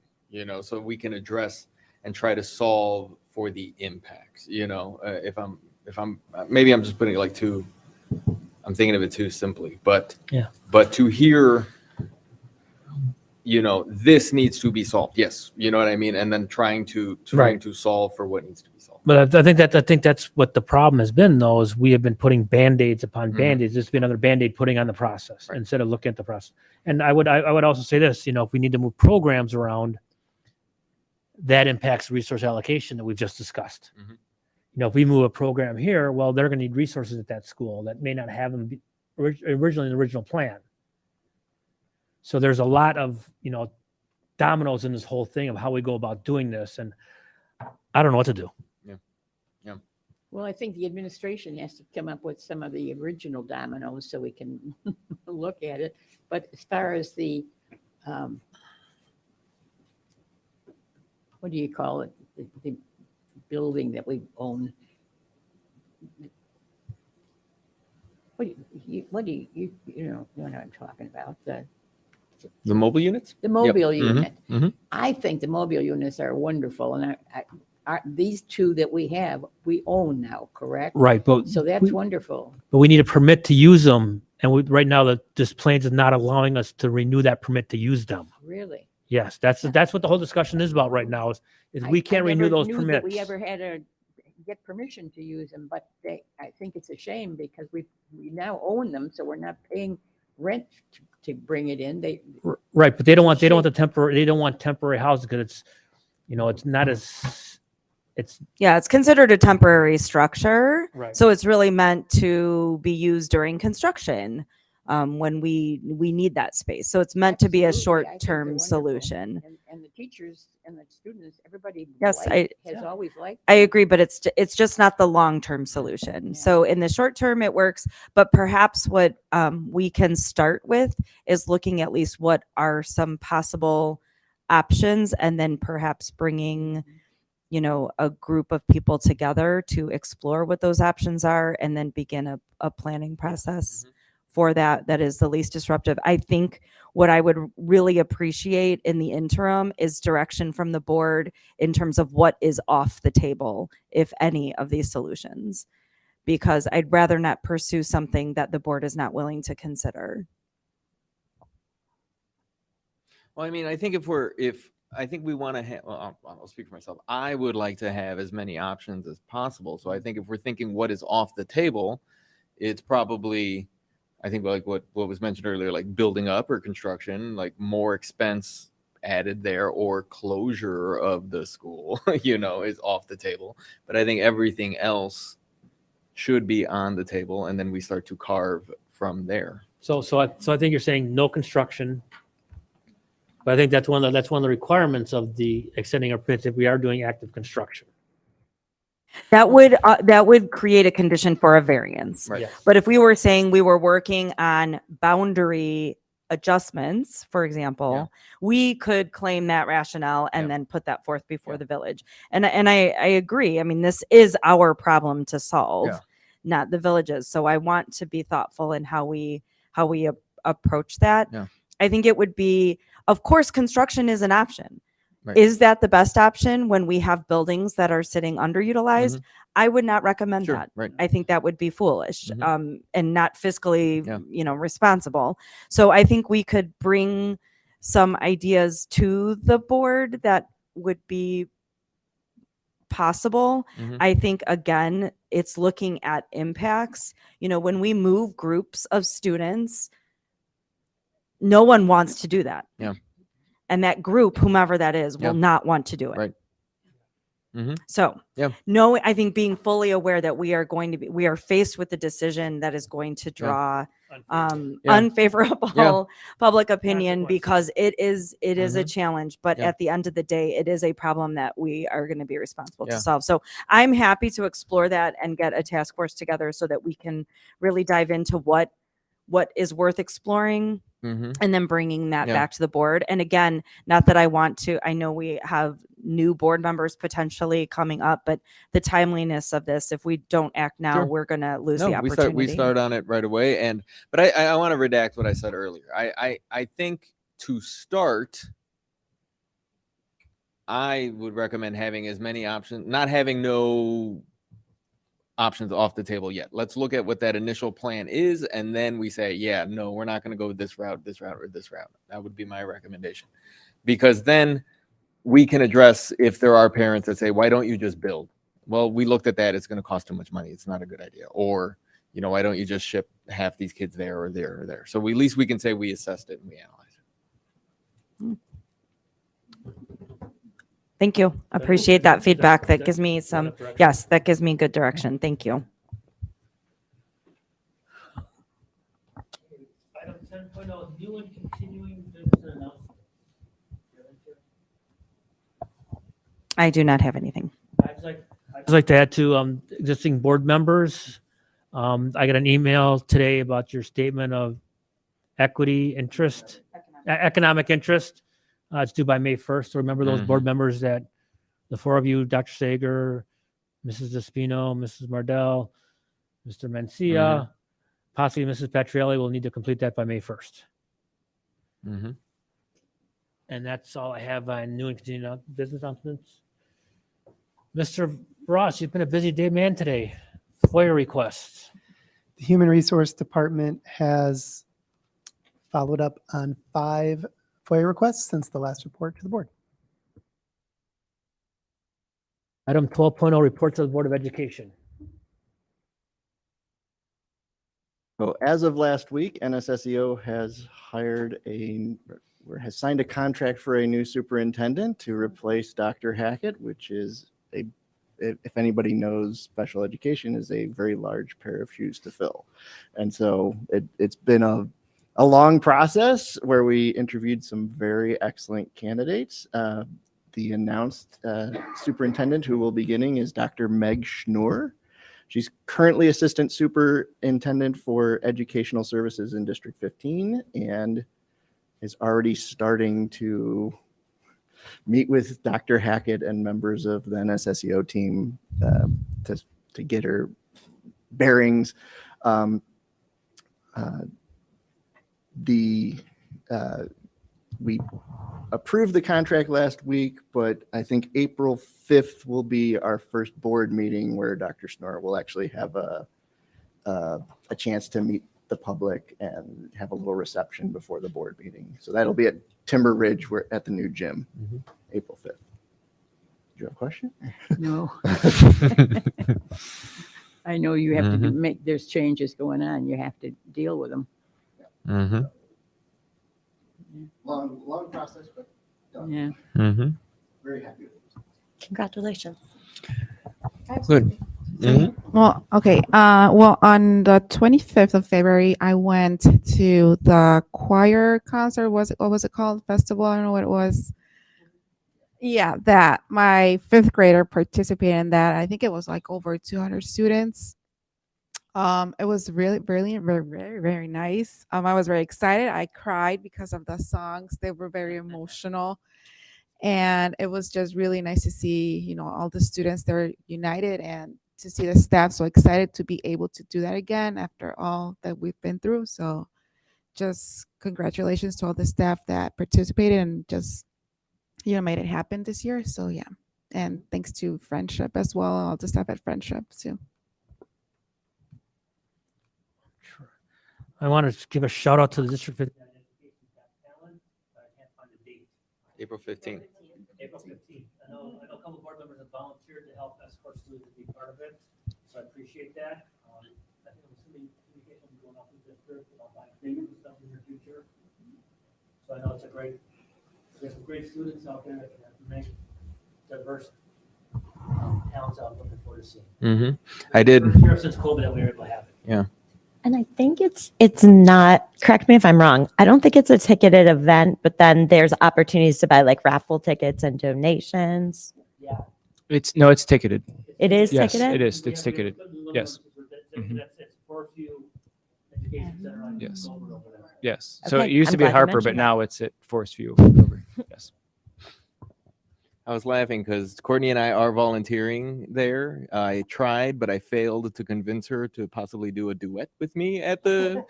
so we can address and try to solve for the impacts, if I'm maybe I'm just putting it like I'm thinking of it too simply, but to hear, this needs to be solved. Yes. You know what I mean? And then trying to solve for what needs to be solved. But I think that's what the problem has been, though, is we have been putting Band-Aids upon Band-Aids. This has been another Band-Aid putting on the process instead of looking at the process. And I would also say this, if we need to move programs around, that impacts resource allocation that we've just discussed. If we move a program here, well, they're going to need resources at that school that may not have them originally in the original plan. So there's a lot of, dominoes in this whole thing of how we go about doing this. And I don't know what to do. Well, I think the administration has to come up with some of the original dominoes so we can look at it. But as far as the, what do you call it? The building that we own. What do you know what I'm talking about? The mobile units? The mobile Yep. unit. Mhm. I think the mobile units are wonderful, and these two that we have, we own now, correct? Right, but so that's wonderful. But we need a permit to use them. And right now, this plan is not allowing us to renew that permit to use them. Really? Yes, that's what the whole discussion is about right now is we can't renew never those knew that permits. we ever had to get permission to use them, but I think it's a shame because we now own them, so we're not paying rent to bring it in. Right, but they don't want temporary housing because it's, it's not as, It's considered a temporary structure. Right. So it's really meant to be used during construction when we need that space. So it's meant to be a Absolutely, I think they're short-term wonderful. solution. And the teachers and the students, everybody Yes, has always liked I them. agree, but it's just not the long-term solution. So in the short term, it works, but perhaps what we can start with is looking at least what are some possible options, and then perhaps bringing, a group of people together to explore what those options are, and then begin a planning process for that is the least disruptive. I think what I would really appreciate in the interim is direction from the board in terms of what is off the table, if any of these solutions, because I'd rather not pursue something that the board is not willing to consider. Well, I mean, I think I think we want to have, well, I'll speak for myself. I would like to have as many options as possible. So I think if we're thinking what is off the table, it's probably, I think like what was mentioned earlier, like building up or construction, like more expense added there, or closure of the school, is off the table. But I think everything else should be on the table, and then we start to carve from there. so I think you're saying no construction. But I think that's one of the requirements of the extending our permits if we are doing active construction. That would create a condition for a variance. Right. Yes. But if we were saying we were working on boundary adjustments, for example, we could claim that rationale and then put that forth before the village. And I agree. I mean, this is our problem to solve, not the village's. So I want to be thoughtful in how we approach that. Yeah. I think it would be, of course, construction is an option. Right. Is that the best option when we have buildings that are sitting underutilized? I would not recommend that. Right. I think that would be foolish and not fiscally, responsible. So I think we could bring some ideas to the board that would be possible. I think, again, it's looking at impacts. When we move groups of students, no one wants to do that. Yeah. And that group, whomever that is, will not want to do it. Right. So, no, I think being fully aware that we are faced with the decision that is going to draw unfavorable public opinion, because it is a challenge, but at the end of the day, it is a problem that we are going to be responsible to solve. So I'm happy to explore that and get a task force together so that we can really dive into what what is worth exploring, Mhm. and then bringing that Yeah. back to the board. And again, not that I know we have new board members potentially coming up, but the timeliness of this, if we don't act now, Sure. we're going to lose No, the opportunity. we start on it right away. And but I want to redact what I said earlier. I think to start, I would recommend having as many options, not having no options off the table yet. Let's look at what that initial plan is, and then we say, yeah, no, we're not going to go this route, or this route. That would be my recommendation, because then we can address if there are parents that say, why don't you just build? Well, we looked at that. It's going to cost too much money. It's not a good idea. Or, you know, why don't you just ship half these kids there or there or there? So at least we can say we assessed it and we analyzed it. Thank you. Appreciate that feedback. That gives me some, yes, that gives me good direction. Thank you. Item 10.0, new and continuing business announcements. I do not have anything. I'd just like to add to existing board members. I got an email today about your statement of equity interest, economic interest. It's due by May 1st. So remember those board members that the four of you, Dr. Sager, Mrs. Despino, Mrs. Mardell, Mr. Mencia, possibly Mrs. Petrielli will need to complete that by May 1st. And that's all I have on new and continuing business announcements. Mr. Ross, you've been a busy day man today. FOIA requests. The Human Resource Department has followed up on 5 FOIA requests since the last report to the board. Item 12.0, report to the Board of Education. So as of last week, NSSEO has has signed a contract for a new superintendent to replace Dr. Hackett, which is if anybody knows, special education is a very large pair of shoes to fill. And so it's been a long process where we interviewed some very excellent candidates. The announced superintendent who will be beginning is Dr. Meg Schnur. She's currently assistant superintendent for educational services in District 15 and is already starting to meet with Dr. Hackett and members of the NSSEO team to get her bearings. We approved the contract last week, but I think April 5th will be our first board meeting where Dr. Schnur will actually have a chance to meet the public and have a little reception before the board meeting. So that'll be at Timber Ridge. We're at the new gym, April 5th. Do you have a question? No. I know you have to make, there's changes going on. You have to deal with them. Long process, but done. Yeah. Very happy with it. Congratulations. Good. Well, okay. Well, on the 25th of February, I went to the choir concert. What was it called? Festival? I don't know what it was. Yeah, that. My 5th grader participated in that. I think it was like over 200 students. It was really brilliant, very, very, very nice. I was very excited. I cried because of the songs. They were very emotional. And it was just really nice to see, you know, all the students, they're united, and to see the staff so excited to be able to do that again after all that we've been through. So just congratulations to all the staff that participated and just, you know, made it happen this year. So yeah. And thanks to Friendship as well, all the staff at Friendship too. I want to give a shout out to the District 15 talent, but I can't find the date. April 15th. April 15th. I know a couple board members have volunteered to help escort students to be part of it, so I appreciate that. I think some communication will be going off the district, and I'll find things and stuff in the future. So I know there's some great students out there that can have many diverse talents out. Looking forward to seeing. I did. Since COVID that we were able to have it. Yeah. And I think it's not, correct me if I'm wrong, I don't think it's a ticketed event, but then there's opportunities to buy like raffle tickets and donations. Yeah. It's ticketed. It is Yes, ticketed? it is. It's ticketed. Yes. It's for a few Education Center on- Yes. over there. Yes. So Okay, it used I'm to be at glad you Harper, but mentioned that. now it's at Forest View. Over. Yes. I was laughing because Courtney and I are volunteering there. I tried, but I failed to convince her to possibly do a duet with me at the.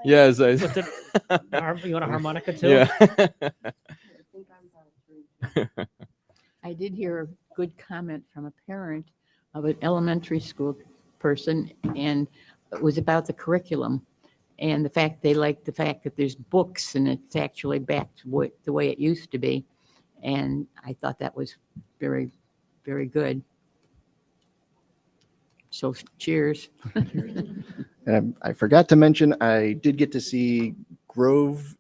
Yes, I. What's it? You want a harmonica too? Yeah. I did hear a good comment from a parent of an elementary school person, and it was about the curriculum and the fact they like the fact that there's books and it's actually back to what the way it used to be. And I thought that was very, very good. So cheers. And I forgot to mention, I did get to see Grove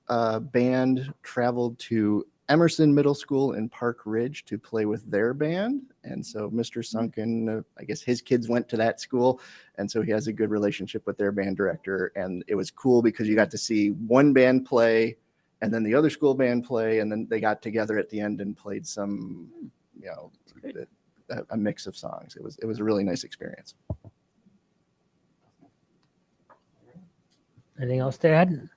Band traveled to Emerson Middle School in Park Ridge to play with their band. And so Mr. Sunken, I guess his kids went to that school. And so he has a good relationship with their band director. And it was cool because you got to see one band play and then the other school band play. And then they got together at the end and played some, you know, a mix of songs. It was a really nice experience. Anything else to add?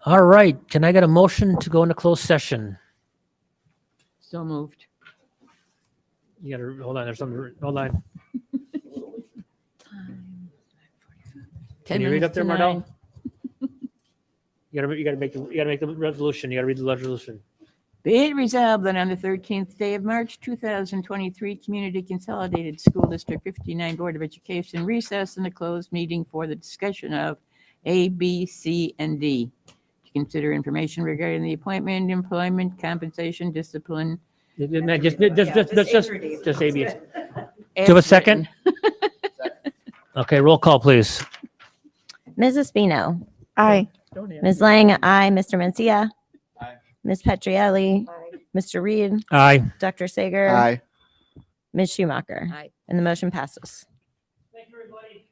All right. Can I get a motion to go into closed session? So moved. You gotta hold on. There's something. Hold on. 10 Can you read up minutes there, to Mardell? 9. You gotta make the resolution. You gotta read the resolution. Be it resolved that on the 13th day of March, 2023, Community Consolidated School District 59 Board of Education recess in a closed meeting for the discussion of A, B, C, and D. To consider information regarding the appointment, employment, compensation, discipline. Just AB. As Do a second. written. Okay, roll call, please. Mrs. Spino. Aye. Ms. Lang, aye. Mr. Mencia. Aye. Ms. Petrielli. Mr. Reed. Aye. Dr. Sager. Aye. Ms. Schumacher. Aye. And the motion passes. Thank you, everybody.